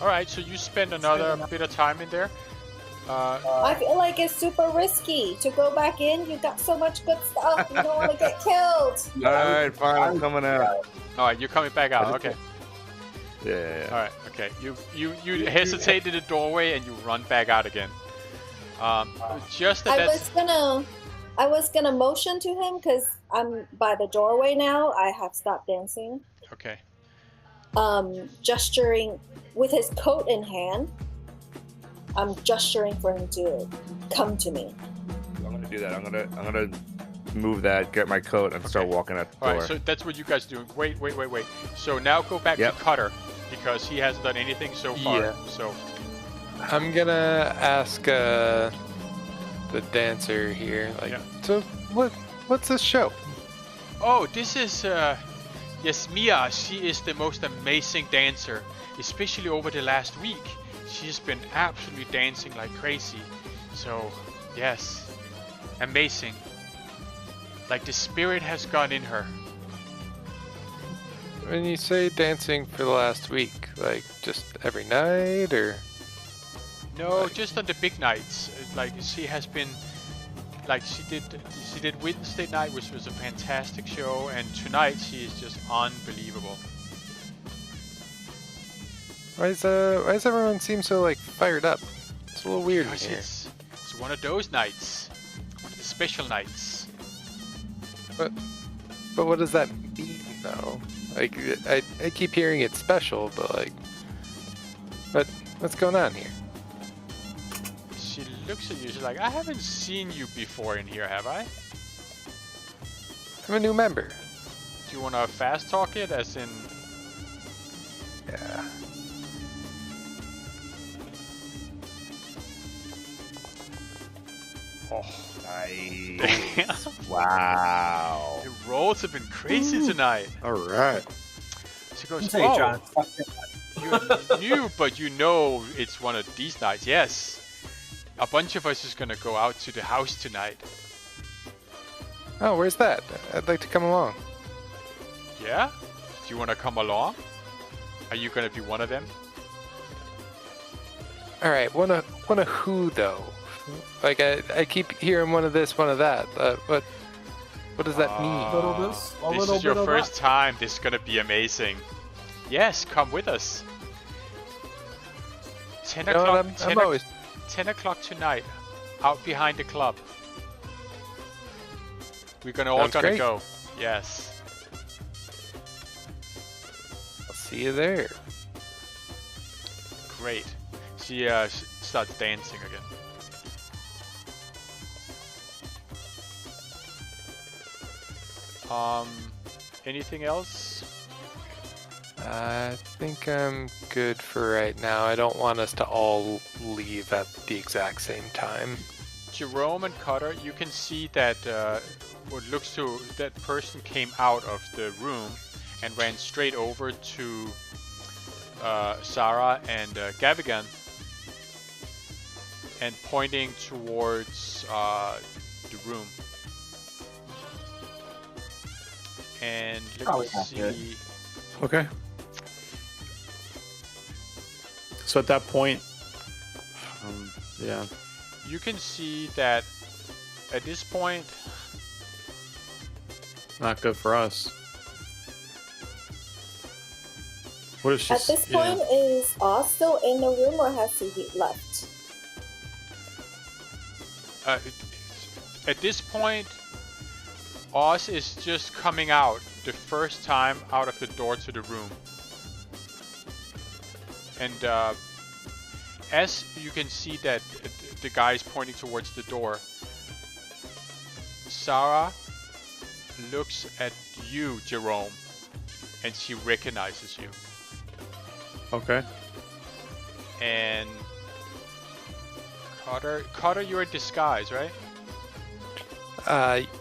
Alright, so you spend another bit of time in there. I feel like it's super risky to go back in. You got so much good stuff. You don't want to get killed. Yeah, All right, fine, I'm coming out. Alright, you're coming back out, I okay. Yeah. Alright, okay. You hesitate in the doorway and you run back out again. Just I that was gonna motion to him because I'm by the doorway now. I have stopped dancing. okay. Gesturing with his coat in hand. I'm gesturing for him to come to me. I'm gonna do that. I'm gonna move that, get my coat, and start walking out the door. All right, so that's what you guys do. Wait. So now go back to Cutter, because he hasn't done anything so far. Yeah. So I'm gonna ask the dancer here, like, so what's this show? Oh, this is yes, Mia. She is the most amazing dancer, especially over the last week. She's been absolutely dancing like crazy. So, yes, amazing. Like the spirit has gone in her. When you say dancing for the last week, like just every night, or? No, like... just on the big nights. Like she has been, like she did Wednesday night, which was a fantastic show, and tonight she is just unbelievable. Why does everyone seem so like fired up? It's a little weird in here. It's one of those nights, one of the special nights. But what does that mean though? Like I keep hearing it's special, but like, what's going on here? She looks at you. She's like, I haven't seen you before in here, have I? I'm a new member. Do you want to fast talk it, as in? Yeah. Oh, nice. Wow. The rolls have been crazy tonight. All right. She goes, Say, John, fuck that. You're new, but you know it's one of these nights. Yes. A bunch of us is going to go out to the house tonight. Oh, where's that? I'd like to come along. Yeah? Do you want to come along? Are you going to be one of them? All right, one of who though? Like I keep hearing one of this, one of that. What does that mean? A little this, a This little is your bit of first that. time. This is going to be amazing. Yes, come with us. 10 You know o'clock. what, 10 I'm always 10 o'clock tonight, out behind the club. We're gonna all Sounds gonna great. go. Yes. I'll see you there. Great. She starts dancing again. Anything else? I think I'm good for right now. I don't want us to all leave at the exact same time. Jerome and Cutter, you can see that what looks to that person came out of the room and ran straight over to Sarah and Gavigan, and pointing towards the room. And let me Probably not good. see. Okay. So at that point, yeah. You can see that at this point, Not good for us. What if she's... At this point, is Oz still in the room or has he left? at this point, Oz is just coming out the first time out of the door to the room. And as you can see that the guy is pointing towards the door, Sarah looks at you, Jerome, and she recognizes you. Okay. And Carter, you're in disguise, right?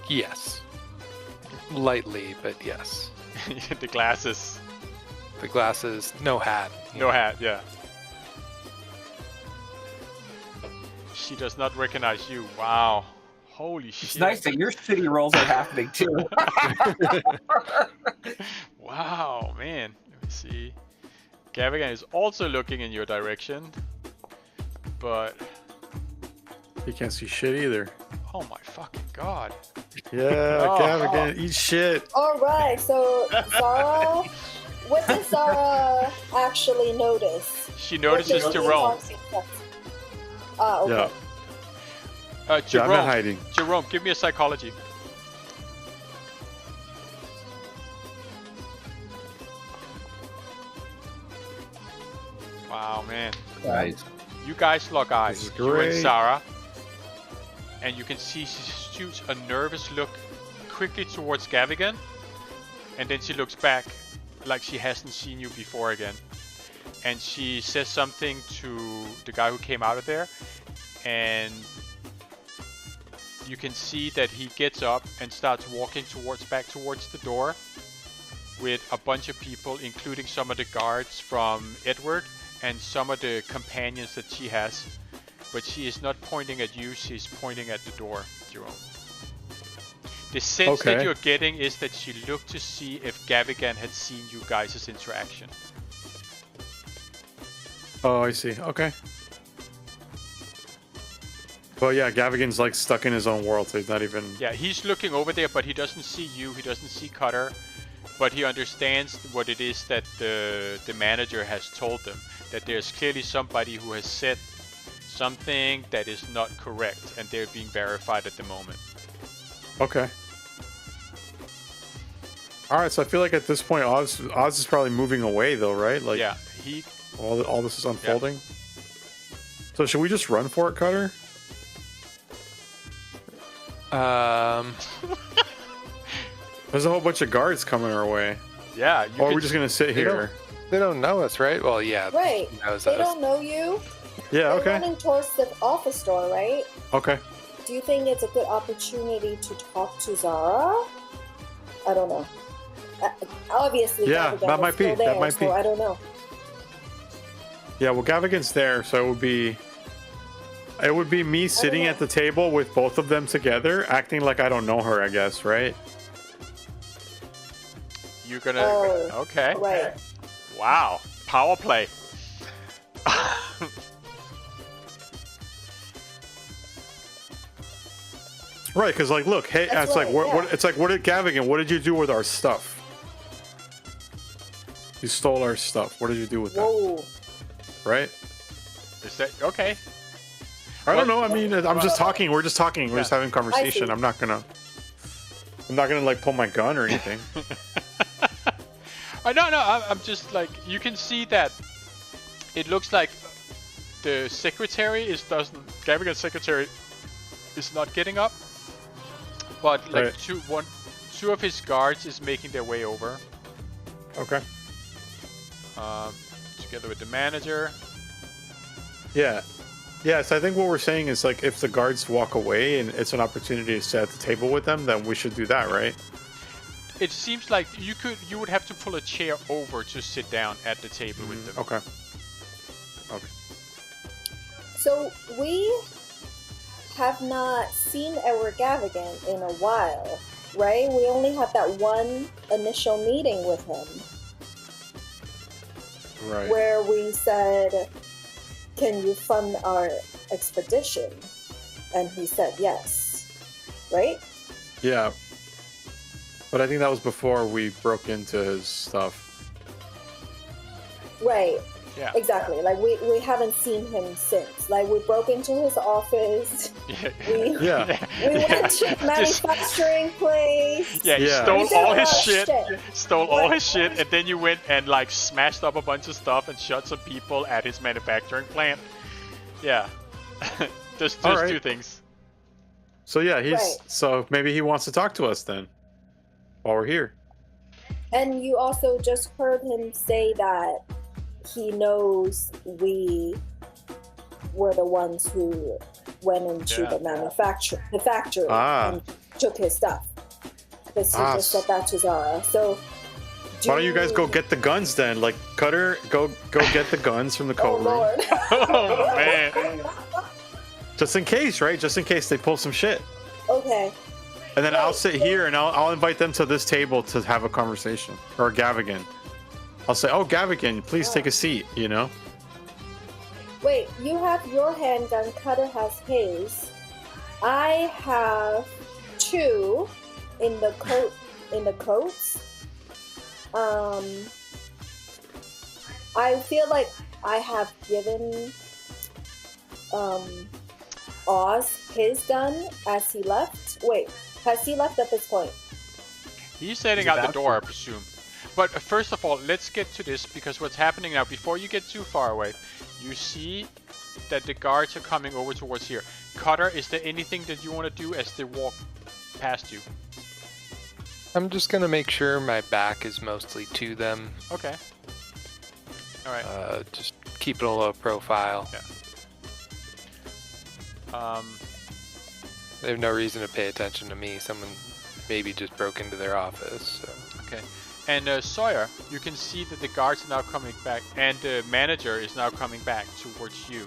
Yes. Lightly, but yes. The glasses. The glasses, no hat. No hat, yeah. She does not recognize you. Wow. Holy shit. It's nice that your shitty rolls are happening too. Wow, man. Let me see. Gavigan is also looking in your direction. But, You can't see shit either. oh my fucking god. Yeah, Oh. Gavigan, eat shit. All right, so Zara, what did Zara actually notice? She notices What did Jerome. she detect? Ah, okay. Yeah. Yeah, I'm Jerome, not hiding. Jerome, give me a psychology. Wow, man. Nice. You guys lock eyes. is You and great. Sarah. And you can see she shoots a nervous look quickly towards Gavigan. And then she looks back like she hasn't seen you before again. And she says something to the guy who came out of there. And you can see that he gets up and starts walking back towards the door with a bunch of people, including some of the guards from Edward and some of the companions that she has. But she is not pointing at you, she's pointing at the door, Jerome. The sense that you're getting is that she looked to see if Gavigan had seen you guys' interaction. Oh, I see. Okay. Well, yeah, Gavigan's like stuck in his own world, so he's not even... Yeah, he's looking over there, but he doesn't see you, he doesn't see Cutter. But he understands what it is that the manager has told them. That there's clearly somebody who has said something that is not correct, and they're being verified at the moment. Okay. Alright, so I feel like at this point, Oz is probably moving away, though, right? Like, yeah, all this is unfolding. Yeah. So should we just run for it, Cutter? There's a whole bunch of guards coming our way. Yeah. Or are we just gonna sit here? They don't know us, right? Well, yeah. Right. He knows they us. don't know you. Yeah. They're Okay. running towards the office door, right? Okay. Do you think it's a good opportunity to talk to Zara? I don't know. Obviously, Yeah, Gavigan that might is still be. there, That might so be. I don't know. Yeah, well, Gavigan's there, so it would be me sitting know. at the table with both of them together, acting like I don't know her, I guess, right? You're gonna... okay. Right. Wow. Power play. Right, because like, look, hey, That's it's like, right, what, yeah. what? It's like, what did Gavigan? What did you do with our stuff? You stole our stuff. What did you do with that? Whoa. Right? Is that... okay. I don't know. I mean, I'm just talking. We're just talking. We're Yeah. just having conversation. see. I'm not gonna like pull my gun or anything. No, I'm just like, you can see that it looks like the secretary Gavigan's secretary is not getting up, but like Right. two of his guards is making their way over, Okay. together with the manager. Yeah. Yeah, so I think what we're saying is like if the guards walk away and it's an opportunity to sit at the table with them, then we should do that, right? It seems like you would have to pull a chair over to sit down at the table with them. Okay. Okay. So we have not seen Edward Gavigan in a while, right? We only had that one initial meeting with him Right. where we said, "Can you fund our expedition?" And he said yes, right? Yeah. But I think that was before we broke into his stuff. Right. Yeah. Exactly. Like we haven't seen him since. Like we broke into his office. We Yeah. we went to the manufacturing place. Yeah, he Yeah. stole We did all a his lot of shit. shit. Stole all Right. his shit, and then you went and like smashed up a bunch of stuff and shot some people at his manufacturing plant. Yeah. There's All right. two things. So yeah, Right. so maybe he wants to talk to us then while we're here. And you also just heard him say that he knows we were the ones who went into Yeah. the factory Ah. and took his stuff. Because he Ah, just said that to Zara. So Why don't you guys go get the guns then? Like Cutter, go get the guns from the Oh code room. Lord. Oh man. Just in case, right? Just in case they pull some shit. Okay. And then I'll sit here and I'll invite them to this table to have a conversation. Or Gavigan. I'll say, "Oh, Gavigan, please take a seat," you know? Wait, you have your handgun, Cutter has his. I have two in the coats. I feel like I have given Oz his gun as he left. Wait, has he left at this point? He's heading He's out the about door, I presume. But first of all, let's get to this, because what's happening now, before you get too far away, you see that the guards are coming over towards here. Cutter, is there anything that you want to do as they walk past you? I'm just gonna make sure my back is mostly to them. Okay. All right. Just keeping a low profile. Yeah. They have no reason to pay attention to me. Someone maybe just broke into their office. So. Okay. And Sawyer, you can see that the guards are now coming back, and the manager is now coming back towards you.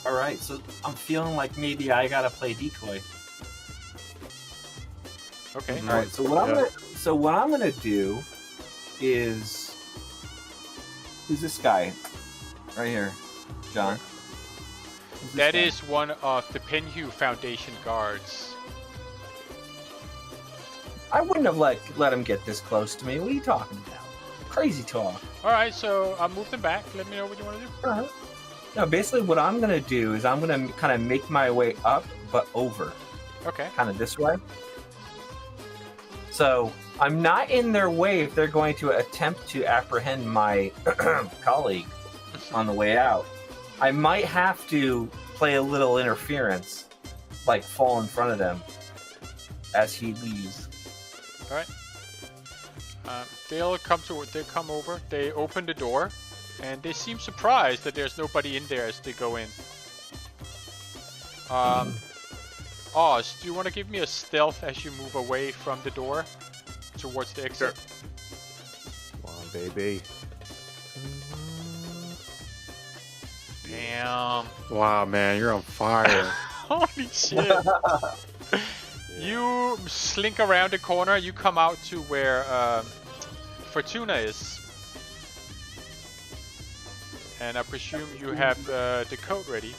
All right, so I'm feeling like maybe I gotta play decoy. Okay. All right, so what I'm gonna do is, who's this guy right here, John? Who's this That guy? is one of the Penhew Foundation guards. I wouldn't have let him get this close to me. What are you talking about? Crazy talk. All right, so I'll move them back. Let me know what you want to do. Uh-huh. No, basically what I'm gonna do is I'm gonna kind of make my way up, but over, Okay. kind of this way. So I'm not in their way if they're going to attempt to apprehend my colleague on the way out. I might have to play a little interference, like fall in front of them as he leaves. All right. They'll come over. They open the door, and they seem surprised that there's nobody in there as they go in. Oz, do you want to give me a stealth as you move away from the door towards the exit? Come on, baby. Damn. Wow, man, you're on fire. Holy shit. You slink around the corner. You come out to where Fortuna is. And I presume you have the coat ready.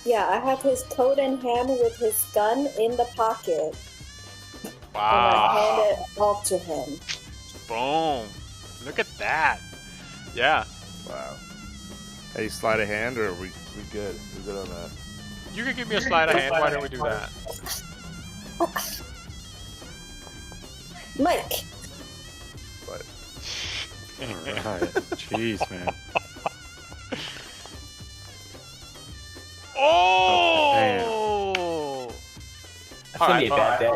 Yeah, I have his coat in hand with his gun in the pocket. And I Wow. hand it off to him. Boom. Look at that. Yeah. Wow. Hey, sleight of hand, or are we good? We good on that? You can give me a sleight of hand. Why don't we do that? Mike, But Alright. Jeez, man. Oh! That's gonna be a bad day.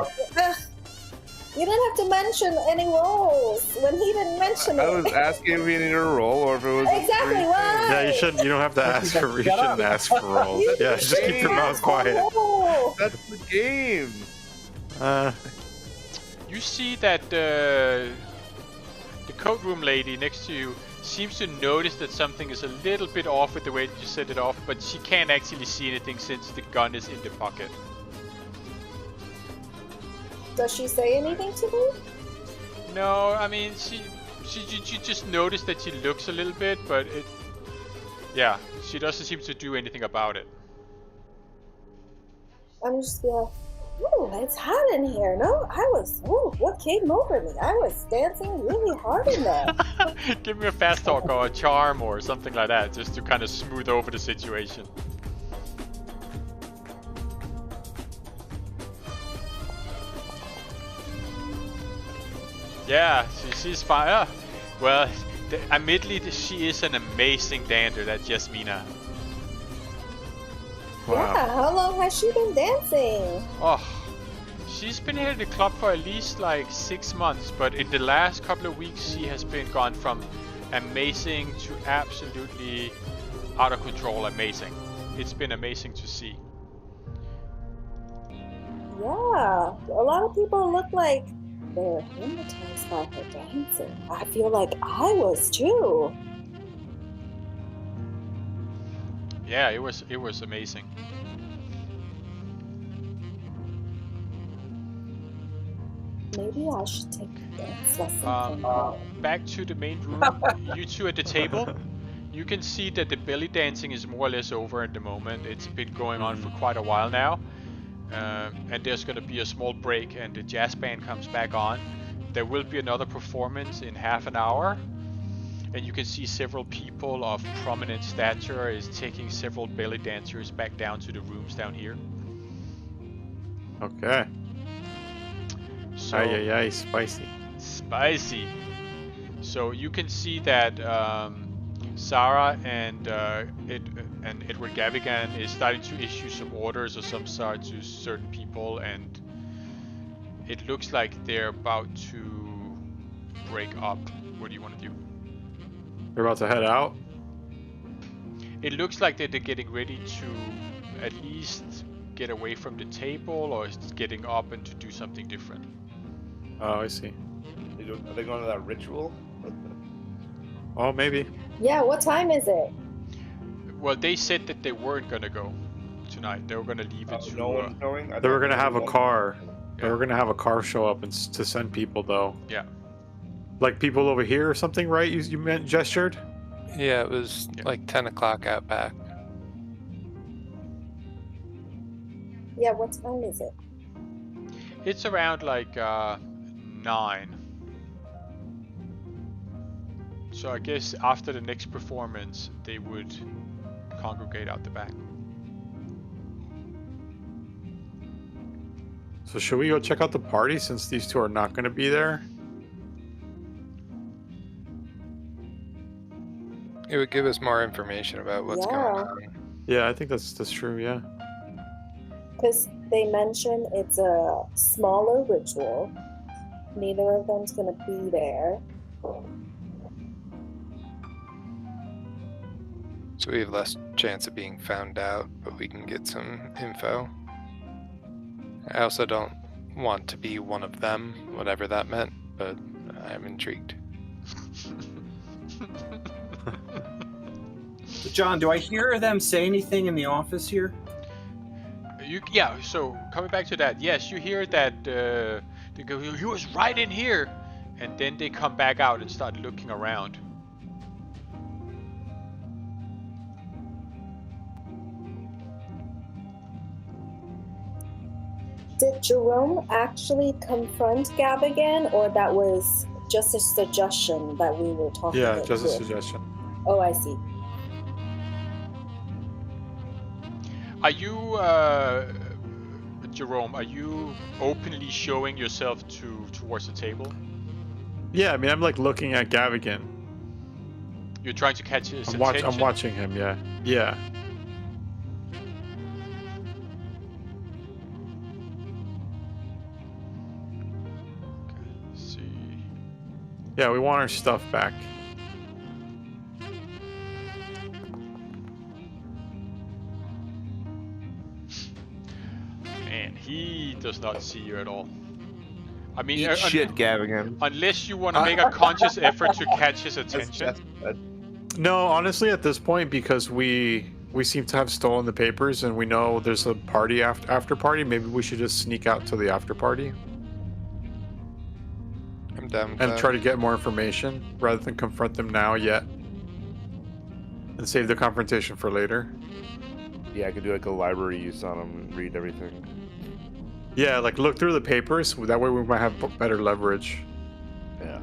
you didn't have to mention any rolls when he didn't mention I it. was asking if he needed a roll or if it was Exactly, a free why? Yeah, you shouldn't. You don't have to ask for. You shouldn't ask for rolls. You Yeah, just keep your mouth asked for a quiet. roll. thing. That's the game. You see that the coat room lady next to you seems to notice that something is a little bit off with the way that you set it off, but she can't actually see anything since the gun is in the pocket. Does she say anything to me? No, I mean she just noticed that she looks a little bit, but yeah, she doesn't seem to do anything about it. I'm just like, ooh, it's hot in here. No, what came over me? I was dancing really hard in there. Give me a fast talk or a charm or something like that, just to kind of smooth over the situation. Yeah, she's fine. Well, admittedly, she is an amazing dancer, that Jasmina. Yeah, how long has she been dancing? Oh, she's been here at the club for at least like 6 months, but in the last couple of weeks, she has been gone from amazing to absolutely out of control amazing. It's been amazing to see. Yeah, a lot of people look like they're hypnotized by her dancing. I feel like I was too. Yeah, it was amazing. Maybe I should take a dance lesson from her. Back to the main room. You two at the table. You can see that the belly dancing is more or less over at the moment. It's been going on for quite a while now. And there's going to be a small break and the jazz band comes back on. There will be another performance in half an hour. And you can see several people of prominent stature is taking several belly dancers back down to the rooms down here. Okay. So, Ay, spicy. Spicy. So you can see that Sarah and Edward Gavigan is starting to issue some orders of some sort to certain people, and it looks like they're about to break up. What do you want to do? They're about to head out. It looks like they're getting ready to at least get away from the table, or getting up and to do something different. Oh, I see. Are they going to that ritual? Oh, maybe. Yeah, what time is it? Well, they said that they weren't gonna go tonight. They were gonna leave it to. No one's going? They were gonna have a car. Yeah. They were gonna have a car show up and to send people though. Yeah. Like people over here or something, right? You meant gestured? Yeah, it was like 10 o'clock out back. Yeah, what time is it? It's around like 9. So I guess after the next performance, they would congregate out the back. So should we go check out the party since these two are not going to be there? It would give us more information about what's going on. Yeah, I think that's true. Yeah. Because they mention it's a smaller ritual. Neither of them's gonna be there. So we have less chance of being found out, but we can get some info. I also don't want to be one of them, whatever that meant, but I'm intrigued. John, do I hear them say anything in the office here? Yeah, so coming back to that, yes, you hear that they go, he was right in here, and then they come back out and start looking around. Did Jerome actually confront Gavigan, or that was just a suggestion that we were talking Yeah, about? just a suggestion. Oh, I see. Are you, Jerome, are you openly showing yourself towards the table? Yeah, I mean, I'm like looking at Gavigan. You're trying to catch his I'm attention? watching him, yeah. Yeah. Let's see. Yeah, we want our stuff back. Man, he does not see you at all. I mean, Eat shit, Gavigan. unless you want to make a conscious effort to catch his attention. No, honestly, at this point, because we seem to have stolen the papers and we know there's a party after party, maybe we should just sneak out to the after party I'm down with and that. try to get more information rather than confront them now yet and save the confrontation for later. Yeah, I could do like a library use on them and read everything. Yeah, like look through the papers. That way we might have better leverage. Yeah.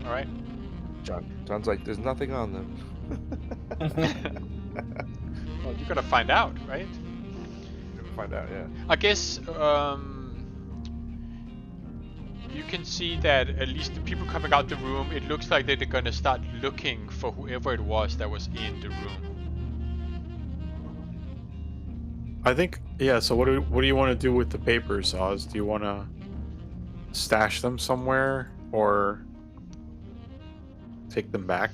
All right. John's like, there's nothing on them. Well, you're gonna find out, right? Find out, yeah. I guess you can see that at least the people coming out the room, it looks like they're gonna start looking for whoever it was that was in the room. I think, yeah, so what do you want to do with the papers, Oz? Do you want to stash them somewhere or take them back?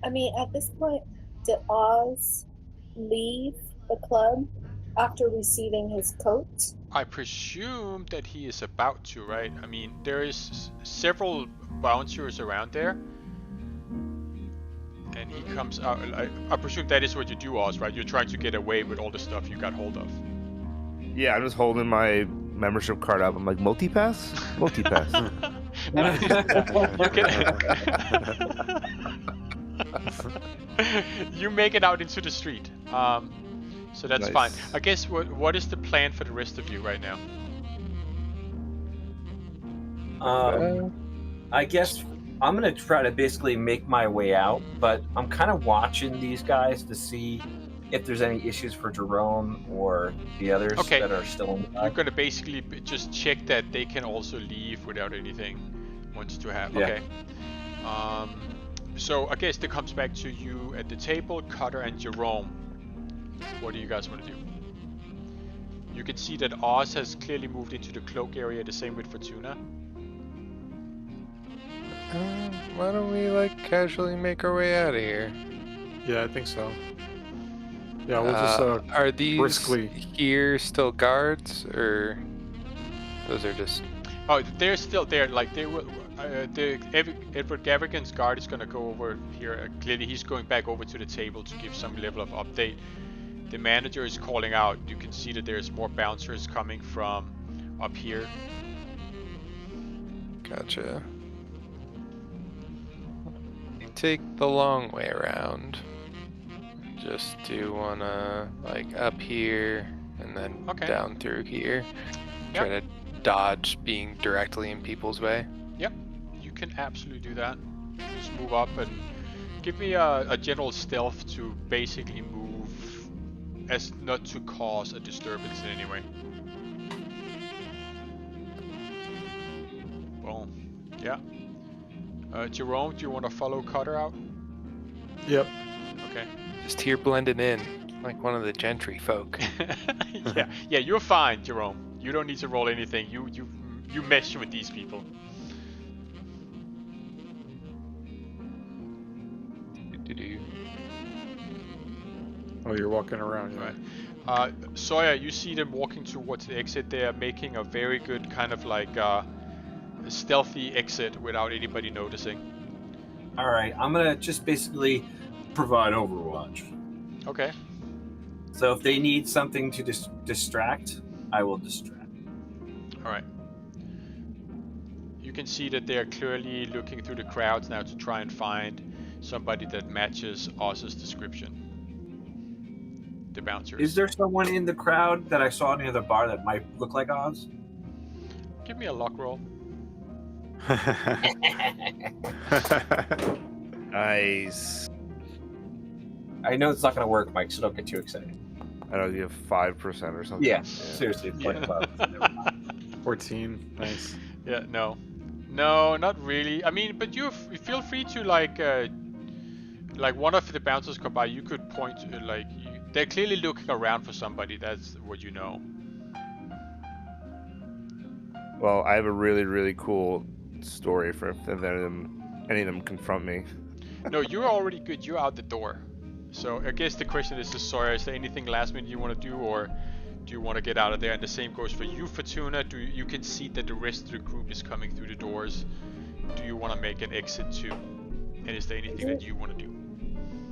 I mean, at this point, did Oz leave the club after receiving his coat? I presume that he is about to, right? I mean, there is several bouncers around there. And he comes out. I presume that is what you do, Oz, right? You're trying to get away with all the stuff you got hold of. Yeah, I'm just holding my membership card up. I'm like, multi-pass? Multi-pass. You make it out into the street. So that's Nice. fine. I guess what is the plan for the rest of you right now? I guess I'm gonna try to basically make my way out, but I'm kind of watching these guys to see if there's any issues for Jerome or the others Okay. that are still in the You're gonna basically just check that they can also leave without anything. Wants to have. Yeah. Okay. So I guess it comes back to you at the table, Cutter and Jerome. What do you guys want to do? You can see that Oz has clearly moved into the cloak area, the same with Fortuna. Why don't we like casually make our way out of here? Yeah, I think so. Yeah, we'll just are these briskly. here still guards, or those are just? Oh, they're still there. Like they will. Edward Gavigan's guard is gonna go over here. Clearly, he's going back over to the table to give some level of update. The manager is calling out. You can see that there's more bouncers coming from up here. Gotcha. You take the long way around. Just do wanna like up here and then down through here. Try to dodge being directly in people's way. Yep, you can absolutely do that. Just move up and give me a general stealth to basically move as not to cause a disturbance in any way. Boom. Yeah. Jerome, do you want to follow Cutter out? Yep. Okay. Just here blending in, like one of the gentry folk. Yeah, you're fine, Jerome. You don't need to roll anything. You mesh with these people. Oh, you're walking around, yeah. Right. Sawyer, you see them walking towards the exit. They are making a very good kind of like stealthy exit without anybody noticing. All right, I'm gonna just basically provide overwatch. Okay. So if they need something to distract, I will distract. All right. You can see that they are clearly looking through the crowds now to try and find somebody that matches Oz's description. The bouncers. Is there someone in the crowd that I saw near the bar that might look like Oz? Give me a luck roll. Nice. I know it's not going to work, Mike, so don't get too excited. I don't know, you have 5% or something. Yeah. Seriously. It's like 14. Nice. Yeah, no, not really. I mean, but you feel free to like one of the bouncers come by. You could point to they're clearly looking around for somebody. That's what you know. Well, I have a really, really cool story for if any of them confront me. No, you're already good. You're out the door. So I guess the question is, Sawyer, is there anything last minute you want to do, or do you want to get out of there? And the same goes for you, Fortuna. You can see that the rest of the group is coming through the doors. Do you want to make an exit too? And is there anything that you want to do?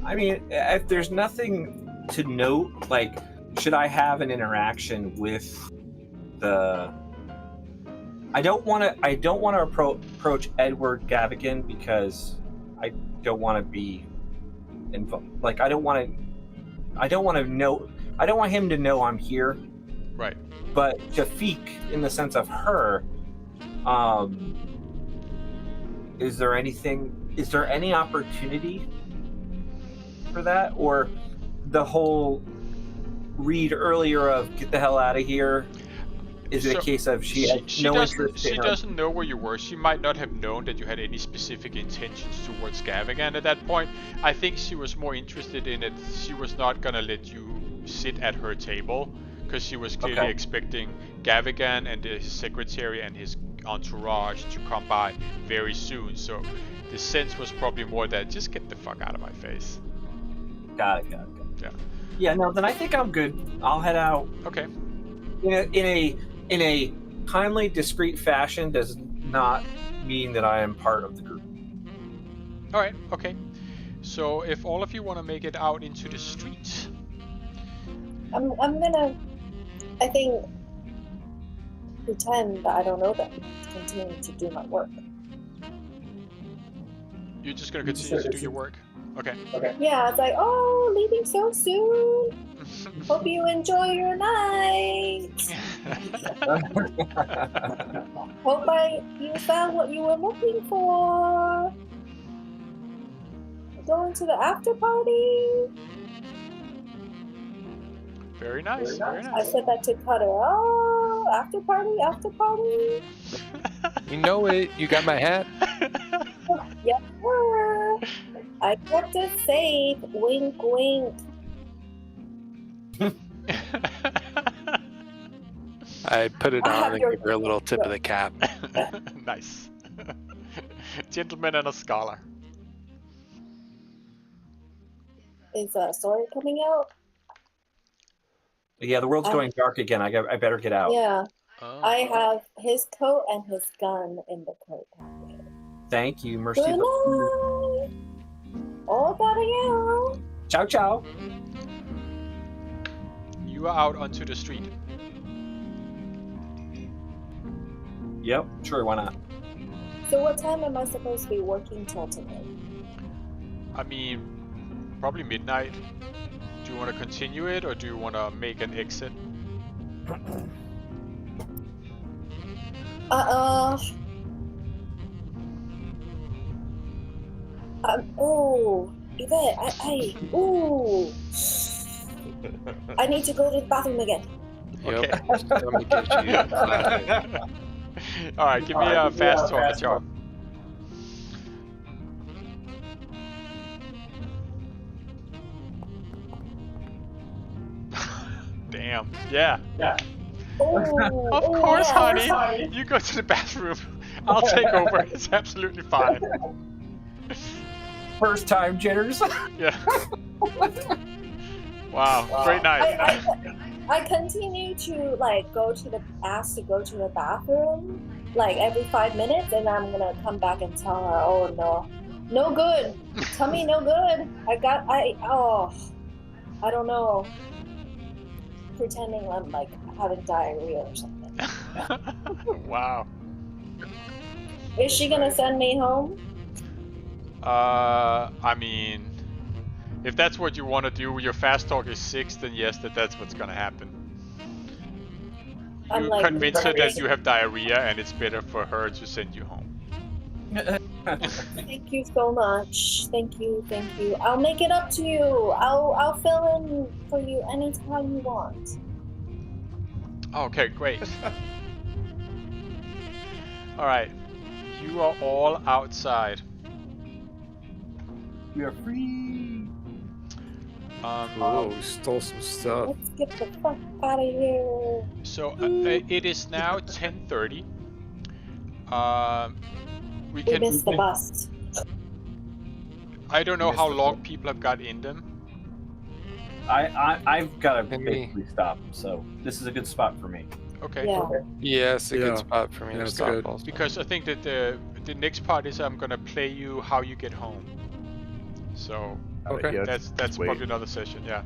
I mean, if there's nothing to note, like, should I have an interaction with the? I don't want to approach Edward Gavigan because I don't want to be involved. Like, I don't want him to know I'm here. Right. But Jafik, in the sense of her, is there any opportunity for that, or the whole read earlier of get the hell out of here? Is it a case of she doesn't know where you were. She might not have known that you had any specific intentions towards Gavigan at that point. I think she was more interested in it. She was not gonna let you sit at her table because she was clearly expecting Gavigan and his secretary and his entourage to come by very soon. So the sense was probably more that just get the fuck out of my face. Got it. Yeah. Yeah. No, then I think I'm good. I'll head out. Okay. In a timely, discreet fashion does not mean that I am part of the group. All right. Okay. So if all of you want to make it out into the street, I'm gonna, I think, pretend that I don't know them. Continue to do my work. You're just gonna continue to do your work. Okay. Yeah, it's like, oh, leaving so soon. Hope you enjoy your night. Hope you found what you were looking for. Going to the after party. Very nice. Very nice. I said that to Cutter. Oh, after party. You know it. You got my hat. Yep. I kept it safe. Wink, wink. I put it I have on and your- give her a little tip of the cap. Nice. Gentleman and a scholar. Is a story coming out? Yeah, the world's going dark again. I better get out. Yeah. Oh. I have his coat and his gun in the coat pocket. Thank you, Mercy. Good night. All about you. Ciao, ciao. You are out onto the street. Yep, sure, why not? So what time am I supposed to be working till tonight? I mean, probably midnight. Do you want to continue it, or do you want to make an exit? Oh, Yvette, I need to go to the bathroom again. Okay. Yep. Let me get you. All right, give me a fast talk, John. Damn. Yeah. Oh, Of course, yeah. honey. You go to the bathroom. I'll take over. It's absolutely fine. First time jitters. Yeah. Wow. Great night. I continue to ask to go to the bathroom every 5 minutes, and I'm gonna come back and tell her, oh no good, tummy no good. I don't know, pretending I'm having diarrhea or something. Wow. Is she gonna send me home? I mean, if that's what you want to do, your fast talk is 6, then yes, that's what's gonna happen. I'm, You convince her that you have diarrhea and it's better for her to send you home. Thank you so much. Thank you. I'll make it up to you. I'll fill in for you anytime you want. Okay, great. Alright. You are all outside. We are free. Oh, we stole some stuff. Let's get the fuck out of here. So it is now 10:30. We We can. missed the bus. I don't know how long people have got in them. I've got to And me. basically stop, so this is a good spot for me. Okay. Yeah. Yeah, it's a Yeah. good spot for me to That's stop good. also. Because I think that the next part is I'm gonna play you how you get home. So Okay. Yeah, that's just wait. probably another session. Yeah.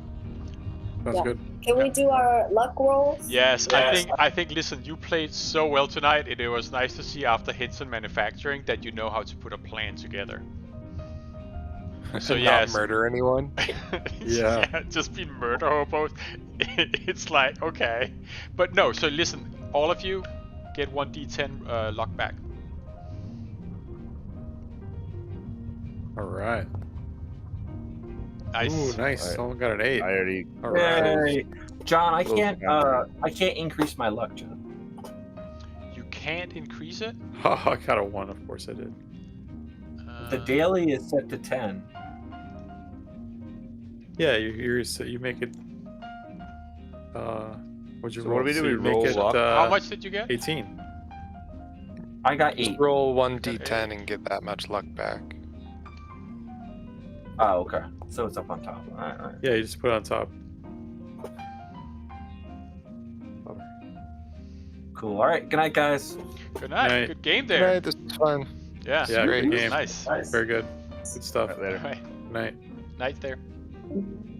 That's Yeah. good. Can we do our luck rolls? Yes, I think. Listen, you played so well tonight. It was nice to see after Henson Manufacturing that you know how to put a plan together. So Not yes, murder anyone. Yeah. just be murder hobos. It's like okay, but no. So listen, all of you, get 1d10 luck back. All right. Nice. Ooh, nice. All right. Someone got an 8. I already. All right. Yay. John, I Close can't. the I can't increase my luck, John. You can't increase it. Oh, I got a 1. Of course I did. The daily is set to 10. Yeah, you make it. What'd you So roll? what do we do? So We you make roll it, luck? How much did you get? 18. I got Just 8. roll 1d10 and get that much luck back. Oh, okay. So it's up on top. All right. Yeah, you just put it on top. Cool. All right. Good night, guys. Good night. Night. Good game Good there. night, this was fun. Yeah. Yeah, Great good game. Nice. Very good. Good stuff. Right, later. Right. Night. Night there. Mhm.